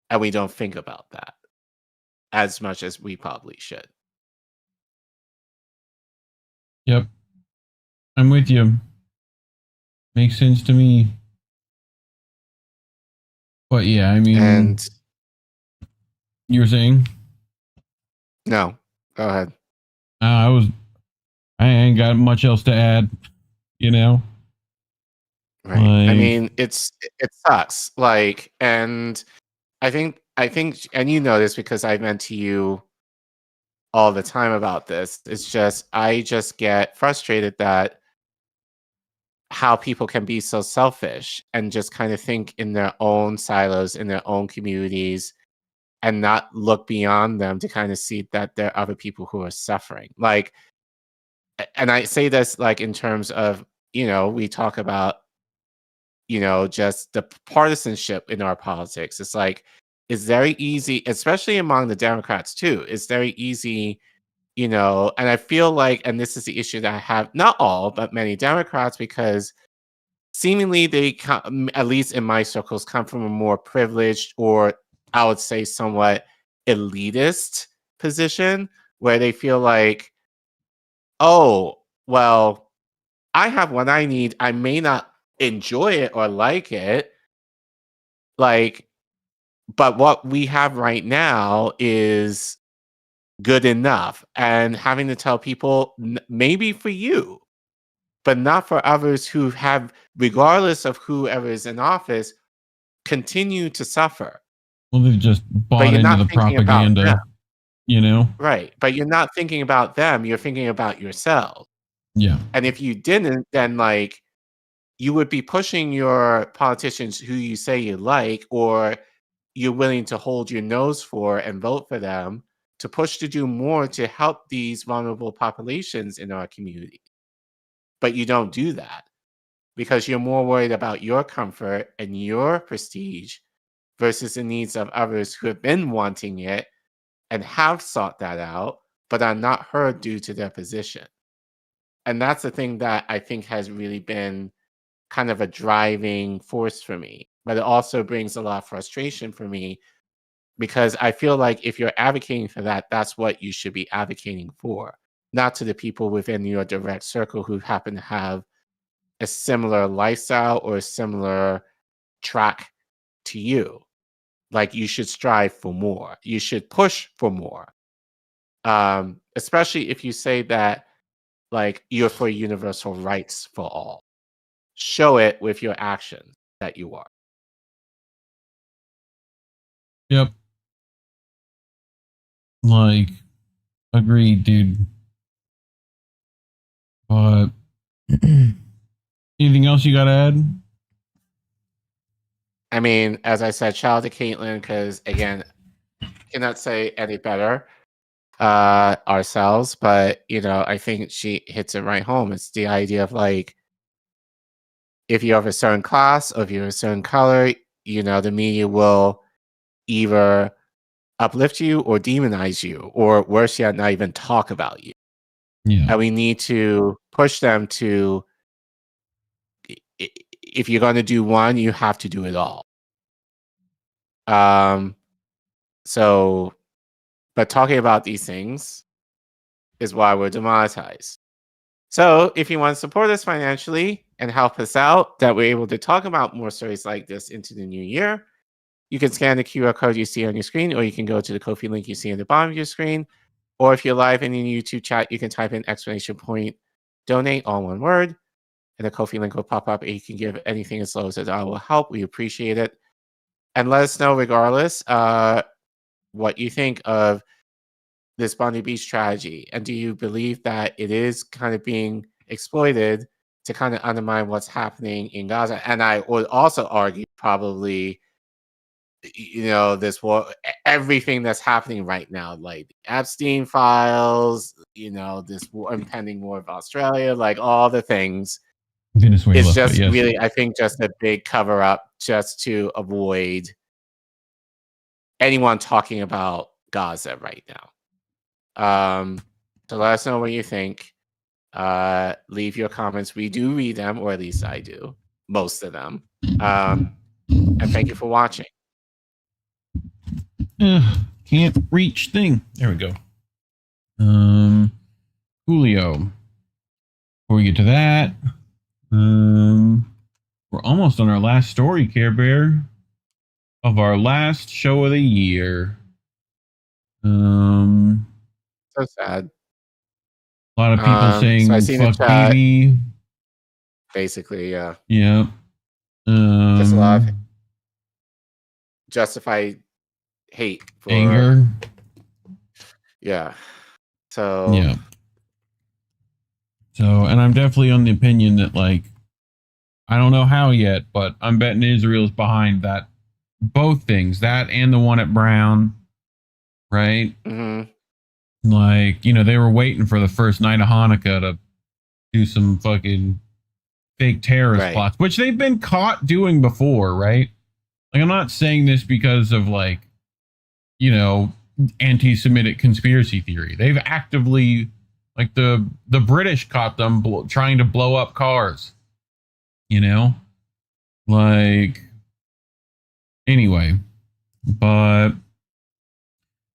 And we don't think about that as much as we probably should. Yep. I'm with you. Makes sense to me. But yeah, I mean, and you were saying? No, Go ahead. I ain't got much else to add, you know? Right. I mean, it sucks. Like, and I think, and you know this because I vent to you all the time about this. It's just, I just get frustrated that how people can be so selfish and just kind of think in their own silos, in their own communities, and not look beyond them to kind of see that there are other people who are suffering. Like, and I say this like in terms of, you know, we talk about, you know, just the partisanship in our politics. It's like, it's very easy, especially among the Democrats too. It's very easy, you know, and I feel like, and this is the issue that I have, not all, but many Democrats, because seemingly they come, at least in my circles, come from a more privileged, or I would say somewhat elitist position, where they feel like, oh, well, I have what I need. I may not enjoy it or like it, like, but what we have right now is good enough. And having to tell people, maybe for you, but not for others who have, regardless of whoever is in office, continue to suffer. Well, they've just bought into the propaganda, you know? Right. But you're not thinking about them. You're thinking about yourself. Yeah. And if you didn't, then like, you would be pushing your politicians who you say you like, or you're willing to hold your nose for and vote for them, to push to do more to help these vulnerable populations in our community. But you don't do that because you're more worried about your comfort and your prestige versus the needs of others who have been wanting it and have sought that out, but are not heard due to their position. And that's the thing that I think has really been kind of a driving force for me. But it also brings a lot of frustration for me, because I feel like if you're advocating for that, that's what you should be advocating for, not to the people within your direct circle who happen to have a similar lifestyle or a similar track to you. Like, you should strive for more. You should push for more. Especially if you say that, like, you're for universal rights for all. Show it with your actions that you are. Yep. Like, agreed, dude. But anything else you got to add? I mean, as I said, shout out to Caitlin, because again, cannot say any better ourselves, but you know, I think she hits it right home. It's the idea of like, if you have a certain class or if you're a certain color, you know, the media will either uplift you or demonize you, or worse yet, not even talk about you. Yeah. And we need to push them to, if you're going to do one, you have to do it all. So, but talking about these things is why we're demonetized. So if you want to support us financially and help us out, that we're able to talk about more stories like this into the new year, you can scan the QR code you see on your screen, or you can go to the Ko-fi link you see at the bottom of your screen. Or if you're live in the YouTube chat, you can type in !donate, all one word, and the Ko-fi link will pop up, and you can give anything as low as $1 will help. We appreciate it. And let us know, regardless, what you think of this Bondi Beach tragedy. And do you believe that it is kind of being exploited to kind of undermine what's happening in Gaza? And I would also argue probably, you know, this war, everything that's happening right now, like the Epstein files, you know, this war, impending war of Australia, like all the things. Venezuela, it's just yes. really, I think, just a big cover up just to avoid anyone talking about Gaza right now. So let us know what you think. Leave your comments. We do read them, or at least I do, most of them. And thank you for watching. Can't reach thing. There we go. Julio. Before we get to that, we're almost on our last story, Care Bear, of our last show of the year. So sad. A lot of people saying so I seen fuck baby. Basically, yeah. Yeah. Just a lot of justified hate for anger. Yeah. So yeah. So, and I'm definitely on the opinion that, like, I don't know how yet, but I'm betting Israel's behind that. Both things, that and the one at Brown, right? Like, you know, they were waiting for the first night of Hanukkah to do some fucking fake terrorist plots, which they've been caught doing before, right? Like, I'm not saying this because of, like, you know, anti-Semitic conspiracy theory. They've actively, like, the British caught them trying to blow up cars, you know? Like, anyway, but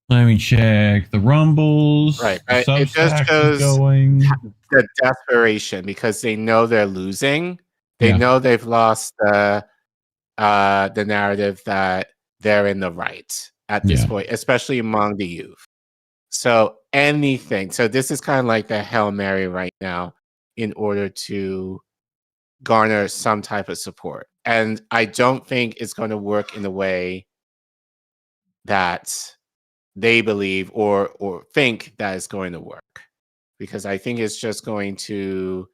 let me check the rumbles. Right. It just shows the desperation because they know they're losing. They know they've lost the narrative that they're in the right at this point, especially among the youth. So anything. So this is kind of like the Hail Mary right now in order to garner some type of support. And I don't think it's going to work in the way that they believe or think that it's going to work. Because I think it's just going to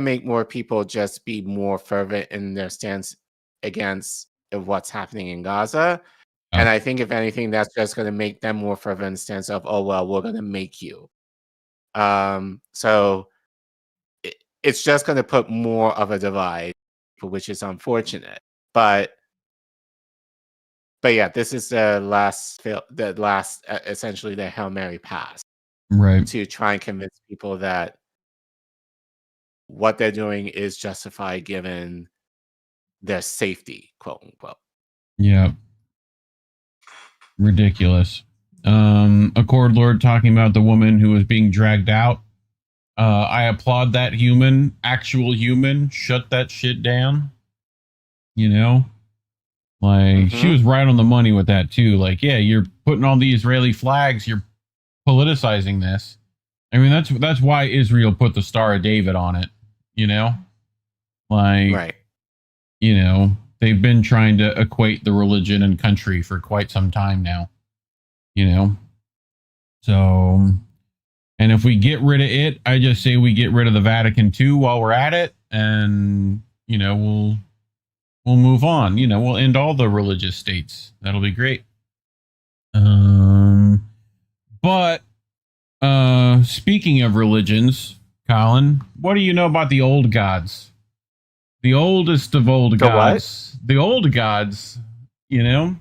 make more people just be more fervent in their stance against what's happening in Gaza. And I think if anything, that's just going to make them more fervent in the stance of, oh, well, we're going to make you. So it's just going to put more of a divide, which is unfortunate. But yeah, this is the last essentially the Hail Mary pass, right? To try and convince people that what they're doing is justified given their safety, quote unquote. Yeah. Ridiculous. Accord Lord talking about the woman who was being dragged out. I applaud that actual human. Shut that shit down. You know? Like, she was right on the money with that too. Like, yeah, you're putting all the Israeli flags, you're politicizing this. I mean, that's why Israel put the Star of David on it, you know? Like, you know, they've been trying to equate the religion and country for quite some time now, you know? So, and if we get rid of it, I just say we get rid of the Vatican too while we're at it, and, you know, we'll move on. You know, we'll end all the religious states. That'll be great. But speaking of religions, Collin, what do you know about the old gods? The oldest of old gods. What? The old gods, you know?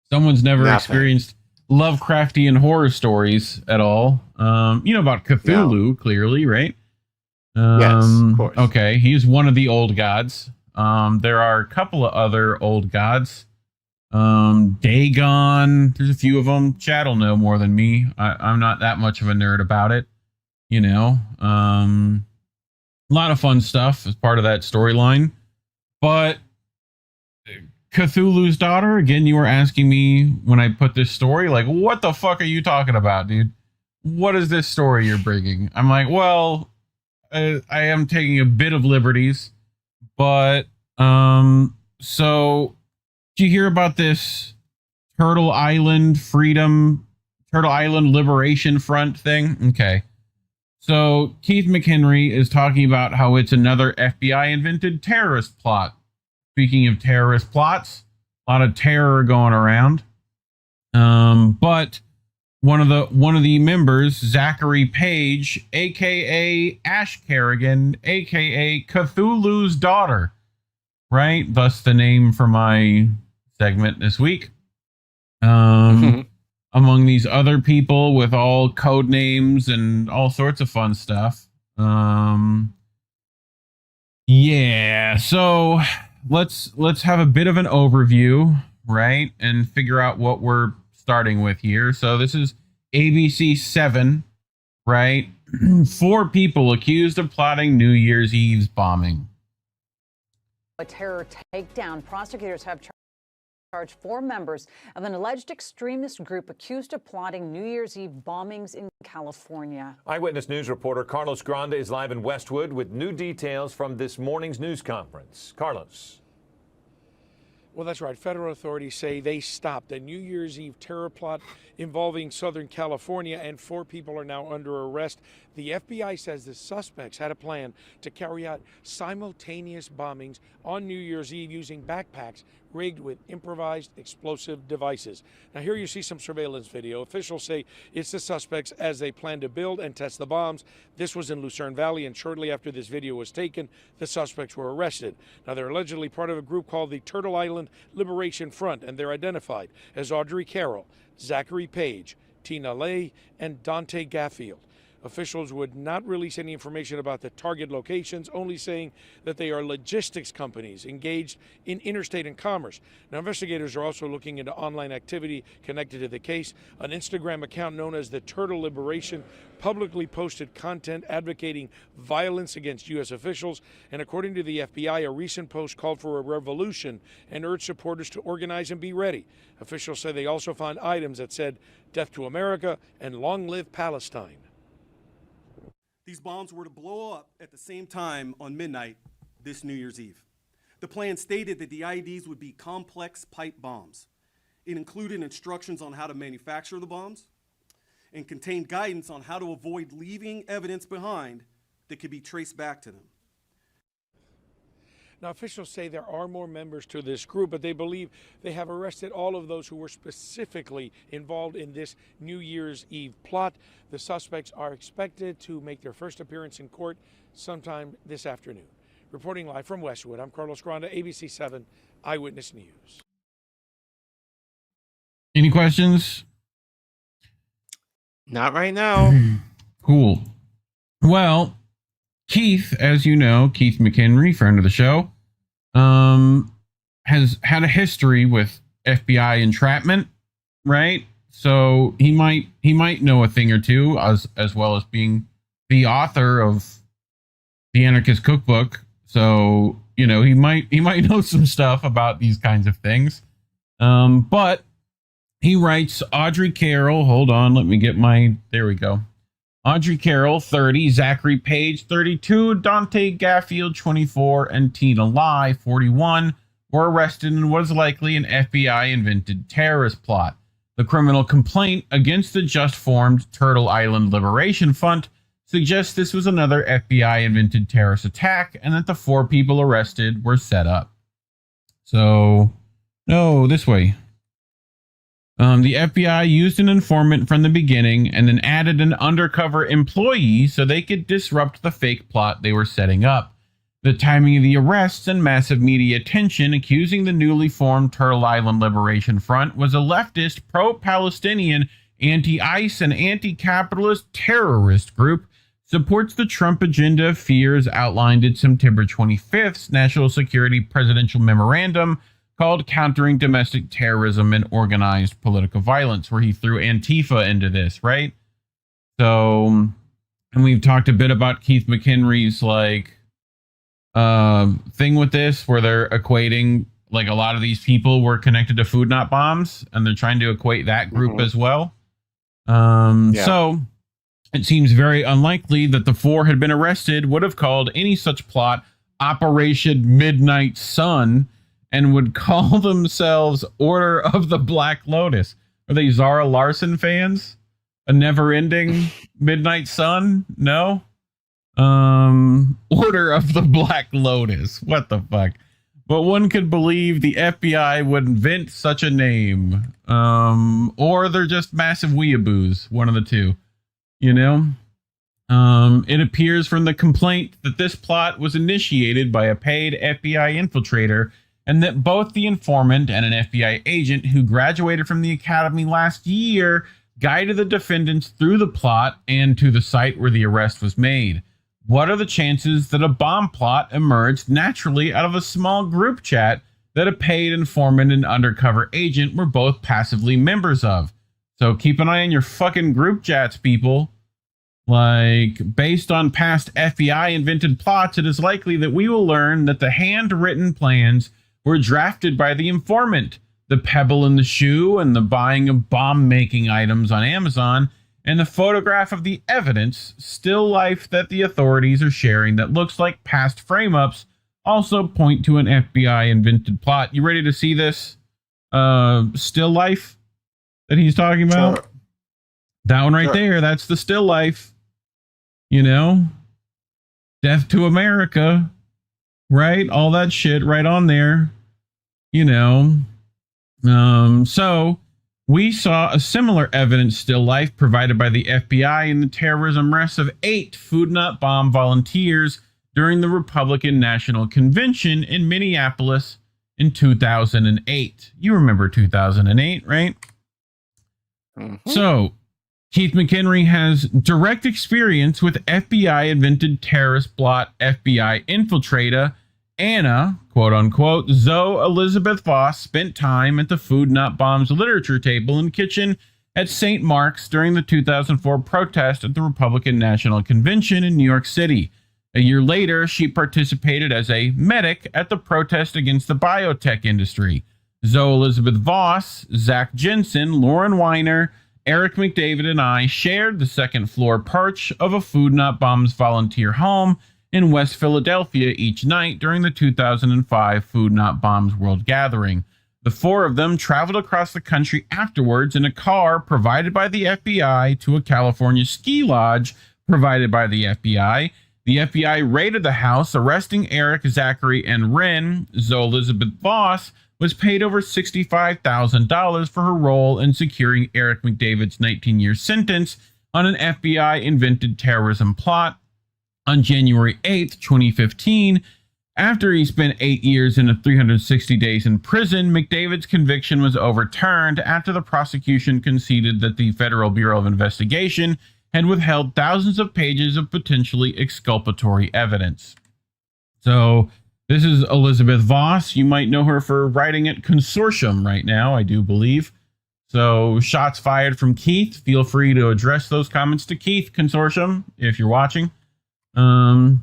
Someone's never experienced Lovecraftian horror stories at all. You know about Cthulhu, clearly, right? Yes, of course. Okay, he's one of the old gods. There are a couple of other old gods. Dagon, there's a few of them. Chad will know more than me. I'm not that much of a nerd about it. You know, a lot of fun stuff as part of that storyline. But Cthulhu's daughter, again, you were asking me when I put this story, like, what the fuck are you talking about, dude? What is this story you're bringing? I'm like, well, I am taking a bit of liberties, but so did you hear about this Turtle Island Liberation Front thing? Okay. So Keith McHenry is talking about how it's another FBI invented terrorist plot. Speaking of terrorist plots, a lot of terror going around. But one of the members, Zachary Page, aka Ash Kerrigan, aka Cthulhu's daughter, right? Thus the name for my segment this week. Among these other people with all code names and all sorts of fun stuff. Yeah, so let's have a bit of an overview, right? And figure out what we're starting with here. So this is ABC 7, right? 4 people accused of plotting New Year's Eve's bombing. A terror takedown. Prosecutors have Charged 4 members of an alleged extremist group accused of plotting New Year's Eve bombings in California. Eyewitness News reporter Carlos Grande is live in Westwood with new details from this morning's news conference. Carlos. Well, that's right. Federal authorities say they stopped a New Year's Eve terror plot involving Southern California, and 4 people are now under arrest. The FBI says the suspects had a plan to carry out simultaneous bombings on New Year's Eve using backpacks rigged with improvised explosive devices. Now, here you see some surveillance video. Officials say it's the suspects as they plan to build and test the bombs. This was in Lucerne Valley, and shortly after this video was taken, the suspects were arrested. Now, they're allegedly part of a group called the Turtle Island Liberation Front, and they're identified as Audrey Carroll, Zachary Page, Tina Lay, and Dante Gaffield. Officials would not release any information about the target locations, only saying that they are logistics companies engaged in interstate and commerce. Now, investigators are also looking into online activity connected to the case. An Instagram account known as the Turtle Liberation publicly posted content advocating violence against U.S. officials. And according to the FBI, a recent post called for a revolution and urged supporters to organize and be ready. Officials say they also found items that said, "Death to America" and "Long live Palestine." These bombs were to blow up at the same time on midnight this New Year's Eve. The plan stated that the IEDs would be complex pipe bombs. It included instructions on how to manufacture the bombs and contained guidance on how to avoid leaving evidence behind that could be traced back to them. Now, officials say there are more members to this group, but they believe they have arrested all of those who were specifically involved in this New Year's Eve plot. The suspects are expected to make their first appearance in court sometime this afternoon. Reporting live from Westwood, I'm Carlos Grande, ABC 7 Eyewitness News. Any questions? Not right now. Cool. Well, Keith, as you know, Keith McHenry, friend of the show, has had a history with FBI entrapment, right? So he might know a thing or two, as well as being the author of the Anarchist Cookbook. So, you know, he might know some stuff about these kinds of things. But he writes Audrey Carroll. Hold on, let me get there we go. Audrey Carroll, 30, Zachary Page, 32, Dante Gaffield, 24, and Tina Lai, 41, were arrested in what is likely an FBI-invented terrorist plot. The criminal complaint against the just-formed Turtle Island Liberation Front suggests this was another FBI-invented terrorist attack and that the 4 people arrested were set up. So, no, this way. The FBI used an informant from the beginning and then added an undercover employee so they could disrupt the fake plot they were setting up. The timing of the arrests and massive media attention accusing the newly formed Turtle Island Liberation Front was a leftist, pro-Palestinian, anti-ICE and anti-capitalist terrorist group supports the Trump agenda fears outlined in September 25th's National Security Presidential Memorandum called Countering Domestic Terrorism and Organized Political Violence, where he threw Antifa into this, right? So, and we've talked a bit about Keith McHenry's, thing with this, where they're equating, a lot of these people were connected to Food Not Bombs, and they're trying to equate that group as well. So, it seems very unlikely that the 4 had been arrested would have called any such plot Operation Midnight Sun, and would call themselves Order of the Black Lotus. Are they Zara Larson fans? A never-ending Midnight Sun? No? Order of the Black Lotus. What the fuck? But one could believe the FBI would invent such a name. Or they're just massive weeaboos. One of the two. You know? It appears from the complaint that this plot was initiated by a paid FBI infiltrator, and that both the informant and an FBI agent who graduated from the academy last year guided the defendants through the plot and to the site where the arrest was made. What are the chances that a bomb plot emerged naturally out of a small group chat that a paid informant and undercover agent were both passively members of? So keep an eye on your fucking group chats, people. Based on past FBI invented plots, it is likely that we will learn that the handwritten plans were drafted by the informant, the pebble in the shoe and the buying of bomb-making items on Amazon, and the photograph of the evidence, still life that the authorities are sharing that looks like past frame-ups, also point to an FBI-invented plot. You ready to see this still life that he's talking about? Sure. That one right there, that's the still life. You know? Death to America. Right? All that shit right on there. You know? So we saw a similar evidence still life provided by the FBI in the terrorism arrests of 8 Food Not Bomb volunteers during the Republican National Convention in Minneapolis in 2008. You remember 2008, right? Mm-hmm. So Keith McHenry has direct experience with FBI-invented terrorist plot FBI infiltrator Anna, quote-unquote, Zoe Elizabeth Voss spent time at the Food Not Bombs literature table and kitchen at St. Mark's during the 2004 protest at the Republican National Convention in New York City. A year later, she participated as a medic at the protest against the biotech industry. Zoe Elizabeth Voss, Zach Jensen, Lauren Weiner, Eric McDavid, and I shared the second-floor perch of a Food Not Bombs volunteer home in West Philadelphia each night during the 2005 Food Not Bombs World Gathering. The 4 of them traveled across the country afterwards in a car provided by the FBI to a California ski lodge provided by the FBI. The FBI raided the house, arresting Eric, Zachary, and Ren. Zoe Elizabeth Voss was paid over $65,000 for her role in securing Eric McDavid's 19-year sentence on an FBI-invented terrorism plot. On January 8th, 2015, after he spent 8 years and 360 days in prison, McDavid's conviction was overturned after the prosecution conceded that the Federal Bureau of Investigation had withheld thousands of pages of potentially exculpatory evidence. So this is Elizabeth Voss. You might know her for writing at Consortium right now, I do believe. So shots fired from Keith. Feel free to address those comments to Keith, Consortium, if you're watching. 5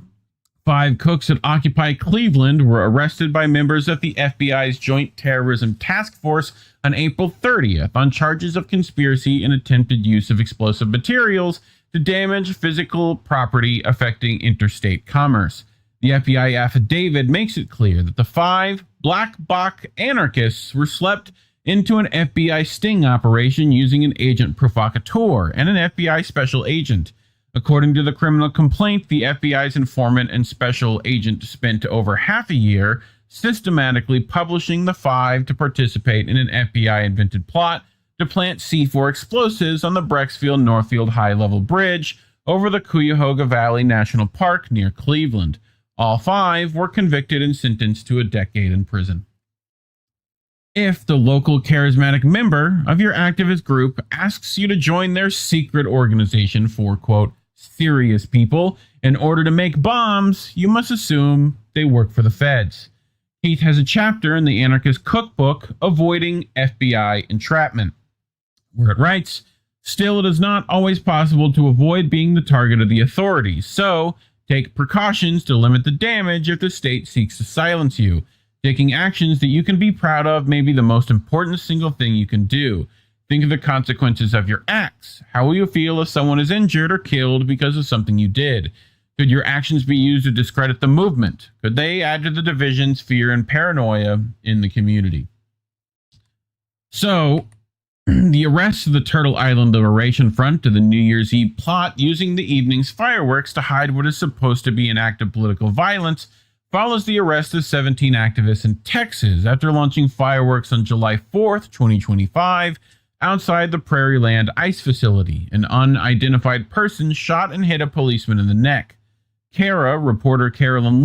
cooks at Occupy Cleveland were arrested by members of the FBI's Joint Terrorism Task Force on April 30th on charges of conspiracy and attempted use of explosive materials to damage physical property affecting interstate commerce. The FBI affidavit makes it clear that the 5 black box anarchists were swept into an FBI sting operation using an agent provocateur and an FBI special agent. According to the criminal complaint, the FBI's informant and special agent spent over half a year systematically publishing the 5 to participate in an FBI-invented plot to plant C4 explosives on the Brecksfield-Northfield high-level bridge over the Cuyahoga Valley National Park near Cleveland. All 5 were convicted and sentenced to a decade in prison. If the local charismatic member of your activist group asks you to join their secret organization for, quote, serious people in order to make bombs, you must assume they work for the feds. Keith has a chapter in the anarchist cookbook, Avoiding FBI Entrapment, where it writes, still, it is not always possible to avoid being the target of the authorities, so take precautions to limit the damage if the state seeks to silence you. Taking actions that you can be proud of may be the most important single thing you can do. Think of the consequences of your acts. How will you feel if someone is injured or killed because of something you did? Could your actions be used to discredit the movement? Could they add to the divisions, fear, and paranoia in the community? So, the arrest of the Turtle Island Liberation Front to the New Year's Eve plot using the evening's fireworks to hide what is supposed to be an act of political violence follows the arrest of 17 activists in Texas after launching fireworks on July 4th, 2025, outside the Prairie Land Ice Facility. An unidentified person shot and hit a policeman in the neck. Reporter Carolyn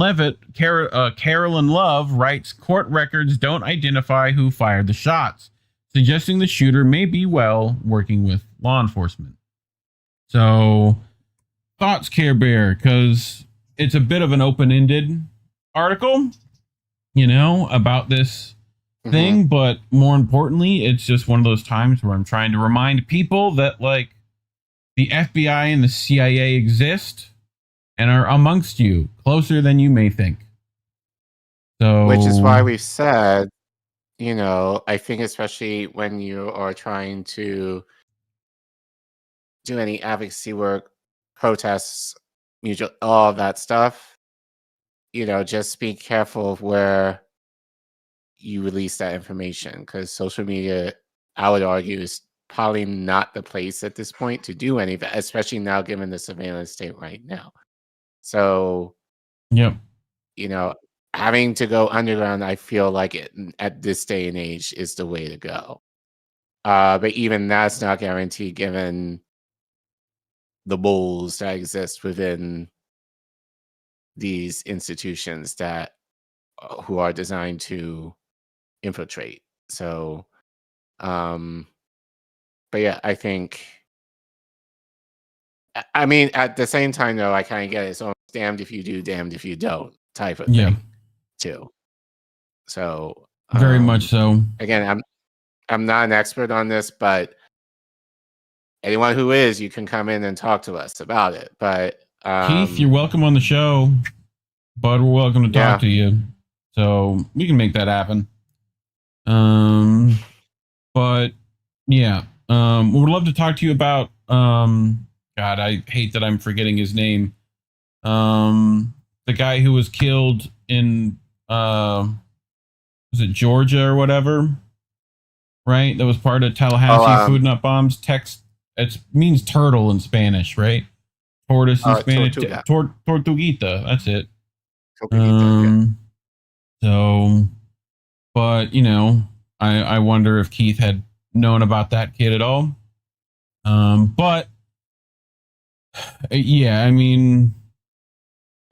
Love writes, court records don't identify who fired the shots, suggesting the shooter may be working with law enforcement. So, thoughts, Care Bear, because it's a bit of an open-ended article, about this thing, but more importantly, it's just one of those times where I'm trying to remind people that, like, the FBI and the CIA exist and are amongst you, closer than you may think. So, which is why we've said you know, I think especially when you are trying to do any advocacy work, protests, mutual, all of that stuff, you know, just be careful of where you release that information, because social media, I would argue, is probably not the place at this point to do any of that, especially now given the surveillance state right now. So, Yep. you know, having to go underground, I feel like it at this day and age is the way to go. But even that's not guaranteed given the bulls that exist within these institutions that who are designed to infiltrate. So, but yeah, I think. I mean, at the same time, though, I kind of get it. So, damned if you do, damned if you don't, type of thing, too. So, very much so. Again, I'm not an expert on this, but anyone who is, you can come in and talk to us about it. But Keith, you're welcome on the show, but we're welcome to talk to you, so we can make that happen. But yeah, we would love to talk to you about. God, I hate that I'm forgetting his name. The guy who was killed in was it Georgia or whatever? Right, that was part of Tallahassee food nut bombs. It means turtle in Spanish, right? Tortoise in Spanish. Tortuguita. That's it. So, but you know, I wonder if Keith had known about that kid at all. But yeah, I mean,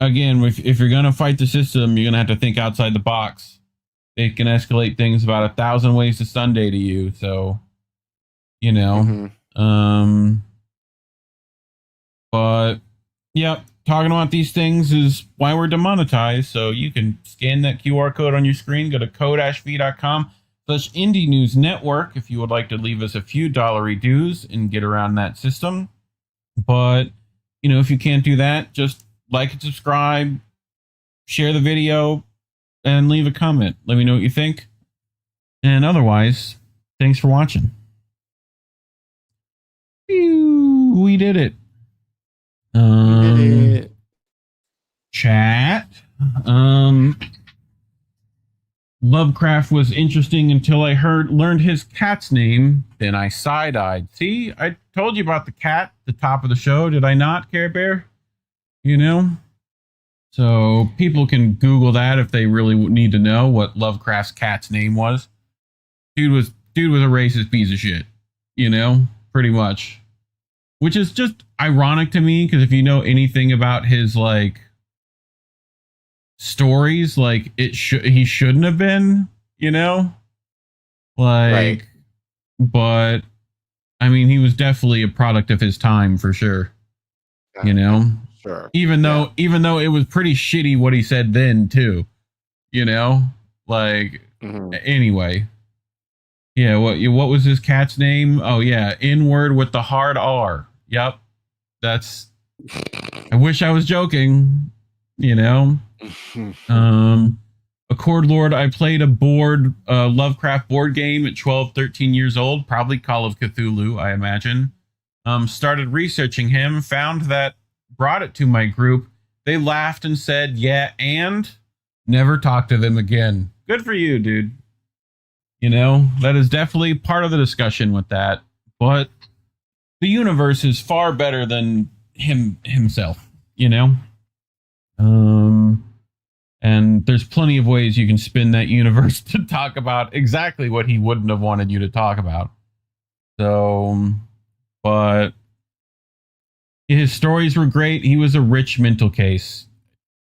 again, if you're gonna fight the system, you're gonna have to think outside the box. It can escalate things about 1,000 ways to Sunday to you. So, you know, but yeah, talking about these things is why we're demonetized. So you can scan that QR code on your screen, go to co-v.com/Indie News Network if you would like to leave us a few dollary dues and get around that system. But, you know, if you can't do that, just like and subscribe, share the video, and leave a comment. Let me know what you think. And otherwise, thanks for watching. We did it. Chat. Lovecraft was interesting until I learned his cat's name. Then I side-eyed. See, I told you about the cat at the top of the show. Did I not, Care Bear? You know? So people can Google that if they really need to know what Lovecraft's cat's name was. Dude was a racist piece of shit. You know? Pretty much. Which is just ironic to me, because if you know anything about his, like, stories, like, he shouldn't have been, you know? Like, right. But, I mean, he was definitely a product of his time, for sure. You know? Sure. Even though it was pretty shitty what he said then, too. You know? Like, anyway. Yeah, what was his cat's name? Oh, yeah, N-word with the hard R. Yep. I wish I was joking, you know? Accord Lord, I played a Lovecraft board game at 12, 13 years old, probably Call of Cthulhu, I imagine. Started researching him, found that, brought it to my group. They laughed and said, yeah, and never talked to them again. Good for you, dude. You know, that is definitely part of the discussion with that. But the universe is far better than himself, you know? And there's plenty of ways you can spin that universe to talk about exactly what he wouldn't have wanted you to talk about. So, but his stories were great. He was a rich mental case.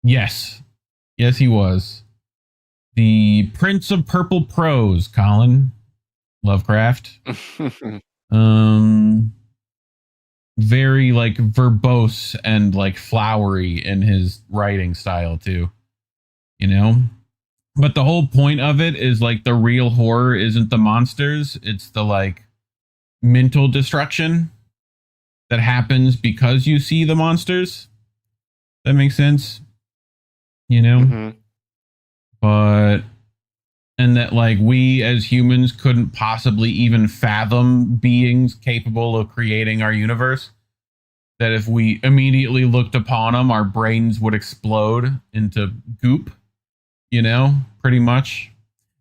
Yes, he was. The Prince of Purple Prose, Collin. Lovecraft. Very, like, verbose and, like, flowery in his writing style, too. You know? But the whole point of it is, like, the real horror isn't the monsters. It's the, like, mental destruction that happens because you see the monsters. That makes sense? You know? But and that like we as humans couldn't possibly even fathom beings capable of creating our universe. That if we immediately looked upon them, our brains would explode into goop, you know, pretty much.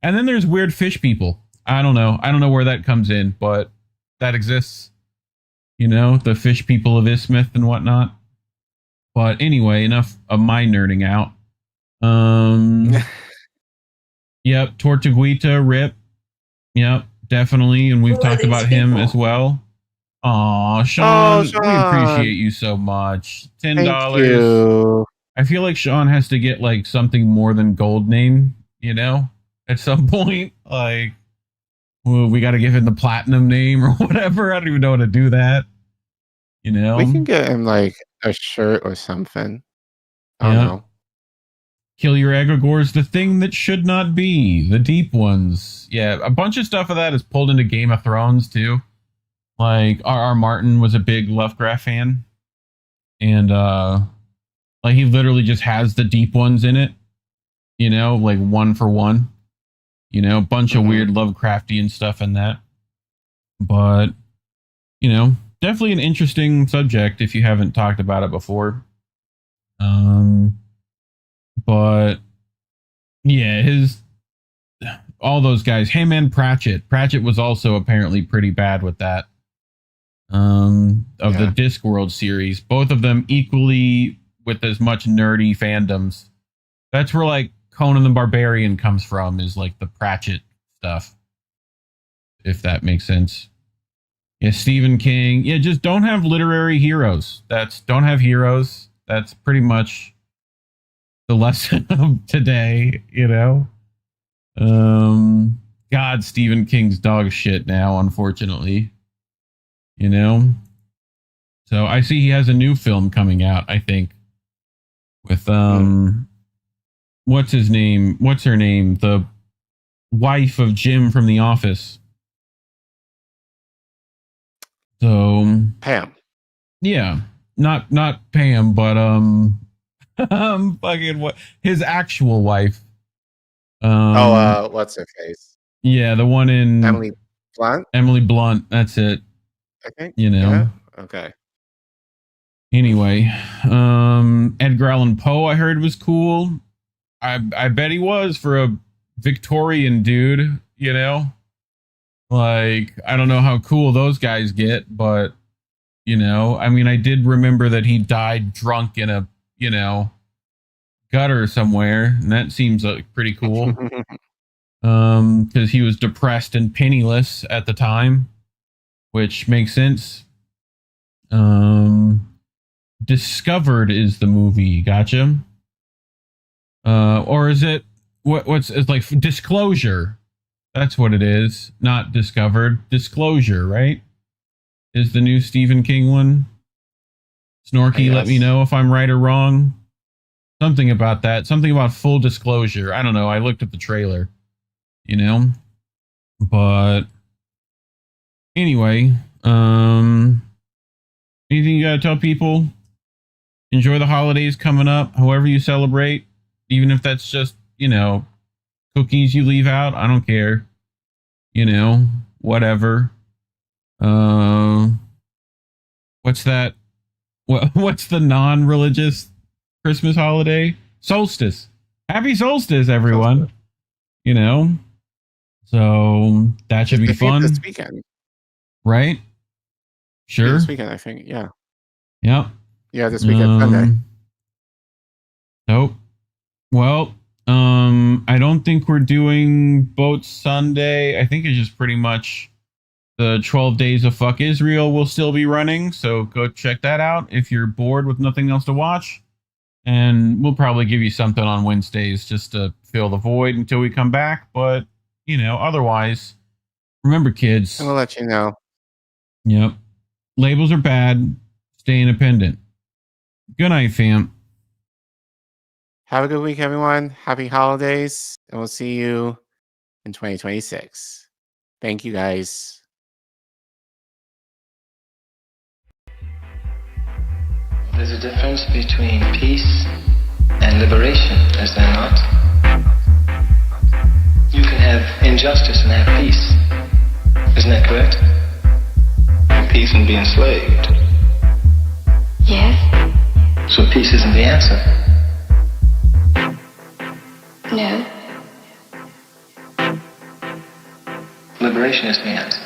And then there's weird fish people. I don't know where that comes in, but that exists. You know, the fish people of Isthmus and whatnot. But anyway, enough of my nerding out. Yep, Tortuguita, RIP. Yep, definitely. And we've talked about him as well. Aw, Sean, we appreciate you so much. $10. Thank you. I feel like Sean has to get like something more than gold name, you know, at some point. Like, well, we got to give him the platinum name or whatever. I don't even know how to do that. You know, We can get him like a shirt or something. I don't know. Kill your egregores, the thing that should not be, the deep ones. Yeah, a bunch of stuff of that is pulled into Game of Thrones too. Like R.R. Martin was a big Lovecraft fan, and like he literally just has the deep ones in it. You know, like one for one. You know, a bunch of weird Lovecraftian stuff in that. But you know, definitely an interesting subject if you haven't talked about it before. But yeah, all those guys, him and Pratchett. Pratchett was also apparently pretty bad with that. The Discworld series, both of them equally with as much nerdy fandoms. That's where like Conan the Barbarian comes from, is like the Pratchett stuff, if that makes sense. Yeah, Stephen King. Yeah, just don't have literary heroes. Don't have heroes. That's pretty much the lesson of today, you know. God, Stephen King's dog shit now, unfortunately. You know? So I see he has a new film coming out, I think. With what's his name? What's her name? The wife of Jim from The Office. So Pam. Yeah. Not Pam, but fucking what, his actual wife. What's her face? Yeah, the one in Emily Blunt. Emily Blunt, that's it. I think. You know. Yeah? Okay. Anyway, Edgar Allan Poe I heard was cool. I bet he was for a Victorian dude, you know? Like, I don't know how cool those guys get, but you know, I mean, I did remember that he died drunk in a, you know, gutter somewhere, and that seems like pretty cool. Because he was depressed and penniless at the time, which makes sense. Discovered is the movie, gotcha. Or is it it's like Disclosure? That's what it is, not Discovered. Disclosure, right? Is the new Stephen King one. Snorky, let me know if I'm right or wrong. Something about that. Something about full disclosure. I don't know. I looked at the trailer, you know. But anyway, anything you gotta tell people? Enjoy the holidays coming up, however you celebrate. Even if that's just, you know, cookies you leave out. I don't care. You know, whatever. What's that? What's the non-religious Christmas holiday? Solstice. Happy solstice, everyone. Solstice. You know, so that should be fun. This weekend, right? Sure. This weekend, I think. Yeah. Yep. Yeah, this weekend, Sunday. Nope. Well, I don't think we're doing Boat Sunday. I think it's just pretty much the 12 Days of Fuck Israel will still be running, so go check that out if you're bored with nothing else to watch. And we'll probably give you something on Wednesdays just to fill the void until we come back. But, you know, otherwise, remember, kids. We'll let you know. Yep. Labels are bad. Stay independent. Good night, fam. Have a good week, everyone. Happy holidays. And we'll see you in 2026. Thank you, guys. There's a difference between peace and liberation, is there not? You can have have injustice and have peace. Isn't that correct? Peace and be enslaved. Yes. So peace isn't the answer. No. Liberation is the answer.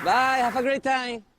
Bye, have a great time.